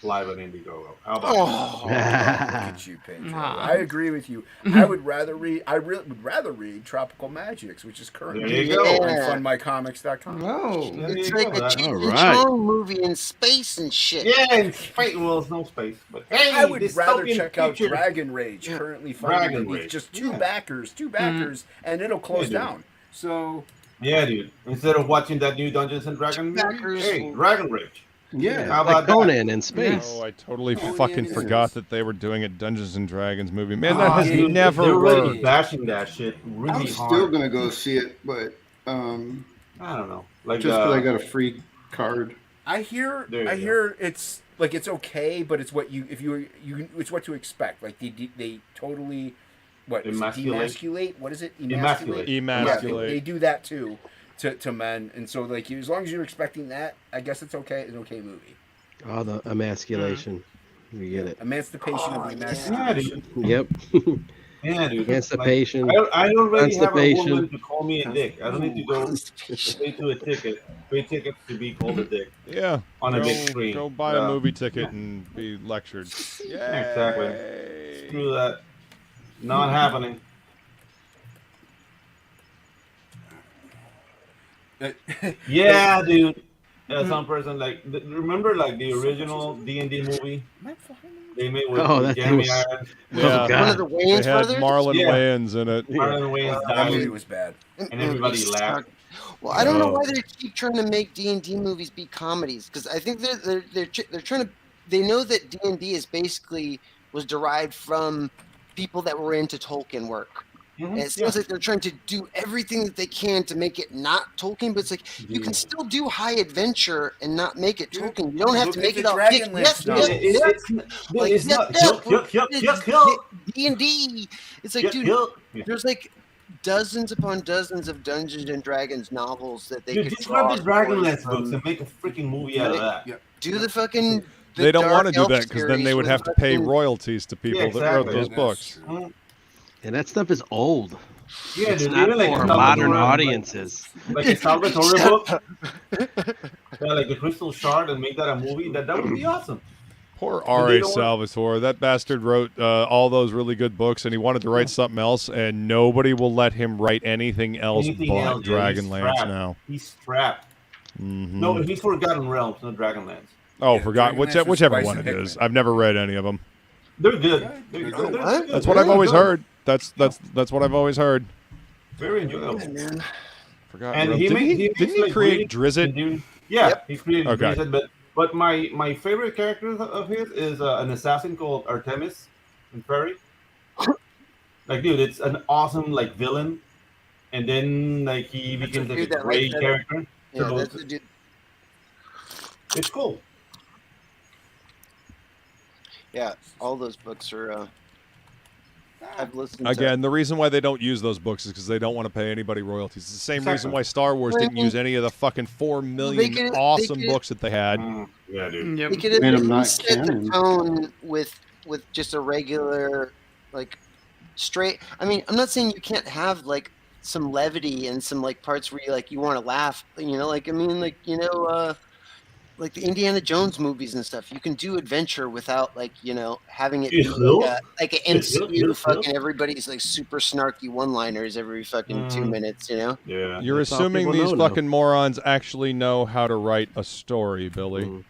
live on Indiegogo. How about Oh. Look at you, Pedro. I agree with you. I would rather read. I really would rather read Tropical Magics, which is currently There you go. on funmycomics.com. Oh. There It's you like go, a that- Cheech and Alright. Chong movie in space and shit. Yeah, in space. Well, it's no space, but hey, I would rather dystopian check out future. Dragon Rage, currently Dragon funded with Rage. just two Yeah. backers, and it'll close dude. down. So Yeah, dude. Instead of watching that new Dungeons and Dragons movie, Backers hey, will- Dragon Rage. Yeah. How Like about that? Conan in space. Oh, I totally Oh, fucking yeah, forgot that they were doing a Dungeons and Dragons movie. Man, that has Dude, never they're really worked. bashing that shit really I'm hard. still gonna go see it, but I don't know. Like just because I got a free card. I hear There you go. it's like it's okay, but it's what you it's what to expect. Like they totally what is it, Emasculate. demasculate? What is it? Emasculate. Emasculate. Yeah, they do that too to men, and so like as long as you're expecting that, I guess it's okay. It's an okay movie. Oh, the emasculation. You get it. Emancipation of the Yeah, emasculation. dude. Yep. Yeah, dude. Constipation. Like, I already have a Constipation. woman to call me a dick. I don't need to go pay to a ticket, pay tickets to be called a dick Yeah. on a go, big screen. Go buy Yeah. a movie ticket and be lectured. Exactly. Yay. Screw that. Not happening. Yeah, dude. Some person remember the original D&D movie they made with Jeremy Irons. Yeah, one of the Wayans they had brothers. Marlon Wayans in it. Marlon Wayans That died, movie was bad. and everybody laughed. Well, I don't know why they keep trying to make D&D movies be comedies, because I think they're trying to. They know that D&D is basically was derived from people that were into Tolkien work. And it seems like they're trying to do everything that they can to make it not Tolkien, but it's like you can still do high adventure and not make it Tolkien. You don't have to make it all D&D. It's like, dude, there's like dozens upon dozens of Dungeons and Dragons novels that they could just draw. grab the Dragonlance books and make a freaking movie out of that. Do the fucking. They don't want to do Elf that because then they would have to pay royalties to people that wrote those books. And that stuff is old. Yeah, it's dude, not even for modern audiences. Like a Salvatore book, like the Crystal Shard, and make that a movie. That would be awesome. Poor R.A. Salvatore. That bastard wrote all those really good books, and he wanted to write something else, and nobody will let him write anything else but Dragonlance now. He's trapped. No, he's Forgotten Realms, not Dragonlance. Oh, forgot whichever one it is. I've never read any of them. They're good. That's what I've always heard. That's what I've always heard. Very enjoyable. Forgot. And didn't he create Drizzt? Yeah, he created Drizzt. But my favorite character of his is an assassin called Artemis in Prairie. Like, dude, it's an awesome villain, and then he becomes a great character. Yeah, that's the dude. It's cool. Yeah, all those books are. I've listened. Again, the reason why they don't use those books is because they don't want to pay anybody royalties. It's the same reason why Star Wars didn't use any of the fucking 4 million awesome books that they had. Yeah, dude. They could at least set the tone with just a regular, straight. I mean, I'm not saying you can't have some levity and some parts where you want to laugh. Like the Indiana Jones movies and stuff, you can do adventure without having it be like an MCU fucking everybody's super snarky one-liners every fucking 2 minutes, Yeah. You're assuming these fucking morons actually know how to write a story, Billy.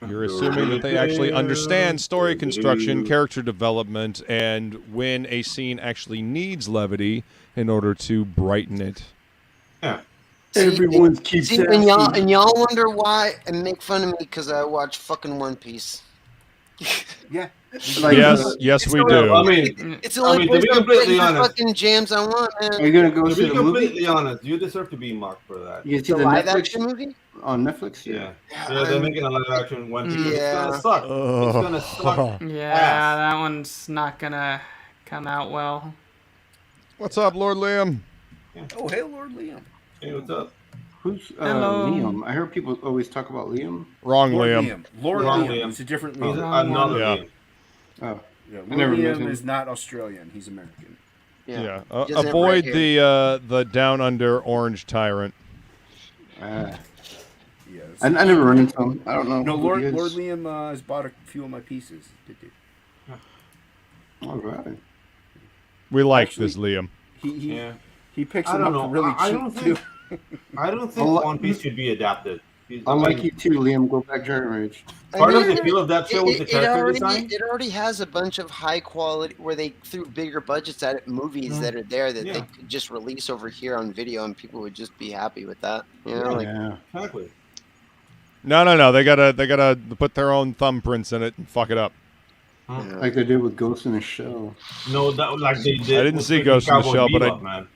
You're assuming that they actually understand story construction, character development, and when a scene actually needs levity in order to brighten it. Yeah. Everyone keeps and y'all wonder why and make fun of me because I watch fucking One Piece. Yeah. Yes, we do. I mean, it's the only place to get the fucking jams I want, man. Are you gonna go to see be the movie? completely honest, you deserve to be mocked for that. You see the live Netflix action movie on Netflix? Yeah, they're making a live action One Piece. It's gonna suck. It's gonna suck. Yeah, that one's not gonna come out well. What's up, Lord Liam? Oh, hey, Lord Liam. Hey, what's up? Who's Hello. Liam? I heard people always talk about Liam. Wrong Lord Liam. Lord Wrong Liam. Liam. It's a different He's Liam. another Yeah. Liam. Oh, Yeah, I never Lord met Liam him. is not Australian. He's American. Yeah. He doesn't have Avoid red hair. the down under orange tyrant. Yes. I never run into him. I don't know. No, who Lord he is. Liam has bought a few of my pieces. All right. We like this Liam. He picks I them don't up know. really I cheap don't too. think. I don't think One Piece should be adapted. I like you too, Liam. Go back Dragon Rage. Part of the appeal of that show was the character design. It already has a bunch of high quality where they threw bigger budgets at it, movies that are there that they could just release over here on video and people would just be happy with that. Exactly. No. They gotta put their own thumbprints in it and fuck it up. Like they did with Ghost in the Shell. No, that they did. I didn't see Ghost in the Shell, but man.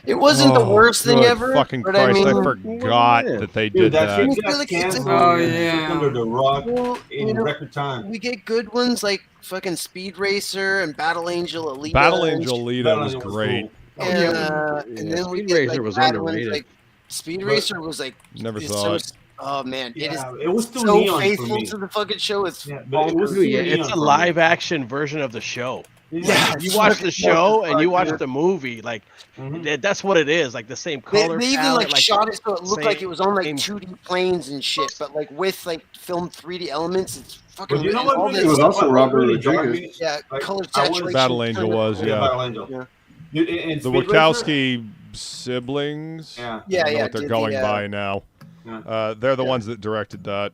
It wasn't the worst thing good ever. Fucking but Christ! I, mean, I forgot that they did that. Shit got canceled under the rock in record time. We get good ones like fucking Speed Racer and Battle Angel Alita. Battle Angel Alita was great. And then we Speed get Racer was bad ones, underrated. like Speed Racer was Never it's saw so, it. Oh man, it was so too neon for faithful me. to the fucking show. It's It's a live action version of the show. Yeah, you watch the show and you watch the movie, that's what it is. Like the same color. They even palette, shot it so it looked like it was on same- 2D planes and shit, but with filmed 3D elements. It's fucking. But you know what? all Really, this- It was also Robert really jarred Rodriguez. me? Yeah, color Battle saturation. Angel was, yeah. Battle Angel. Yeah. Dude, in The Speed Wachowski siblings. Yeah. I don't know what they're did going the, by now. Yeah. They're the ones that directed that.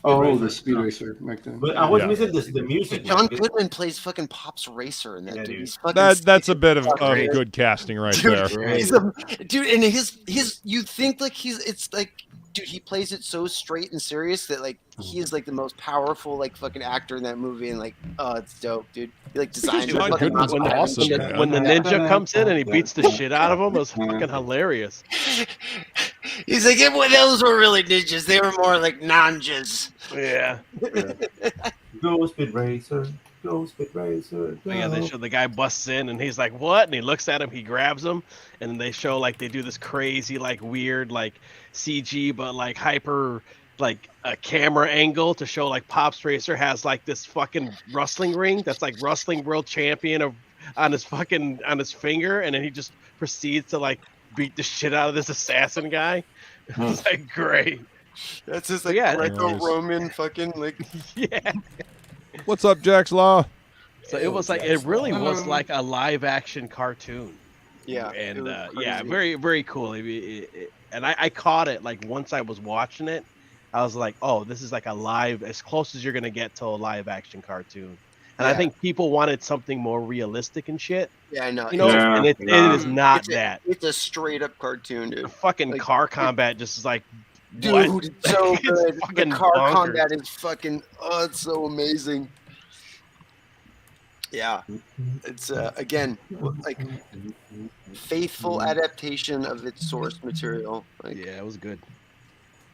Oh, the Speed Racer back then. But I was missing the music. John man. Goodman plays fucking Pops Racer in that, Yeah, dude. dude. He's fucking That's a bit of great. good casting right Dude, there. he's a, dude, and his you think like it's like, dude, he plays it so straight and serious that like he is like the most powerful like fucking actor in that movie, and like, oh, it's dope, dude. He like designed John it. Goodman's awesome, man. When the ninja comes in and he beats the shit out of him, it was fucking hilarious. He's like, well, those were really ninjas. They were more like nanjas. Yeah. Go Speed Racer. Go Speed Racer. But yeah, they show the guy busts in and he's like, "What?" And he looks at him, he grabs him, and then they show like they do this crazy, like weird, like CG, but like hyper, like a camera angle to show like Pops Racer has like this fucking wrestling ring that's like wrestling world champion on his finger, and then he just proceeds to like beat the shit out of this assassin guy. It's like great. That's just like Greco-Roman fucking like yeah. What's up, Jack's Law? So it was like it really was like a live action cartoon. Yeah, and yeah, very very cool. And I caught it like once I was watching it, I was like, oh, this is like a live, as close as you're gonna get to a live action cartoon. And I think people wanted something more realistic and shit. Yeah, I know. You know, and it is not that. It's a straight up cartoon, dude. The fucking car combat just is like, dude, what? it's so It's good. The fucking car bonkers. combat is fucking. Oh, it's so amazing. Yeah, it's again like faithful adaptation of its source material. Like, yeah, it was good.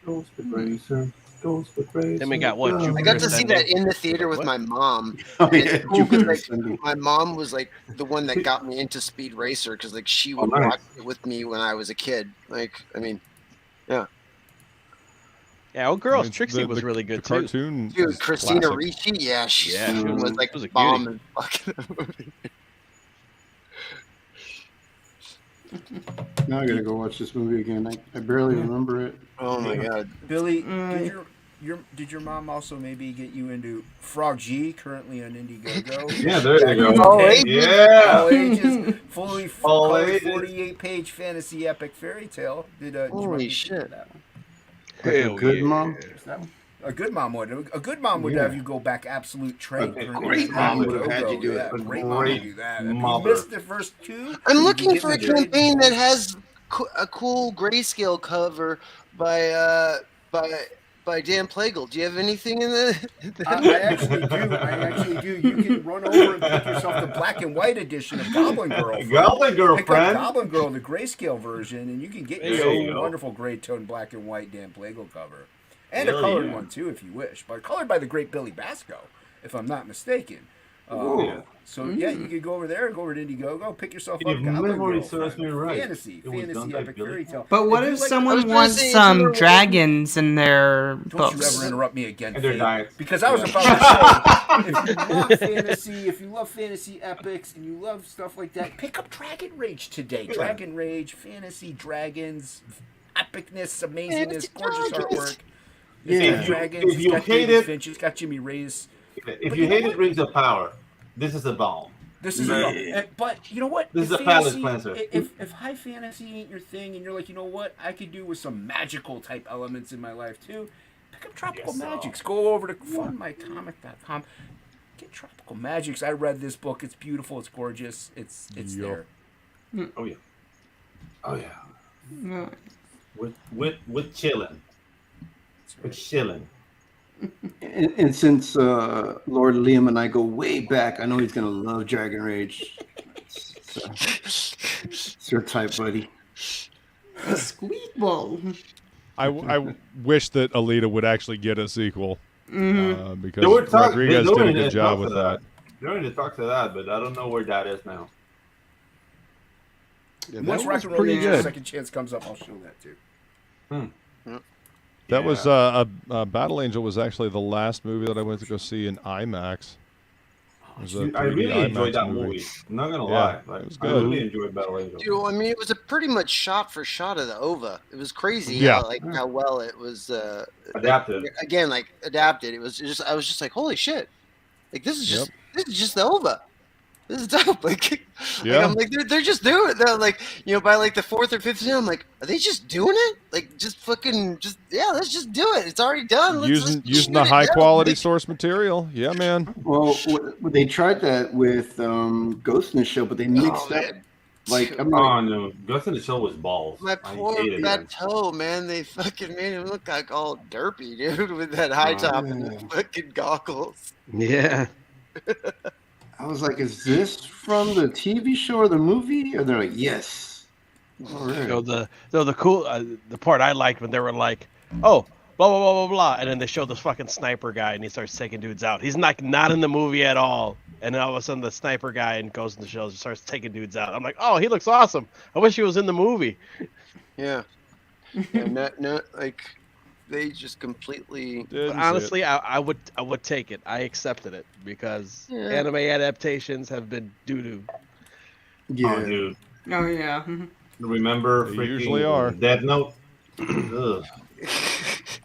Go Speed Racer. Go Speed Racer. Then we got what? I Jupiter got to see that Ascending? in the theater with What? my mom. Oh, And yeah, it's cool 'cause, Jupiter like, Ascending. my mom was like the one that got me into Speed Racer because like she would nice. watch it with me when I was a kid. Like, I mean, yeah. Yeah, old girls. It's Trixie was really good the too. cartoon. Dude, is Christina classic. Ricci, yeah, she Yeah, she was like was a bomb cutie. and fucking movie. Now I gotta go watch this movie again. I barely remember it. Oh my god, Billy, did your mom also maybe get you into Frog G, currently on Indiegogo? Yeah, there you go. All ages. Yeah. All ages, fully All colored ages. 48-page fantasy epic fairy tale. Did you Holy want to shit. that one? Hell Good yeah. mom. A good mom would. A good mom would Yeah. have you go back absolute train. A great mom would have had you do that. A great mom would do that. If you mother. missed the first two, I'm you looking get for a the trade. campaign that has a cool grayscale cover by Dan Plegel. Do you have anything in the? I actually do. You can run over and pick yourself the black and white edition of Goblin Girl. Goblin Girl, Pick up friend. Goblin Girl, the grayscale version, and you can get There yourself you a go. wonderful gray tone black and white Dan Plegel cover. And Hell a colored yeah. one, too, if you wish. But colored by the great Billy Bacsko, if I'm not mistaken. Ooh. So, yeah, you could go over there, go over to Indiegogo, pick yourself If up Goblin memory Girl. serves me right, Fantasy it was done by epic Billy. fairy tale. But what you if like- I someone was gonna wants say, some if you're- dragons in their Don't you books? ever interrupt me again, And their Faye, diets. because I was about to say, if you love fantasy, if you love fantasy epics, and you love stuff like that, pick up Dragon Rage today. Yeah. Dragon Rage, fantasy, dragons, epicness, amazingness, Fantasy gorgeous dragons. artwork. Yeah. It's got If you- dragons, if it's you got hate David it- Finch, it's got Jimmy Reyes. If But you you know hate what? it, Rings of Power. This is a bomb. This is Man. but you know what? This is If a palate fantasy- cleanser. If high fantasy ain't your thing, and you're like, you know what, I could do with some magical type elements in my life too. Pick up Tropical Yes, Magics. Go over to fundmycomic.com. Get Tropical Magics. I read this book. It's beautiful. It's gorgeous. It's Yup. there. Oh yeah. Oh yeah. No. With chilling. With chilling. And since Lord Liam and I go way back, I know he's gonna love Dragon Rage. So, it's your type, buddy. A squeak ball. I wish that Alita would actually get a sequel because They were talk- Rodriguez they were did a in good the job talks with of that. They're in the talks of that, but I don't know where that is now. Yeah, Once that Rock was and Roll pretty Ninja's good. Second Chance comes up, I'll show that too. That was Battle Angel was actually the last movie that I went to go see in IMAX. It was a I 3D really enjoyed IMAX that movie. I'm not gonna Yeah, lie. Like, it was I good. really enjoyed Battle Angel. Dude, I mean, it was a pretty much shot for shot of the OVA. It was crazy, Yeah. how well it was Adapted. Again, like adapted. It was just I was just like, holy shit! Like this is just the OVA. This is dope. Like, Yeah. I'm like, they're just doing it. They're like, by like the 4th or 5th scene, I'm like, are they just doing it? Like, let's just do it. It's already done. Using shoot the it high down. quality source material. Yeah, man. Well, they tried that with Ghost in the Shell, but they mixed up. Like, I'm like, Oh no, Ghost in the Shell was balls. My poor Bateau, man, they fucking made him look like all derpy, dude, with that high top and the fucking goggles. Yeah. I was like, is this from the TV show or the movie? And they're like, yes. All right. The part I liked when they were like, oh, blah blah blah blah blah, and then they show this fucking sniper guy and he starts taking dudes out. He's not in the movie at all, and then all of a sudden the sniper guy and goes in the show starts taking dudes out. I'm like, oh, he looks awesome. I wish he was in the movie. Yeah. No, like they just completely. But honestly, I would take it. I accepted it because anime adaptations have been doo doo. Yeah. Oh, dude. Oh yeah. Remember They freaking usually are. Death Note? Ugh.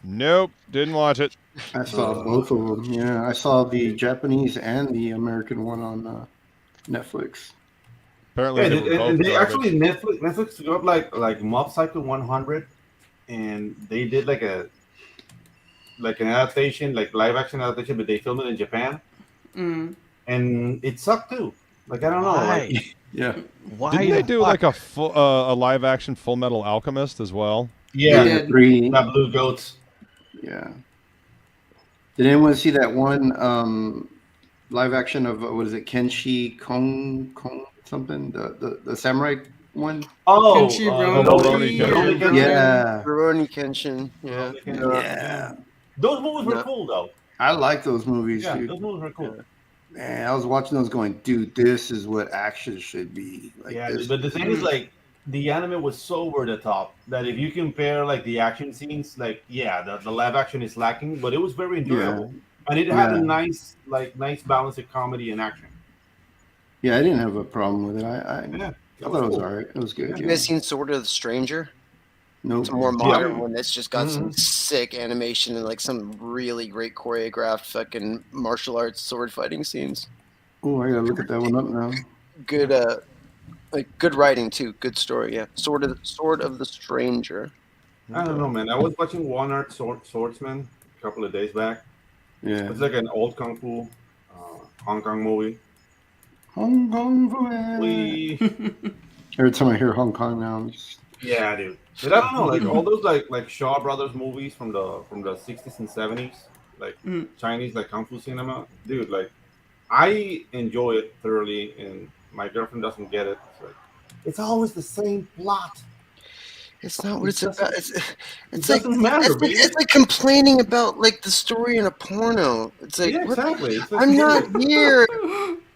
Nope, didn't watch it. I saw both of them. Yeah, I saw the Japanese and the American one on Netflix. Apparently, Yeah, they were both they garbage. actually Netflix got like Mob Psycho 100, and they did like an adaptation, like live action adaptation, but they filmed it in Japan, and it sucked too. Like I don't know, like Yeah. Why Didn't they the do fuck? like a live action Full Metal Alchemist as well? yeah, 3. that blue goats. Yeah. Did anyone see that one live action of what is it, Kenshi Kong something? The samurai one? Oh, Kenshi Rurouni Rurouni Kenshin. Yeah. Rurouni Kenshin. Yeah. Yeah. Those movies were cool though. I like those movies, Yeah, dude. those movies were cool. Man, I was watching those going, dude, this is what action should be. Like, Yeah, this. but the thing is, like, the anime was so over the top that if you compare like the action scenes, like, the live action is lacking, but it was very enjoyable, and it had a nice balance of comedy and action. Yeah, I didn't have a problem with it. I thought it was cool. all right. It was good. Have you guys seen Sword of the Stranger? Nope. It's a more modern one that's just got some sick animation and like some really great choreographed fucking martial arts sword fighting scenes. Oh, I gotta look at that one up now. Good, like good writing too. Good story. Yeah, Sword of the Stranger. I don't know, man. I was watching One Art Swordsman a couple of days back. Yeah. It's like an old kung fu Hong Kong movie. Hong Kong. Every time I hear Hong Kong now, I'm just... Yeah, dude. But I don't know, like all those like Shaw Brothers movies from the 60s and 70s, like Chinese like kung fu cinema, dude. Like I enjoy it thoroughly, and my girlfriend doesn't get it. It's always the same plot. It's not what it's about. It's like complaining about like the story in a porno. It's like, what exactly. the, I'm not here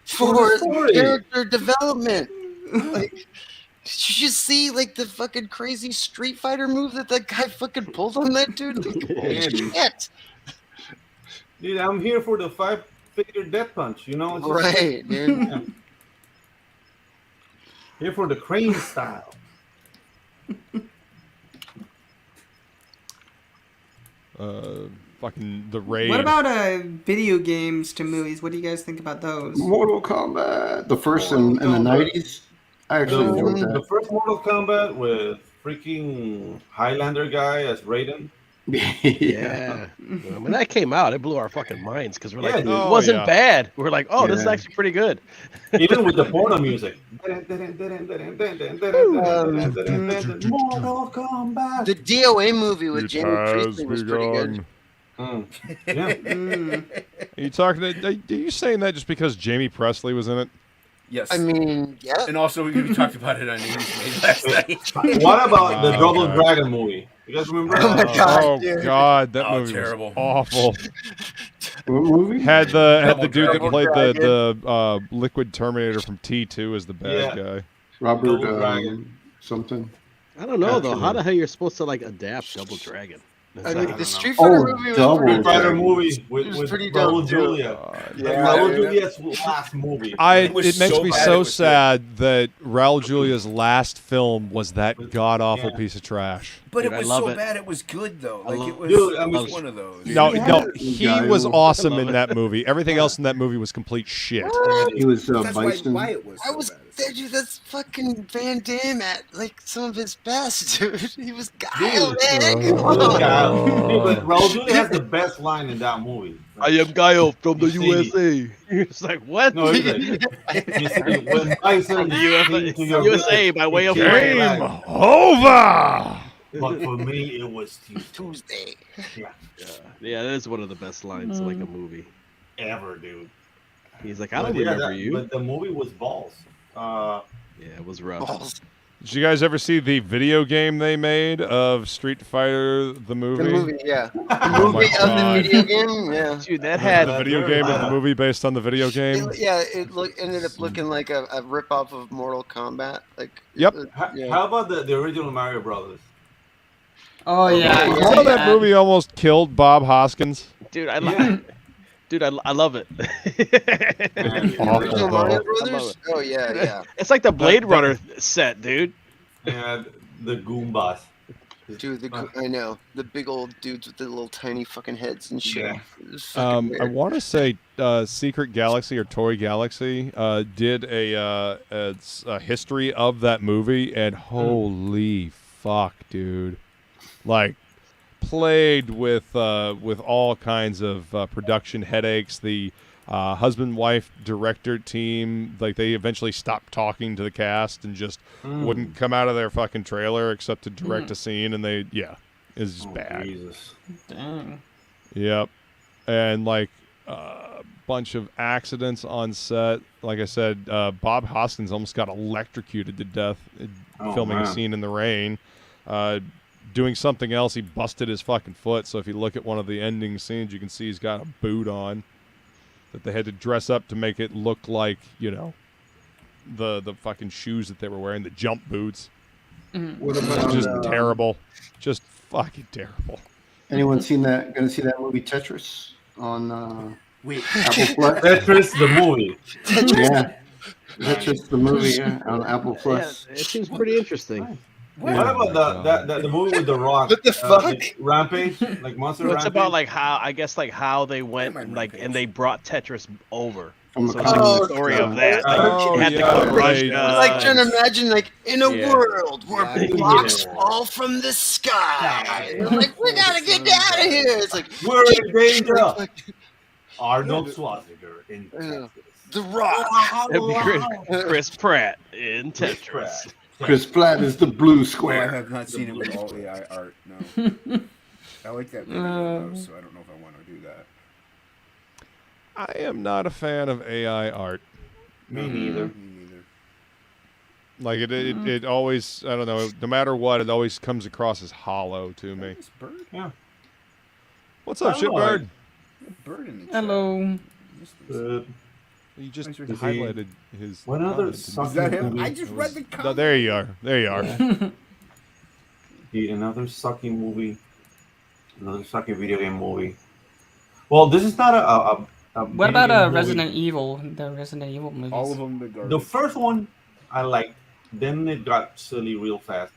for character development. Like, did you just see like the fucking crazy Street Fighter move that guy fucking pulled on that dude? Like, shit. Dude, I'm here for the 5-figure death punch. You know, it's just right, dude. Yeah. Here for the crane style. Fucking the Reyes. What about video games to movies? What do you guys think about those? Mortal Kombat, the first in the 90s. I actually enjoyed that. The first Mortal Kombat with freaking Highlander guy as Raiden. Yeah. When that came out, it blew our fucking minds because we're like, Yeah, dude. it wasn't bad. We're like, oh, this is actually pretty good. Even with the porno music. Mortal Kombat. The DOA movie with Jamie Priestley was pretty good. Are you talking? Are you saying that just because Jamie Presley was in it? Yes. I mean, yeah. And also, we talked about it on News Made last night. What about the Double Dragon movie? You guys remember? Oh my God, oh dude. God, that movie terrible. was awful. What movie? Had the dude that Double played Dragon. the Liquid Terminator from T2 as the bad guy. Robert Double Dragon. something. I don't know though. How the hell you're supposed to like adapt Double Dragon? I mean, the Street Fighter movie was pretty Fighter dope. movie with It was pretty Raul dope, too. Julia. Raul Julia's last movie. It makes me so sad that Raul Julia's last film was that god awful piece of trash. But Dude, it I was love so it. bad it was good though. Like it was, Dude, it was one of those. No, he was awesome love in it. that movie. Everything else in that movie was complete shit. He was That's Bison. why it was. I So was bad. there, dude. That's fucking Van Damme at like some of his best, dude. He was Guile, man. Come on. But Raul Julia has the best line in that movie. I am Guile from the You see USA. It's like, what? No, he's like, you see, when Bison came to your USA by way of Game France. over. But for me, it was Tuesday. Yeah. Yeah, that is one of the best lines in like a movie. Ever, dude. He's like, I don't remember you. But the movie was balls. Yeah, it was rough. Balls. Did you guys ever see the video game they made of Street Fighter the movie? The movie, yeah. Oh The movie my of the God. video game, yeah. Dude, that The had video game of the movie based on the video game. It ended up looking like a rip-off of Mortal Kombat. Like, Yep. How about the original Mario Brothers? Oh yeah. You know that movie almost killed Bob Hoskins? dude, I love it. Original Mario I love Brothers? it. Oh yeah, yeah. It's like the Blade Runner set, dude. And the Goombas. Dude, I know the big old dudes with the little tiny fucking heads and shit. Yeah. It was fucking I weird. want to say Secret Galaxy or Toy Galaxy did a history of that movie, and holy fuck, dude! Like, plagued with all kinds of production headaches. The husband-wife director team, like, they eventually stopped talking to the cast and just wouldn't come out of their fucking trailer except to direct a scene, and it's just bad. Jesus. Dang. Yep. And like a bunch of accidents on set. Like I said, Bob Hoskins almost got electrocuted to death filming a scene in the rain. Doing something else, he busted his fucking foot. So if you look at one of the ending scenes, you can see he's got a boot on that they had to dress up to make it look like, you know, the fucking shoes that they were wearing, the jump boots. What It's about just terrible. Just fucking terrible. anyone seen that? Going to see that movie Tetris on Apple Plus? Tetris the movie. Yeah, Tetris the movie on Apple Yeah, Plus. it seems pretty interesting. What about the movie with the Rock? What the fuck? Rampage, like Monster It's Rampage. about like how they went and they brought Tetris over. From So the it's comics. the story of that. Like, Oh, you had to yeah, go to right. Russia. Like trying to imagine, like in a Yeah. world where blocks fall from the sky. They're like, we gotta get out of here. It's like We're in danger. Arnold Schwarzenegger in Texas. The Rock. That'd be Chris Pratt in Tetris. Chris Pratt is the blue I square. have not seen it with all AI art. No. I like that video, though, so I don't know if I want to do that. I am not a fan of AI art. Me neither. Me neither. Like it always, I don't know, no matter what, it always comes across as hollow to me. This bird? Yeah. What's up, I don't know, shitbird? Bird in the Hello. You just Is he- highlighted his. What other comment. Is that him? I just read the No, comment. there you are. There you are. Another sucky movie. Another sucky video game movie. Well, this is not a What video about game movie. Resident Evil? The Resident Evil movies. All of them are garbage. The first one I liked. Then it got silly real fast.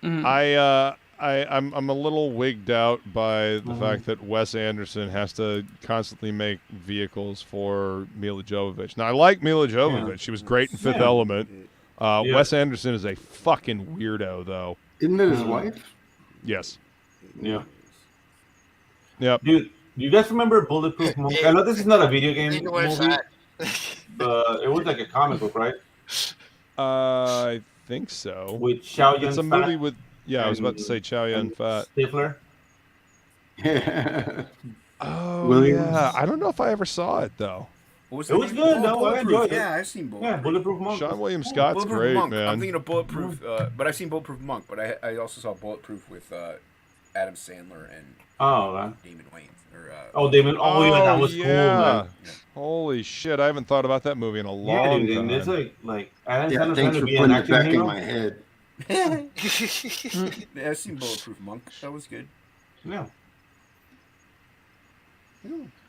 Mhm. I'm a little wigged out by the fact that Wes Anderson has to constantly make vehicles for Mila Jovovich. Now I like Mila Jovovich; she was great in Fifth Yeah. Element. Yeah. Wes Anderson is a fucking weirdo, though. Isn't it his wife? Yes. Yeah. Yep. Dude, you guys remember Bulletproof Monk? I know this is not a video game You know what it's movie, at. but it was like a comic book, right? I think so. With Chow Yun It's a Fat movie with. Yeah, I was about to say Chow Yun and Fat. Stifler. Oh Williams. yeah, I don't know if I ever saw it though. What was It the was name? good, Oh, though. I Bulletproof. enjoyed it. Yeah, I've seen Yeah, Bulletproof. Bulletproof Monk. Sean William Scott's Bulletproof great, Monk. man. I'm thinking of Bulletproof, but I've seen Bulletproof Monk, but I also saw Bulletproof with Adam Sandler and Oh, man. Damon Wayans. Oh, Damon. Oh, yeah, that was cool, man. Holy shit! I haven't thought about that movie in a Yeah, long dude, time. and it's like Adam Yeah, Sandler trying thanks to for be an putting it action back in hero. my head. Yeah, I've seen Bulletproof Monk. That was good. Yeah.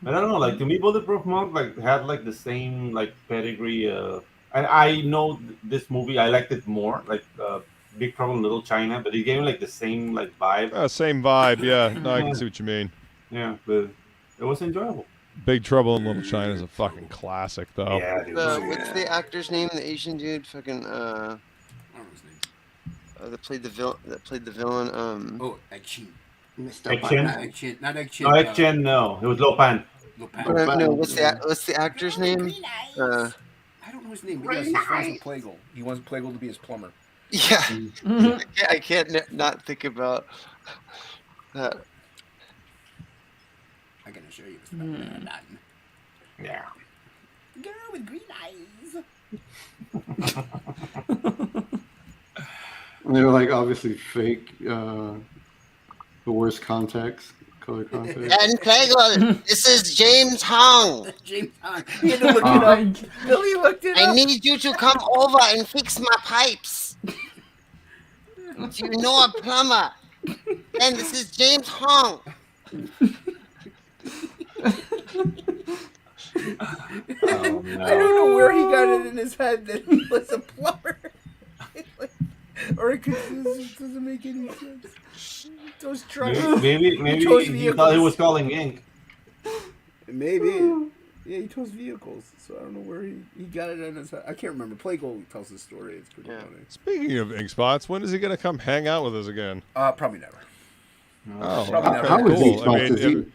I don't know. Like to me, Bulletproof Monk like had like the same like pedigree. And I know this movie. I liked it more. Like Big Trouble in Little China, but it gave me like the same like vibe. Same vibe. Yeah. No, I can see what you mean. Yeah, but it was enjoyable. Big Trouble in Little China is a fucking classic, though. Yeah, dude. What's the actor's name? The Asian dude, fucking I don't know his name. That played the villain. Oh, Action. Action? Not Action. No, Action. No, it was Lopan. No, what's the actor's name? I don't know his name, but yes, he's friends with Plegel. He wants Plegel to be his plumber. Yeah, I can't not think about that. I'm gonna show you this. Yeah. Girl with green eyes. They're like obviously fake. The worst context, color context. And Plegel, this is James Hong. James Hong. You had to look it up. Billy looked it up. I need you to come over and fix my pipes. Do you know a plumber? And this is James Hong. Oh, no. I don't know where he got it in his head that he was a plumber. Or it doesn't make any sense. Those trucks. Maybe he thought he was calling ink. Maybe. Yeah, he tows vehicles, so I don't know where he got it in his head. I can't remember. Plegel tells the story. It's pretty funny. Speaking of ink spots, when is he going to come hang out with us again? Probably never. Oh, Probably never. How is he? Cool.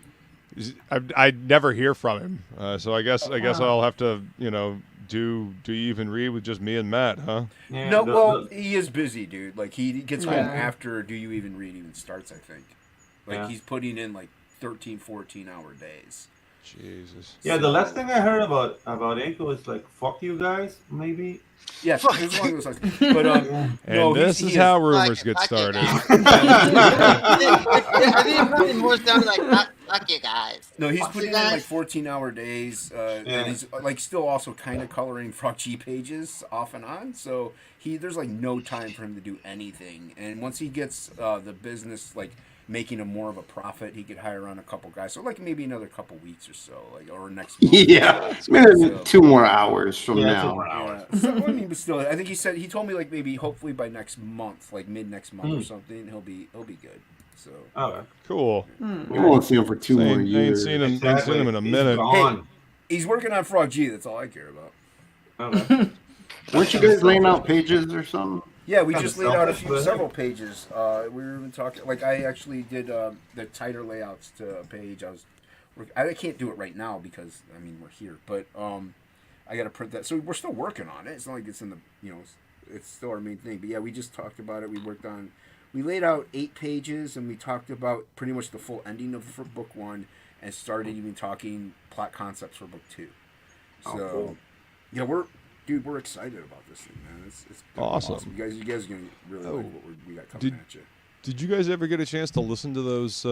I never hear from him, so I guess I'll have to do you even read with just me and Matt, huh? Yeah, no, he is busy, dude. Like he gets home after Do You Even Read even starts, I think. Like he's putting in like 13, 14-hour days. Jesus. Yeah, the last thing I heard about Ink was like, "Fuck you guys," maybe. Yes, it's one of those lines. But and no, this is how rumors get started. I think it probably more sounded like fuck you guys. No, he's putting in like 14-hour days, and he's like still also kind of coloring Frog G pages off and on. So there's like no time for him to do anything. And once he gets the business like making him more of a profit, he could hire on a couple guys. So like maybe another couple weeks or so, like or next month. Yeah, maybe 2 more hours from now. 2 more hours. So, I mean, but still, I think he told me like maybe hopefully by next month, like mid next month or something, he'll be good. So Cool. We won't see him for 2 more years. Ain't seen him in a minute. Hey, he's working on Frog G. That's all I care about. Weren't you guys laying out pages or something? Yeah, we just laid out several pages. We were even talking. Like I actually did the tighter layouts to a page. I can't do it right now because I mean we're here, but I got to print that. So we're still working on it. It's not like it's in the it's still our main thing. But yeah, we just talked about it. We laid out 8 pages and we talked about pretty much the full ending for book 1 and started even talking plot concepts for book 2. So cool. Yeah, we're excited about this thing, man. It's awesome. You guys are gonna really like what we got coming at you. Did you guys ever get a chance to listen to those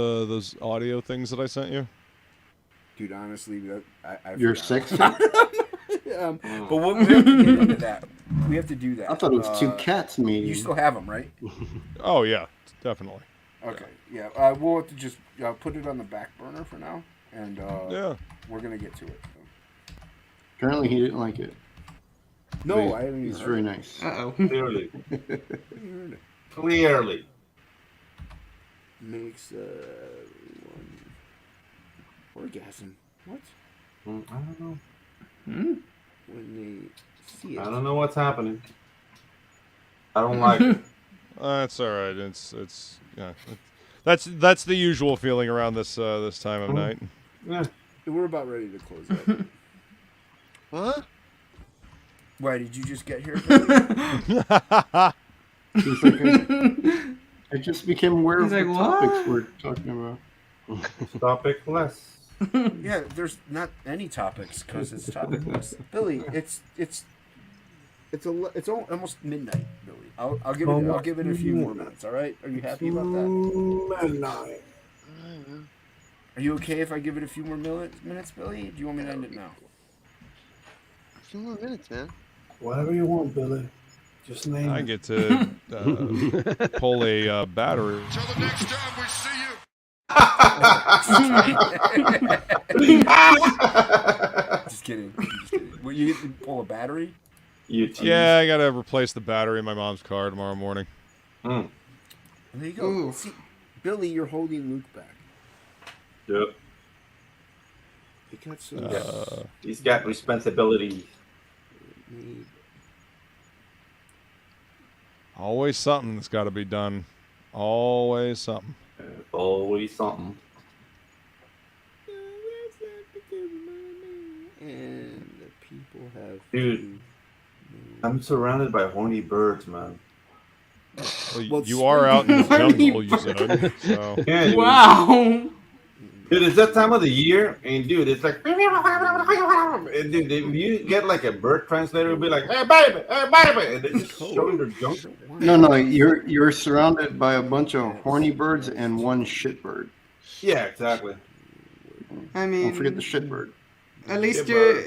audio things that I sent you? Dude, honestly, I Your sex tape? but we have to get into that. We have to do that. I thought it was 2 cats meeting. You still have them, right? Oh yeah, definitely. Okay, yeah. We'll have to just put it on the back burner for now, and we're gonna get to it. So. Apparently, he didn't like it. No, I haven't. It's very nice. Clearly. Clearly. Makes one orgasm. What? I don't know. When they see it. I don't know what's happening. I don't like it. That's all right. It's that's the usual feeling around this time of night. Yeah. We're about ready to close that. What? Why did you just get here? I just became aware of the topics we're talking about. TOPicLESS. Yeah, there's not any topics because it's TOPicLESS. Billy, it's almost midnight, Billy. I'll give it a few more minutes. All right? Are you happy about that? Midnight. Are you okay if I give it a few more minutes, Billy? Do you want me to end it now? A few more minutes, man. Whatever you want, Billy. Just name it. I get to pull a battery. Till the next time we see you. Just kidding. Will you pull a battery? Yeah, I gotta replace the battery in my mom's car tomorrow morning. There you go. See, Billy, you're holding Luke back. Yep. He got some. He's got responsibility. Always something that's got to be done. Always something. Always something. And the people have. Dude, I'm surrounded by horny birds, man. Well, you are out in the jungle, you said. So. Yeah, dude. Wow. Dude, it's that time of the year, and dude, it's like, and dude, if you get like a bird translator, it'll be like, hey baby, and they just show you their junk. No, you're surrounded by a bunch of horny birds and one shit bird. Yeah, exactly. I mean, Don't forget the shit bird. At least you're.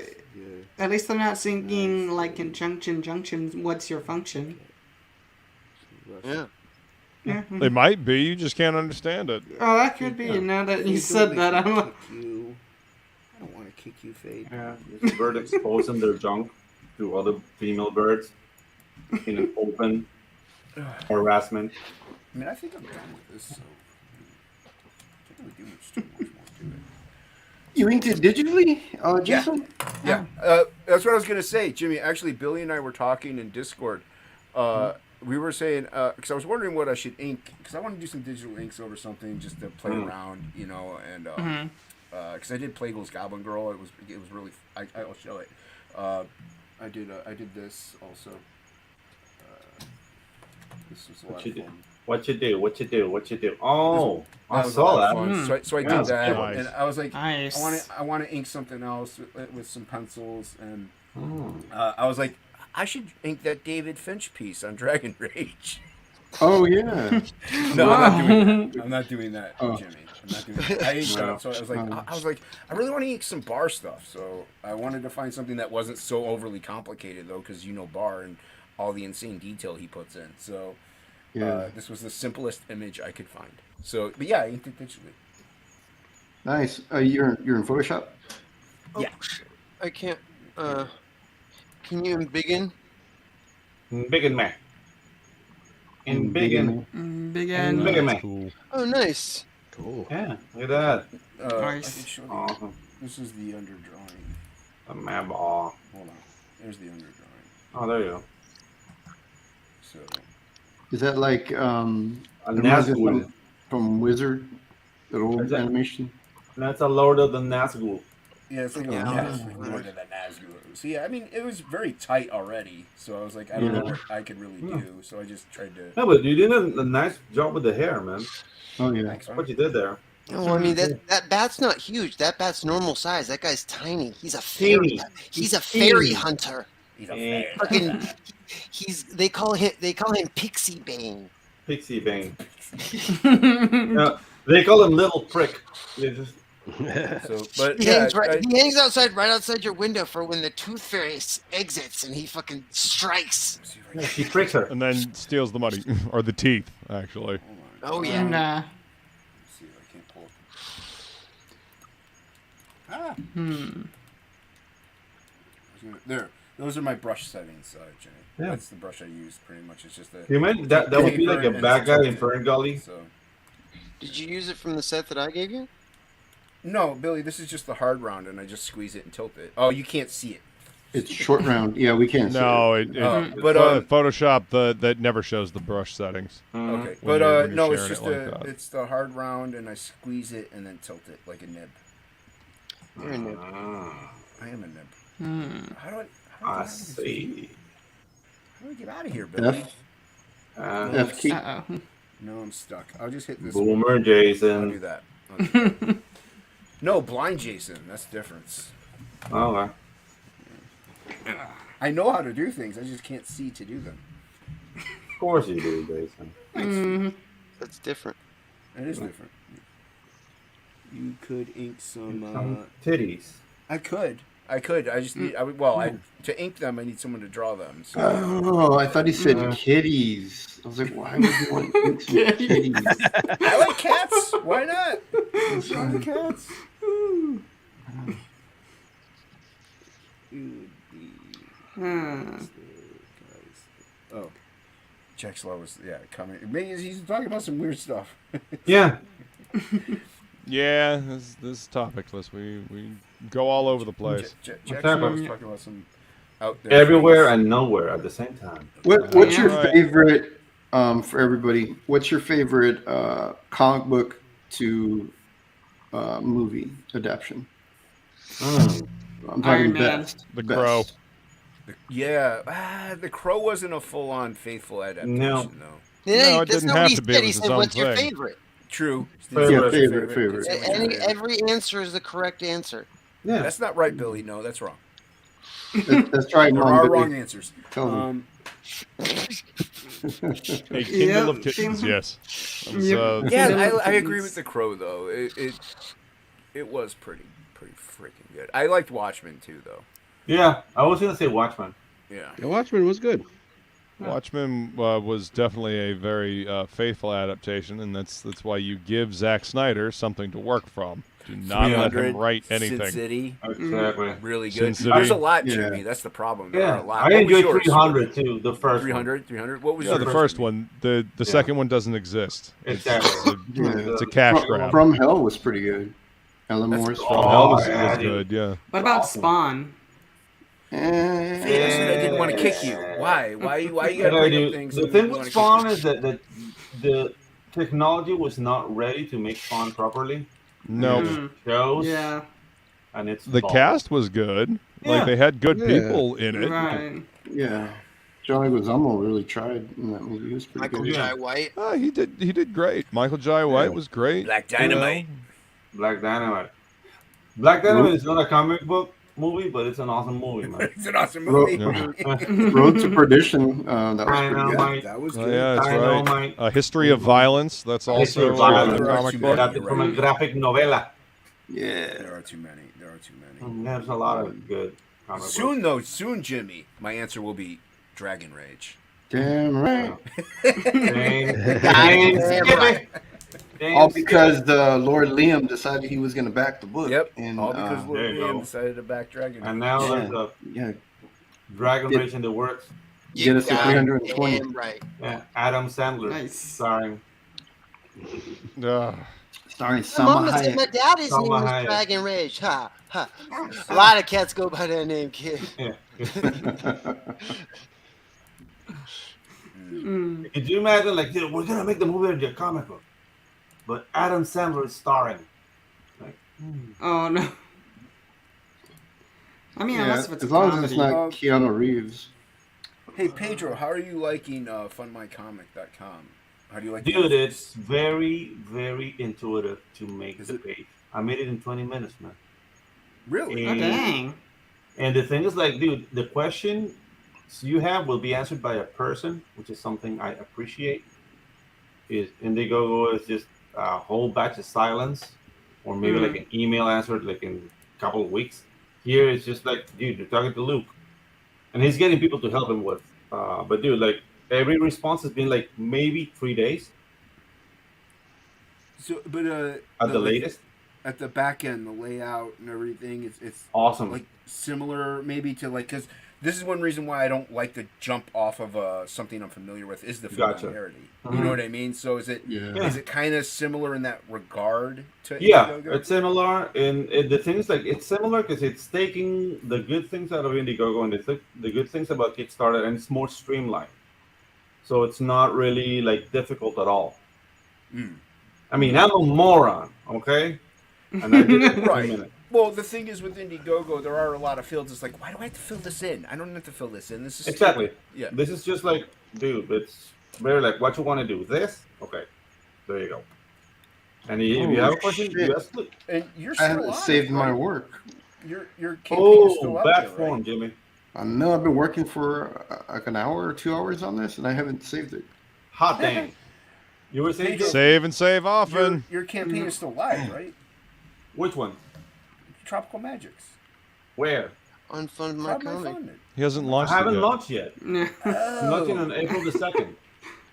At least they're not singing like in junction. What's your function? Yeah. Yeah. They might be. You just can't understand it. Oh, that could be. Now that you said that, I'm like, I don't want to kick you, Fade. Yeah, this bird exposing their junk to other female birds in an open harassment. I mean, I think I'm done with this. So I can't really do much too much more to it. You inked it digitally, Jason? Yeah. That's what I was gonna say, Jimmy. Actually, Billy and I were talking in Discord. We were saying because I was wondering what I should ink because I want to do some digital inks over something just to play around, you know, and because I did Plegel's Goblin Girl. It was really. I'll show it. I did this also. This was a lot of fun. What you do? Oh, I was saw a lot that. of fun. So I did that, nice. and I was like, nice. I want to ink something else with some pencils, and I was like, I should ink that David Finch piece on Dragon Rage. Oh yeah. No, I'm not doing that. Jimmy. I'm not doing that. I inked that, so I was like, I really want to ink some Bahr stuff. So I wanted to find something that wasn't so overly complicated, though, because you know Bahr and all the insane detail he puts in. So this was the simplest image I could find. So, but yeah, I inked it digitally. Nice. You're in Photoshop? Oh, Yeah. I can't. Can you embiggen? Big man. In big and big and big man. Cool. Oh, nice. Cool. Yeah, look at that. Nice. I can show you. Awesome. This is the underdrawing. A map. Oh, Hold on. There's the underdrawing. oh, there you go. So Is that like A reminds me Nazgul. from Wizard, that old Is that- animation? That's a Lord of the Nazgul. yeah, it's like a Lord of the Nazgul. So yeah, I mean, it was very tight already. So I was like, I don't know what I could really do. So I just tried to. No, but you did a nice job with the hair, man. Oh yeah. Thanks, man. What you did there. No, I mean that bat's not huge. That bat's normal size. That guy's tiny. He's a fairy. Teeny. He's a fairy hunter. He's a fan. Fucking, they call him Pixie Bane. Pixie Bane. They call him Little Prick. They just, So, but He yeah, hangs right outside your window for when the Tooth Fairy exits, and he fucking strikes. she pricks her. And then steals the money or the teeth, actually. Oh yeah. And Let's see if I can't pull it. There. Those are my brush settings, Jenny. Yeah. That's the brush I use pretty much. It's just a. You meant that would be like a paper bad and guy some in Fern Gully. So. Did you use it from the set that I gave you? No, Billy, this is just the hard round, and I just squeeze it and tilt it. Oh, you can't see it. It's short round. Yeah, we can't. No, see but Photoshop that never shows the brush settings. Okay, when but you're no, it's sharing just it like that. it's the hard round, and I squeeze it and then tilt it like a nib. You're a nib. I am a nib. How do I? I see. How do I get out of here, Billy? F key. uh oh. No, I'm stuck. I'll just hit this. Boomer one. I'll do Jason. that. No, blind Jason. That's the difference. Okay. I know how to do things. I just can't see to do them. Of course you do, Jason. That's different. It is different. You could ink some. Titties. I could. I just need. to ink them, I need someone to draw them. So. Oh, I thought he said kitties. cats. I was like, why would you want to eat some kitties? I like cats. Why not? What's wrong with cats? Oh, Jack Slaw was coming. Maybe he's talking about some weird stuff. Yeah. Yeah, this is TOPicLESS. We go all over the place. Jack Slaw was talking about some out there. Everywhere and nowhere at the same time. What's your favorite, for everybody, what's your favorite comic book to movie adaptation? I'm talking best. The Crow. The Crow wasn't a full-on faithful adaptation, though. Yeah, No, it didn't have to be. It was He his said, own "What's your thing." favorite?" True. Favorite. Every answer is the correct answer. Yeah. That's not right, Billy. No, that's wrong. That's right. There are wrong answers. A Kindle of Kittens, yes. I agree with the Crow though. It was pretty freaking good. I liked Watchmen too, though. Yeah, I was gonna say Watchmen. Yeah, Watchmen was good. Watchmen was definitely a very faithful adaptation, and that's why you give Zack Snyder something to work from. Do not let him write anything. Sin City, Exactly. really Sin good. City. There's a lot, Jimmy. That's the problem. There are a lot. I What was enjoyed yours? 300 too. The first 300. What was Yeah, your the first one. The second one doesn't exist. Exactly. It's a cash grab. From Hell was pretty good. Alan Moore's From Hell was good, yeah. What about Spawn? I didn't want to kick you. Why? Why you gotta bring up things? The thing with Spawn is that the technology was not ready to make Spawn properly. No. Shows. Yeah. And it's The cast was good. Like, they had good people in it. Right. Yeah. Johnny Leguizamo really tried in that movie. He was pretty Michael good. Jai White. He did great. Michael Jai White was great. Black Dynamite. Black Dynamite. Black Dynamite is not a comic book movie, but it's an awesome movie, man. It's an awesome movie. Road to Perdition. That was pretty good. That was Oh, good. yeah, that's right. A History of Violence. That's also a comic book. From a graphic novela. Yeah. There are too many. There's a lot of good comic books. Soon, Jimmy, my answer will be Dragon Rage. Damn right. Damn right. All because Lord Liam decided he was going to back the book. Yep. And, All because Lord there you Liam go. decided to back Dragon Rage. And now there's a Dragon Rage in the works. Get us to 320. Damn right. Yeah, Adam Sandler. Nice. Starring. Starring My Salma mama said my Hayek. daddy's name Salma was Hayek. Dragon Rage. Ha, ha. A lot of cats go by that name, kid. Yeah. Could you imagine, like, dude, we're gonna make the movie into a comic book, but Adam Sandler is starring. Like, Oh no. I mean, Yeah, unless if it's as a long comedy. as it's not Keanu Reeves. Hey, Pedro, how are you liking FundMyComic.com? How do you like dude, it's very, very intuitive to make the page. I made it in 20 minutes, man. Really? Oh, dang. And the thing is, like, dude, the questions you have will be answered by a person, which is something I appreciate. Indiegogo is just a whole batch of silence, or maybe like an email answered like in a couple of weeks. Here it's just like, dude, you're talking to Luke, and he's getting people to help him with. But dude, like every response has been like maybe 3 days. So, but At the latest. At the back end, the layout and everything, it's Awesome. Like similar, maybe to like, because this is one reason why I don't like to jump off of something I'm familiar with is the familiarity. Gotcha. You know what I mean? So is it kind of similar in that regard to Indiegogo? It's similar. And the thing is, like, it's similar because it's taking the good things out of Indiegogo and the good things about Kickstarter, and it's more streamlined. So it's not really like difficult at all. I mean, I'm a moron, okay? And I did it in 3 minutes. Well, the thing is with Indiegogo, there are a lot of fields. It's like, why do I have to fill this in? I don't have to fill this in. This is Exactly. stupid. Yeah. This is just like, dude, it's very like, what you want to do? This? Okay. There you go. And if you have a question, you ask it. And you're I still haven't on saved it, my right? work. Your campaign is still out bad there, form, right? Jimmy. I know I've been working for like an hour or 2 hours on this, and I haven't saved it. Hot dang. You were saying, Save and save often. Your campaign is still live, right? which one? Tropical Magics. Where? On Fund My Comic. He hasn't I launched haven't it yet. launched yet. No. Launching on April the 2nd.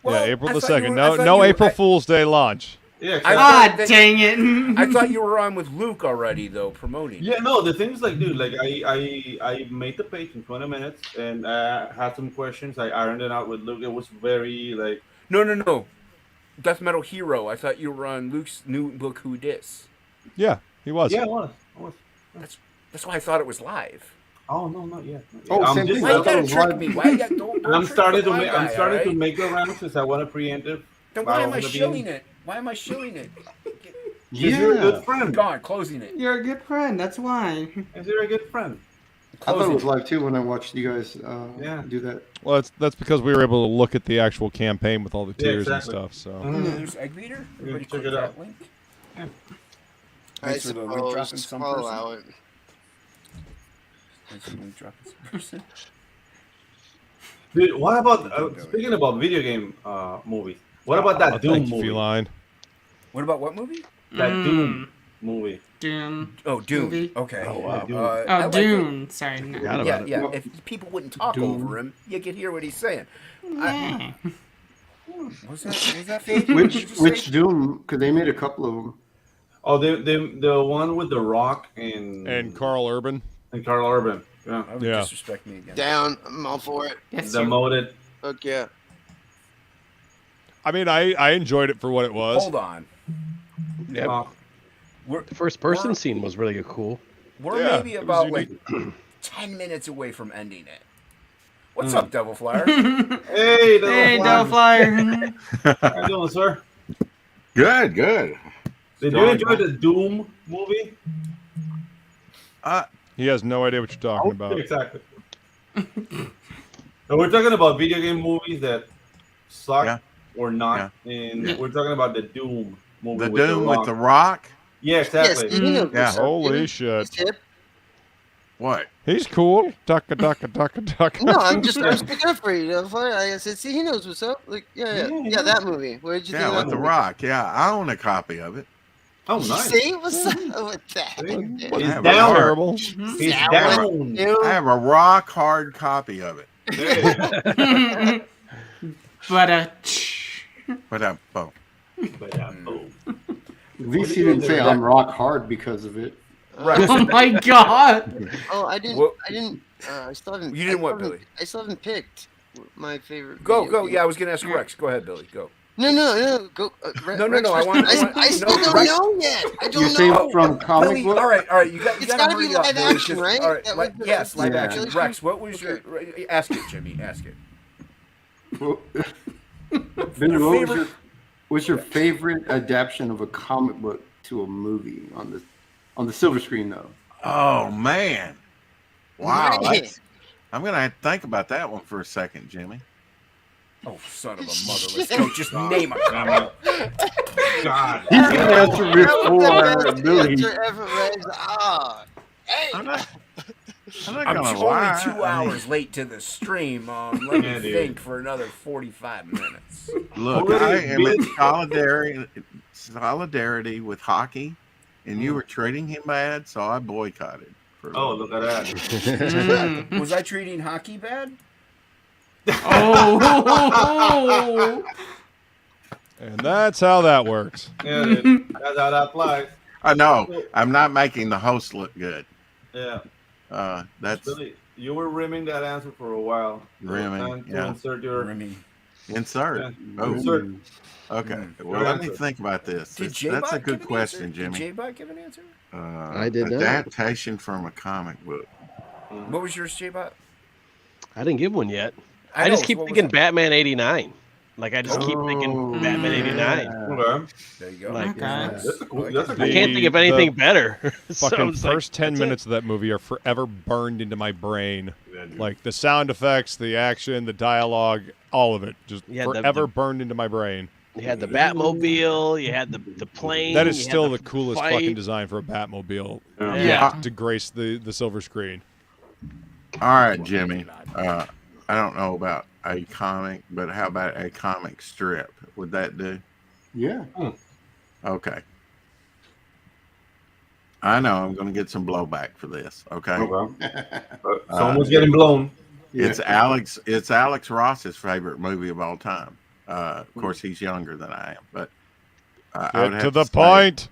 Yeah, April the I thought you 2nd. were- I thought No you were- April Fool's Day launch. Yeah. God dang it! I thought you were on with Luke already, though, promoting. Yeah, no, the thing is, like, dude, like, I made the page in 20 minutes and had some questions. I ironed it out with Luke. It was very, like... No. Death Metal Hero. I thought you were on Luke's new book, Who Dis. Yeah, he was. Yeah, I was. That's why I thought it was live. Oh, no, not yet. Oh, same thing. Why you I thought it gotta was trick live. me? Why you got don't I'm trick starting the to blind guy, all right? make the rounds since I want a preemptive. Then why am I shilling it? Why am I shilling it? You're a good friend. Gone, closing it. You're a good friend. That's why. Because you're a good friend. I thought it was live too when I watched you guys do that. Well, that's because we were able to look at the actual campaign with all the Yeah, tiers exactly. and stuff. So There's Egg Beater. Everybody Check click it out. that link. I Thanks for the link dropping suppose some I'll person. allow it. Thanks for the link dropping some person. Dude, what about speaking about video game movies? What about that Doom thank you, movie? Feline. What about what movie? That Doom movie. Doom. Oh, Dune. Movie. Okay. Oh, wow. I like Dune. it. Sorry. No. Yeah. If people wouldn't talk over him, you could hear what he's saying. Was that fake? Which Doom? Because they made a couple of them. Oh, the one with The Rock and Carl Urban. And Carl Urban. Yeah. I would disrespect me again. Down. I'm all for it. Yes, Demoted. Fuck yeah. I mean, I enjoyed it for what it was. Hold on. Yeah. The first person scene was really cool. We're maybe about like 10 minutes away from ending it. What's up, Devil Flyer? Hey, Devil Flyer. How you doing, sir? Good. Did you enjoy the Doom movie? He has no idea what you're talking about. Exactly. So we're talking about video game movies that suck or not, and we're talking about the Doom movie. The with Doom the with The Rock? Yeah, exactly. Yeah. Holy shit. What? He's cool. Ducka. No, I'm sticking up for you. Devil Flyer. I said, see, he knows what's up. Like, yeah, that movie. What did you think of that with The movie? Rock. Yeah, I own a copy of it. Oh, nice. See, what's up with that? He's down. Terrible. He's down. I have a rock hard copy of it. At least he didn't say I'm rock hard because of it. Right. Oh my god. Oh, I didn't. What? I still haven't. You didn't what, Billy? I still haven't picked my favorite. Go. video game. Yeah, I was going to ask Rex. Go ahead, Billy. Go. No. Go. No. Rex, I want. I still don't know yet. I don't You're know. saying from comic Billy, book? all right. You got. It's gotta gotta hurry be up, live Billy, action, 'cause- right? All right. That was the- Yes, live Yeah. action. Rex, what was your? Ask it, Jimmy. Ask it. Billy, what was your favorite adaptation of a comic book to a movie on the silver screen though? Oh, man. Wow. Right. I'm going to have to think about that one for a second, Jimmy. Oh, son of a mother! Let's go. Just name a comic. God. He's gonna answer That was before the Billy. best answer ever, Rex. Hey. I'm not I'm going to only lie. 2 hours late to the stream. Let me Yeah, dude. think for another 45 minutes. Look, I am in solidarity with Hocky, and you were treating him bad, so I boycotted. Oh, look at that. Was I treating Hockey bad? Oh. And that's how that works. Yeah, dude. That's how that applies. I know. I'm not making the host look good. Yeah. That's Billy, you were rimming that answer for a while. Rimming, Time to yeah. insert your... insert. Yeah. Oh, Insert. okay. Good Well, let me answer. think about this. Did That's J-Bot a good give an question, answer? Jimmy. Did J-Bot give an answer? I did not. Adaptation from a comic book. What was yours, J-Bot? I didn't give one yet. I I just know, keep what was thinking it? Batman '89. Like I just keep thinking Batman '89. Okay. There you go. Like, That's a cool. That's a I cool. can't think of anything better. So Fucking it's like, first 10 that's minutes it. of that movie are forever burned into my brain. Like the sound effects, the action, the dialogue, all of it. Just Yeah, forever burned into my brain. You had the Batmobile. You had the plane. That is you had still the coolest fight. fucking design for a Batmobile. Yeah. To grace the silver screen. All right, Jimmy. I don't know about a comic, but how about a comic strip? Would that do? Yeah. Okay. I know I'm going to get some blowback for this. Okay. Someone's getting blown. It's Alex Ross's favorite movie of all time. Of course, he's younger than I am, but I would Get have to the say- point.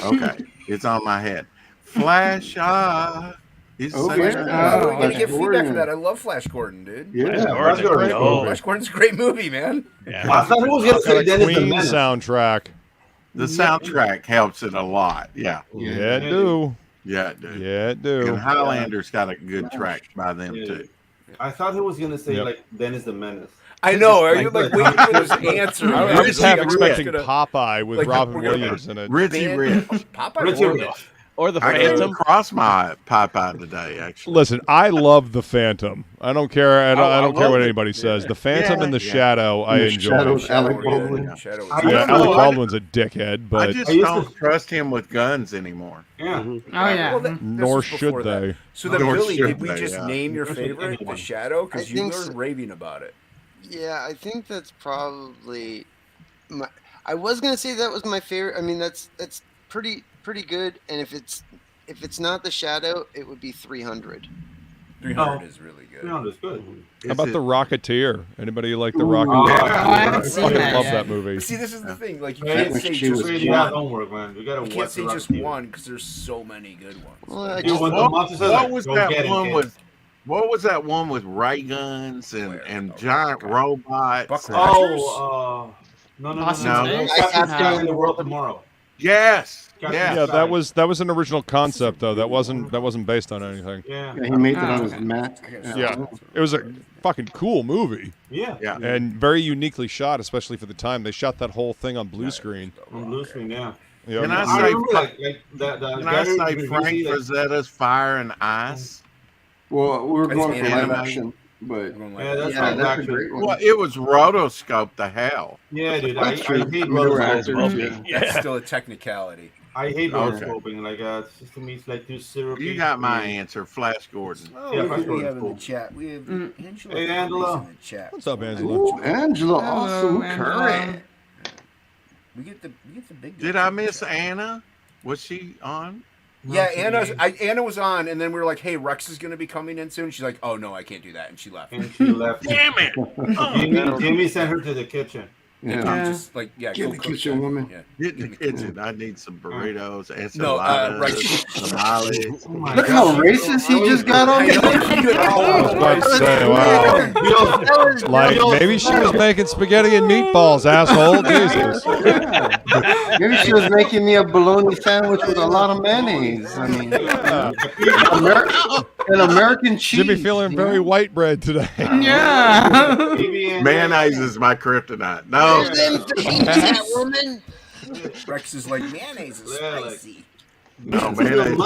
Okay, it's on my head. Flash, he's Oh, such yeah. a- We're gonna get Flash feedback for Gordon. that. I love Flash Gordon, dude. Yeah. Flash Gordon's a great movie. Flash Gordon's a great movie, man. I thought he was gonna say Got a Dennis the Queen Menace. soundtrack. The soundtrack helps it a lot. Yeah, Yeah, it do. yeah, it does. Yeah, it do. And Highlander's got a good track by them Yeah. too. I thought he was gonna say Yep. like Dennis the Menace. I know. Are you like waiting for this answer? I man? was Like, half we're expecting gonna- Popeye with like, Robin we're gonna- Williams in it. Richie Band- Rich. Popeye Richie or Rich. Rich? Or the I came Phantom. across my Popeye today, actually. Listen, I love the Phantom. I don't care. I don't care love what it. anybody says. The Phantom Yeah, and the yeah. Shadow, I The enjoy. Shadow. Shadow, Alec Baldwin. yeah, Shadow. I Yeah, don't know Alec why- Baldwin's a dickhead, I but just I used don't to- trust him with guns anymore. Yeah. Oh yeah. Well, this nor was before should that. they. So then, Nor really, should did we they, just yeah. name your Nor should favorite, anyone. The Shadow? Because I you think were so. raving about it. Yeah, I think that's probably my. I was gonna say that was my favorite. I mean, that's pretty good. And if it's not the Shadow, it would be 300. 300 is really good. No, that's good. How about Is the it- Rocketeer? Anybody like the Oh, Rocketeer? I haven't seen fucking that love yet. that movie. But see, this is the thing. Like, you Man, can't say she just was Really one. have homework, man. You gotta You watch can't say the just Rocketeer. one because there's so many good ones. Well, I You just want the monster says, What like, was go that get it, one kid. with? What was that one with ray guns and, Where? and Oh, giant God. robots? Buck and- Rogers? Oh, no. Boston's No. Base? Captain in the World Tomorrow. Yes, Captain yes. Yeah, Side. that was an original concept though. That wasn't based on anything. Yeah. Yeah, he made that Oh, on his okay. Mac. Yeah, it was a fucking cool movie Yeah. Yeah. and very uniquely shot, especially for the time. They shot that whole thing on blue screen. On blue screen, yeah. Yeah, Can I I say- remember like the Can I say Gary Frank Rizzi, like, Frazetta's Fire and Ice? Well, we were That's going for live animated. action, but Yeah, that's yeah, like that's a action. great one. Well, it was rotoscope to hell. Yeah, dude. That's I true. hate I mean, there were rotoscoping. actors, Well, yeah. That's still a technicality. I hate Okay. rotoscoping. Like, it's just to me, it's like too syrupy. You got my answer, Flash Gordon. Oh, Yeah, look Flash who we Gordon's have in cool. the chat. We have Angela. Hey, Angela. in the chat. What's up, Angela? Ooh, Angela, Hello, awesome Angela. current. We get the big. Did I miss Anna? Was she on? Yeah, Anna was on, and then we were like, "Hey, Rex is going to be coming in soon." She's like, "Oh no, I can't do that," and she left. And she left. Damn it! Jamie sent her to the kitchen. Yeah. Just like Get go the cook kitchen that. woman. Yeah. Get in the kitchen. I need some burritos, No, enchiladas, right. tamales. Oh my Look how God. racist he just got on I me. know, you did I all was about to the say, wow. Like maybe she was making spaghetti and meatballs, asshole. Jesus. Maybe she was making me a bologna sandwich with a lot of mayonnaise. I mean, an American cheese. Jimmy feeling very white bread today. Yeah. Mayonnaise is my kryptonite. No. woman. Rex is like mayonnaise is Yeah, like- spicy. No, mayonnaise.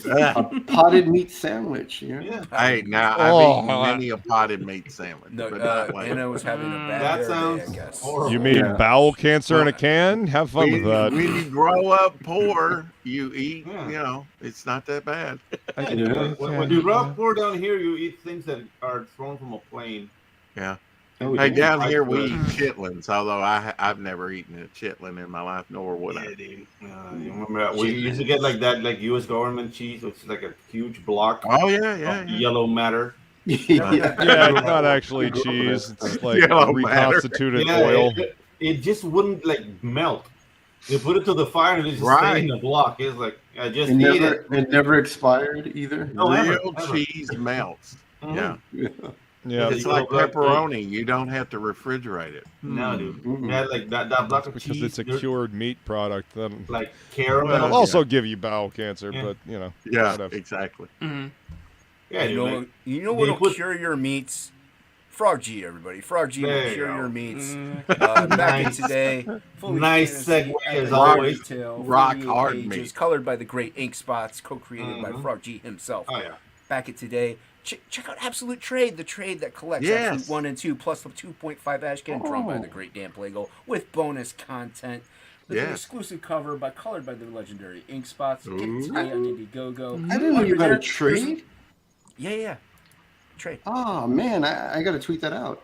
A potted meat sandwich. Yeah. Hey, now I've eaten many a potted meat sandwich. No, but not like Anna was having a bad That hair sounds day, I guess. horrible. You mean Yeah. bowel cancer in a can? Have fun with that. When you grow up poor, you eat, Yeah. you know, it's not that bad. Yeah. When you grow up poor down here, you eat things that are thrown from a plane. Yeah. Oh, Hey, yeah. down here we eat chitlins, although I've never eaten a chitlin in my life, nor would I. You remember that? We used to get like that, like U.S. government cheese, which is like a huge block Oh, yeah, of yeah. yellow matter. Yeah. Yeah, it's not actually cheese. It's like Yellow matter. reconstituted Yeah, oil. it just wouldn't like melt. You put it to the fire and it just Right. stayed in the block. It's like I just It eat never, it. it never expired either. No, ever, Real ever. cheese melts. Mhm. Yeah. Yeah, It's like pepperoni. You don't have to refrigerate it. No, dude. Mm-mm. Yeah, like that block of because cheese. it's a there's, cured meat product. Then like caramel. it'll also give you bowel cancer, Yeah. but you know. Yeah, whatever. exactly. Mhm. Yeah, You dude, know, like, you know they what'll put- cure your meats? Frog G, everybody. Frog G will There you cure go. your meats. Mm. Back in Nice. today. Fully Nice fantasy, segue as and always. retail, Rock 48 hard pages, meat. colored by the great ink spots, co-created by Mhm. Frog G himself. Oh yeah. Back at today. Check out Absolute Trade, the trade that collects Yes. Absolute 1 and 2, plus the 2.5 ash can, drawn by Oh. the great Dan Plegel, with bonus content. With an Yes. exclusive cover colored by the legendary ink spots. Get it Ooh. today on Indiegogo. I didn't know you got a There's trade. Yeah. Trade. Oh man, I got to tweet that out.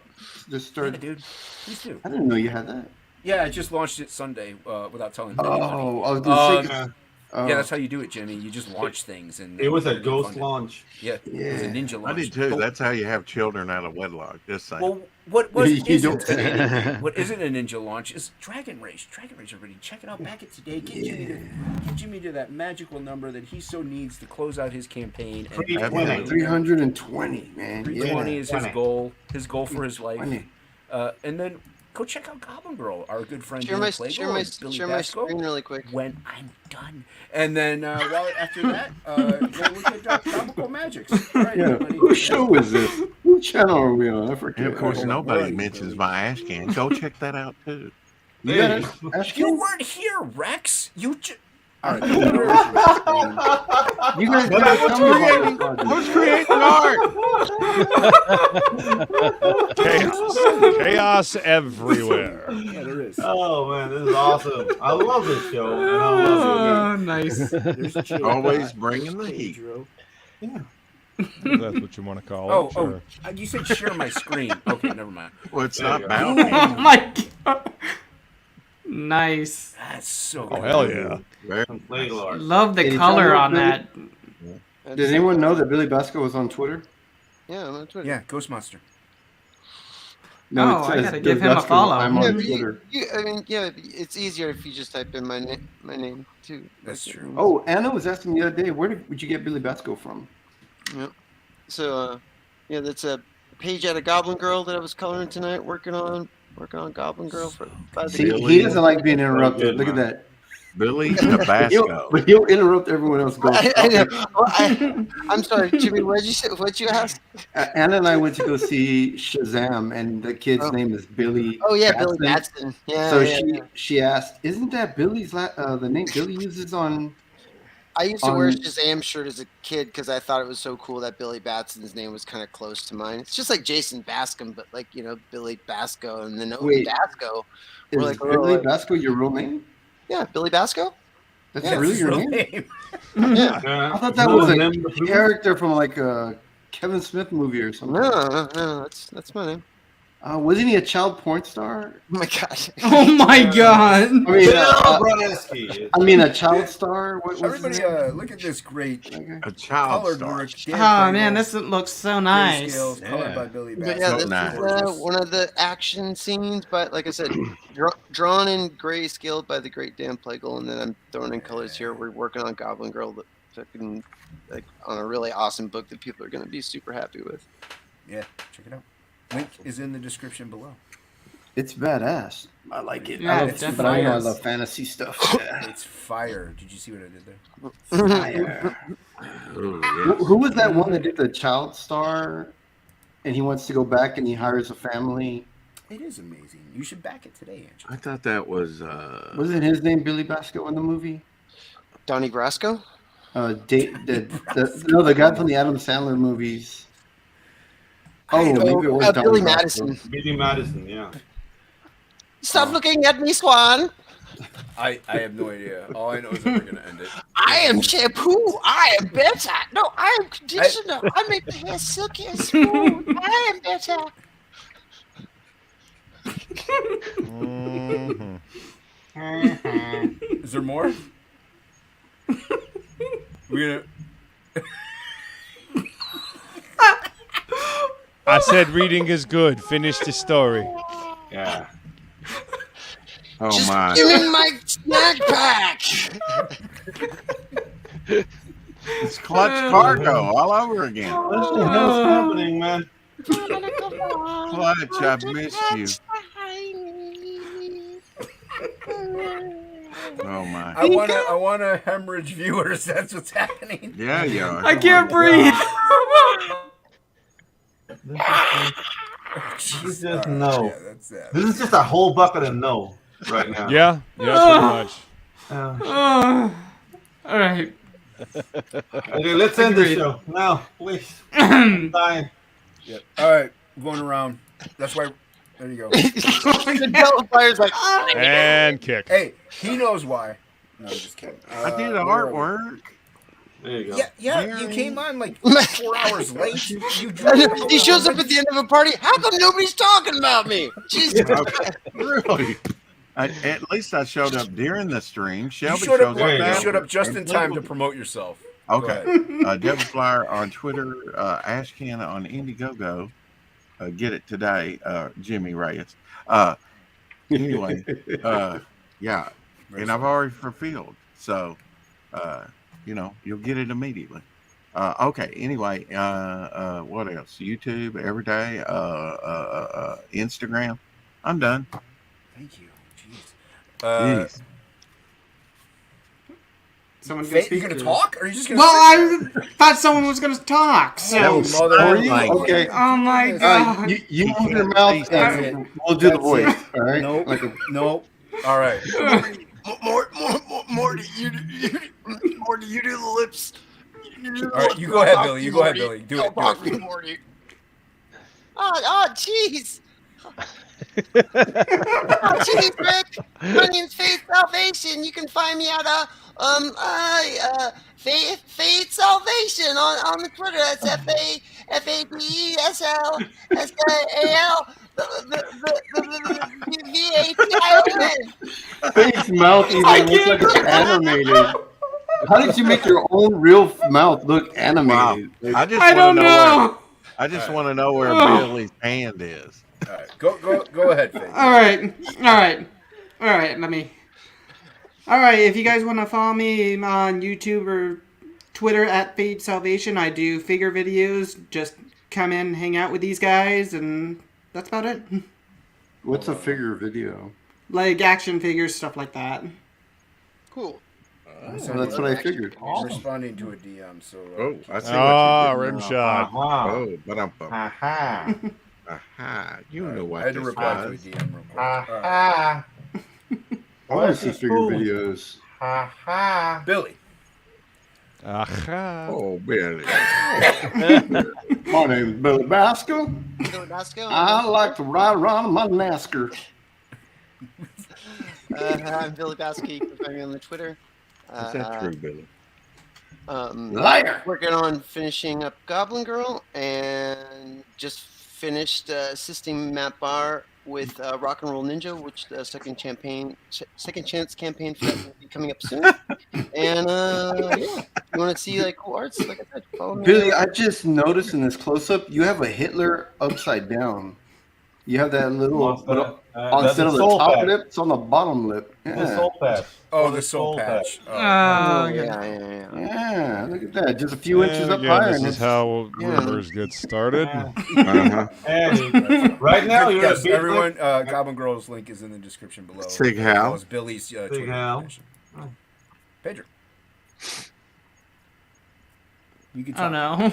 Just Yeah, started. dude. Please do. I didn't know you had that. Yeah, I just launched it Sunday without telling anybody. Oh, I was gonna say. Yeah. Yeah, that's how you do it, Jimmy. You just launch things, and It was a ghost launch. Yeah, it was a ninja launch. I did too. That's how you have children out of wedlock. Just saying. Well, what isn't a ninja launch is Dragon Rage. Dragon Rage, everybody, check it out. Back it today. Get Jimmy to that magical number that he so needs to close out his campaign. 320, man. 320 is his goal. His goal for his life. And then go check out Goblin Girl, our good friend. Share my screen really quick. When I'm done. And then after that, we'll look at Tropical Magics. All right, everybody. Whose show is this? What channel are we on? I forget. And of course, nobody mentions my ash can. Go check that out too. You weren't here, Rex. You all right. You guys I was creating art. Chaos everywhere. Yeah, there is. Oh man, this is awesome. I love this show. And I love nice. Always bringing the heat. Yeah. That's what you want to call it. Sure. You said share my screen. Okay, never mind. Well, it's not about Oh my god. Nice. That's so Oh, good. hell yeah. Love the color on that. Did anyone know that Billy Bacsko was on Twitter? Yeah, I'm on Twitter. Yeah, Ghost Monster. No, Oh, I gotta give him a follow. I'm on Yeah, Twitter. it's easier if you just type in my name too. That's true. Oh, Anna was asking the other day, would you get Billy Bacsko from? Yep. So, that's a page out of Goblin Girl that I was coloring tonight, working on Goblin Girl for 5 See, days. he doesn't like being interrupted. Look at that. Billy Tabasco. But he'll interrupt everyone else. I know. Well, I'm sorry, Jimmy. What'd you say? What'd you ask? Anna and I went to go see Shazam, and the kid's name is Billy. Oh yeah, Batson. Billy Batson. Yeah. So yeah. she asked, "Isn't that Billy's the name Billy uses on?" I used to wear a Shazam shirt as a kid because I thought it was so cool that Billy Batson's name was kind of close to mine. It's just like Jason Bascom, but like Billy Bacsko and then Bacsko. Is like, Billy Bacsko your real name? Yeah, Billy Bacsko. That's really your name? Yeah. I thought that was a character from like a Kevin Smith movie or something. No, that's my name. Wasn't he a child porn star? Oh my gosh. Oh my god. I mean, a child star. What was Everybody, look at this great A child colored star. work. Oh man, this looks so nice. Colored by Billy But Batson. yeah, this is one of the action scenes, but like I said, drawn in grayscale by the great Dan Plegel, and then I'm throwing in colors here. We're working on Goblin Girl, on a really awesome book that people are going to be super happy with. Yeah, check it out. Link is in the description below. It's badass. I like it. Yeah, but I know I love fantasy stuff. It's fire. Did you see what I did there? Fire. Who was that one that did the child star? And he wants to go back and he hires a family. It is amazing. You should back it today, Andrew. I thought that was. Wasn't his name Billy Bacsko in the movie? Donnie Brasco? The guy from the Adam Sandler movies. Oh, maybe it was Billy Madison. Billy Madison, yeah. Stop looking at me, Swan. I have no idea. All I know is that we're gonna end it. I am shampoo. I am better. No, I am conditioner. I make the hair silky and smooth. I am better. Is there more? We're gonna. I said reading is good. Finish the story. Yeah. Oh Just my! give me my snack pack. It's Clutch Cargo all over again. What the hell's happening, man? Clutch, I've missed you. Oh my! I wanna hemorrhage viewers. That's what's happening. Yeah, yeah. I can't breathe. This is no. Yeah, that's that. This is just a whole bucket of no right now. Yeah, pretty much. All right. Okay, let's end the show now, please. I'm dying. Yep. All right, going around. That's why. There you go. The fire's like, And kick. Hey, he knows why. No, I'm just kidding. I did the artwork. There you go. Yeah. You came on like 4 hours late. You drove he shows up at the end of a party. How come nobody's talking about me? Jesus. Really? At least I showed up during the stream. You Shelby showed up, shows you showed up just in time to promote yourself. Okay. Devil Flyer on Twitter, Ashcan on Indiegogo. Get it today, Jimmy Reyes. Anyway, yeah. And I've already fulfilled. So, you'll get it immediately. Okay. Anyway, what else? YouTube every day. Instagram. I'm done. Thank you. Jeez. Someone you're gonna talk, or are you just gonna? Well, I thought someone was gonna talk. So. Okay. Oh my god. You move your mouth, and we'll do the voice. All right. Nope. All right. Morty, you do the lips. All right, you go ahead, Billy. You go ahead, Billy. Do it. Morty. Oh, jeez. Jeez, Rick. My name's Faith Salvation. You can find me at Faith Salvation on the Twitter. That's FADESLSAL. Faith's mouth even looks like it's animated. How did you make your own real mouth look animated? Wow. I just want to know where Billy's hand is. All right, go ahead, Faith. All right. All right. If you guys want to follow me on YouTube or Twitter at Fade Salvation, I do figure videos. Just come in, hang out with these guys, and that's about it. What's a figure video? Like action figures, stuff like that. Cool. So that's what I figured. I'm responding to a DM, so. I see what you did. Rim shot. Oh, but I'm. Aha. Aha. You know what I had to this reply to a was. DM real quick. Aha. I want to see figure videos. Aha. Billy. Aha. Oh, Billy. My name's Billy Bacsko. Billy Bacsko. I like to ride around in my NASCAR. I'm Billy Bacsko. You can find me on the Twitter. Is that true, Billy? Liar. Working on finishing up Goblin Girl and just finished assisting Matt Bahr with Rock and Roll Ninja, which the second chance campaign for that will be coming up soon. And you want to see like cool arts? Like I said, follow me. Billy, I just noticed in this close up, you have a Hitler upside down. You have that little instead of the top lip, it's on the bottom lip. Yeah. The soul patch. Oh, the soul patch. Yeah, look at that. Just a few inches up Again, higher. this And is how rumors get started. And right now, you're yes, everyone. Goblin Girl's link is in the description below. Sig Hal. As Billy's Twitter Hal. information. Pedro. You can I don't talk. know.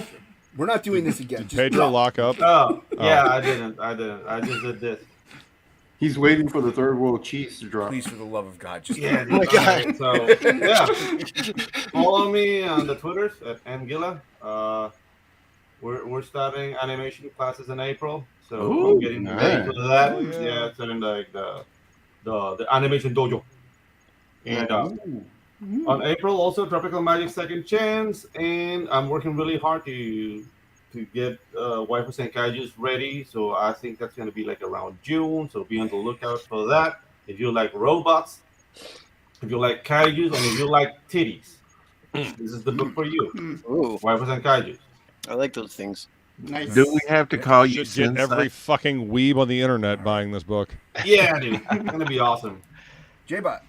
We're not doing this again. Just Pedro lock up. Oh, yeah, I didn't. I just did this. he's waiting for the third world cheese to drop. Please, for the love of God, just Yeah, Oh my God. So yeah, follow me on the Twitters at Angela. We're starting animation classes in April, so Ooh, I'm getting ready nice. for that. Yeah, it's in like the animation dojo. And on April also Tropical Magic Second Chance, and I'm working really hard to get Waifus and Kaijus ready. So I think that's going to be like around June. So be on the lookout for that. If you like robots, if you like Kaijus, and if you like titties, this is the book for you. Ooh, Waifus and Kaijus. I like those things. Nice. Do we have to call you Should get Sensei? every fucking weeb on the internet buying this book. Yeah, dude, it's going to be awesome. J-Bot.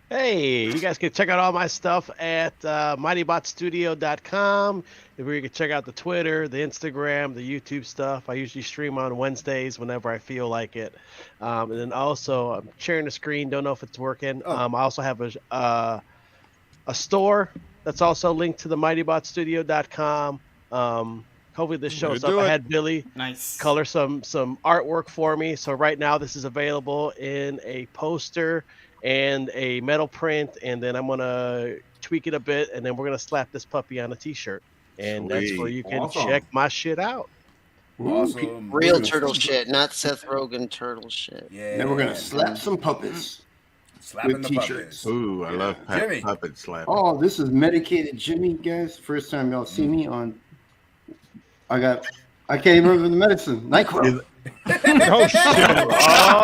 Hey, you guys can check out all my stuff at MightyBotStudio.com, where you can check out the Twitter, the Instagram, the YouTube stuff. I usually stream on Wednesdays whenever I feel like it. And then also, I'm sharing the screen. Don't know if it's working. I also have a store that's also linked to the MightyBotStudio.com. Hopefully this shows up. I had Billy color some artwork for me. So right now this is available in a poster and a metal print, and then I'm gonna tweak it a bit, and then we're gonna slap this puppy on a t-shirt, and that's where you can check my shit out. Awesome. Real turtle shit, not Seth Rogen turtle shit. Yeah. Then we're gonna slap some puppets Slapping with the t-shirts. Ooh, I love Jimmy. puppet slapping. Oh, this is medicated Jimmy, guys. First time y'all see me on. I can't even remember the medicine. NyQuil. Oh shit!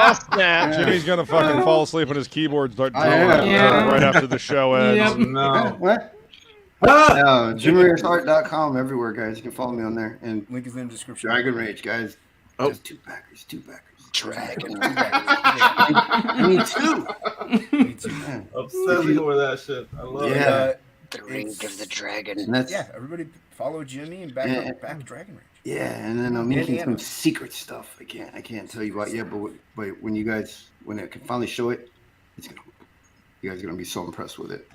Oh, snap. Jimmy's gonna fucking fall asleep on his keyboard and start I drawing am. Yeah. right after the show ends. Yep. No. What? Ah! No, JimmyRayesArt.com everywhere, guys. You can follow me on there. And Link is in the description. Dragon Rage, guys. Oh. Just two backers. Dragon. I need two. Me too. Yeah. Obsessing over that shit. I love it. Yeah. The ring of the dragon. And that's, Yeah, everybody follow Jimmy and back Dragon Rage. yeah, and then I'm making some secret stuff. I can't tell you about yet, but when I can finally show it, you guys are gonna be so impressed with it.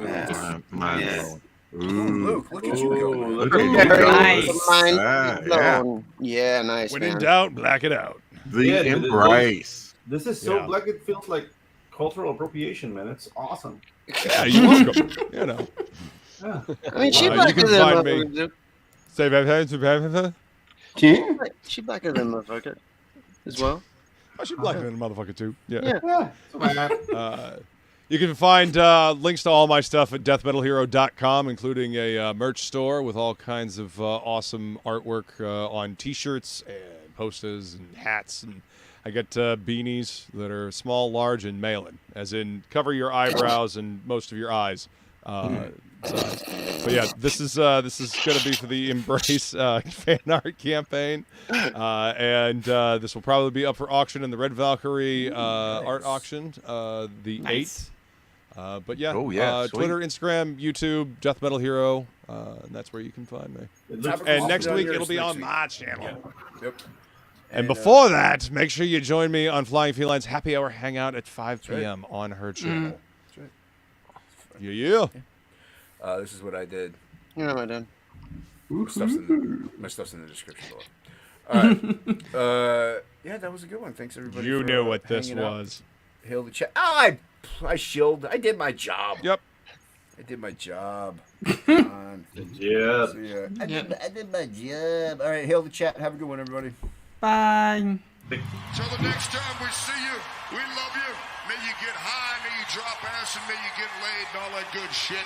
Yeah. Mine. Luke, look at you go. Look at you go. Nice. Mine Yeah. blown. Yeah, nice, When man. in doubt, black it out. The Yeah, dude, embrace. This is so Yeah. black. It feels like cultural appropriation, man. It's awesome. Yeah, you're welcome. You know. Yeah. I mean, she You blacker can than find me. motherfucker. Say that. She blacker than motherfucker as well. I should black than a motherfucker too. Yeah. Yeah. You can find links to all my stuff at deathmetalhero.com, including a merch store with all kinds of awesome artwork on T-shirts and posters and hats. And I get beanies that are small, large, and mail-in, as in cover your eyebrows and most of your eyes. Size. But yeah, this is going to be for the Embrace fan art campaign, and this will probably be up for auction in the Red Valkyrie art auction, the 8th. But yeah, sweet. Twitter, Instagram, YouTube, Death Metal Hero, and that's where you can find me. And next week it'll be on my channel. Yep. And before that, make sure you join me on Flying Feline's Happy Hour Hangout at 5 p.m. on her channel. That's right. Yeah. This is what I did. You know what I done? My stuff's in the description below. All right. Yeah, that was a good one. Thanks everybody. You for, knew what this hanging out. was. Hail the chat. Oh, I shilled. I did my job. Yep. I did my job. Come on. Yeah. So, yeah. I did my job. All right. Hail the chat. Have a good one, everybody. Bye. Till the next time we see you, we love you. May you get high, may you drop ass, and may you get laid and all that good shit.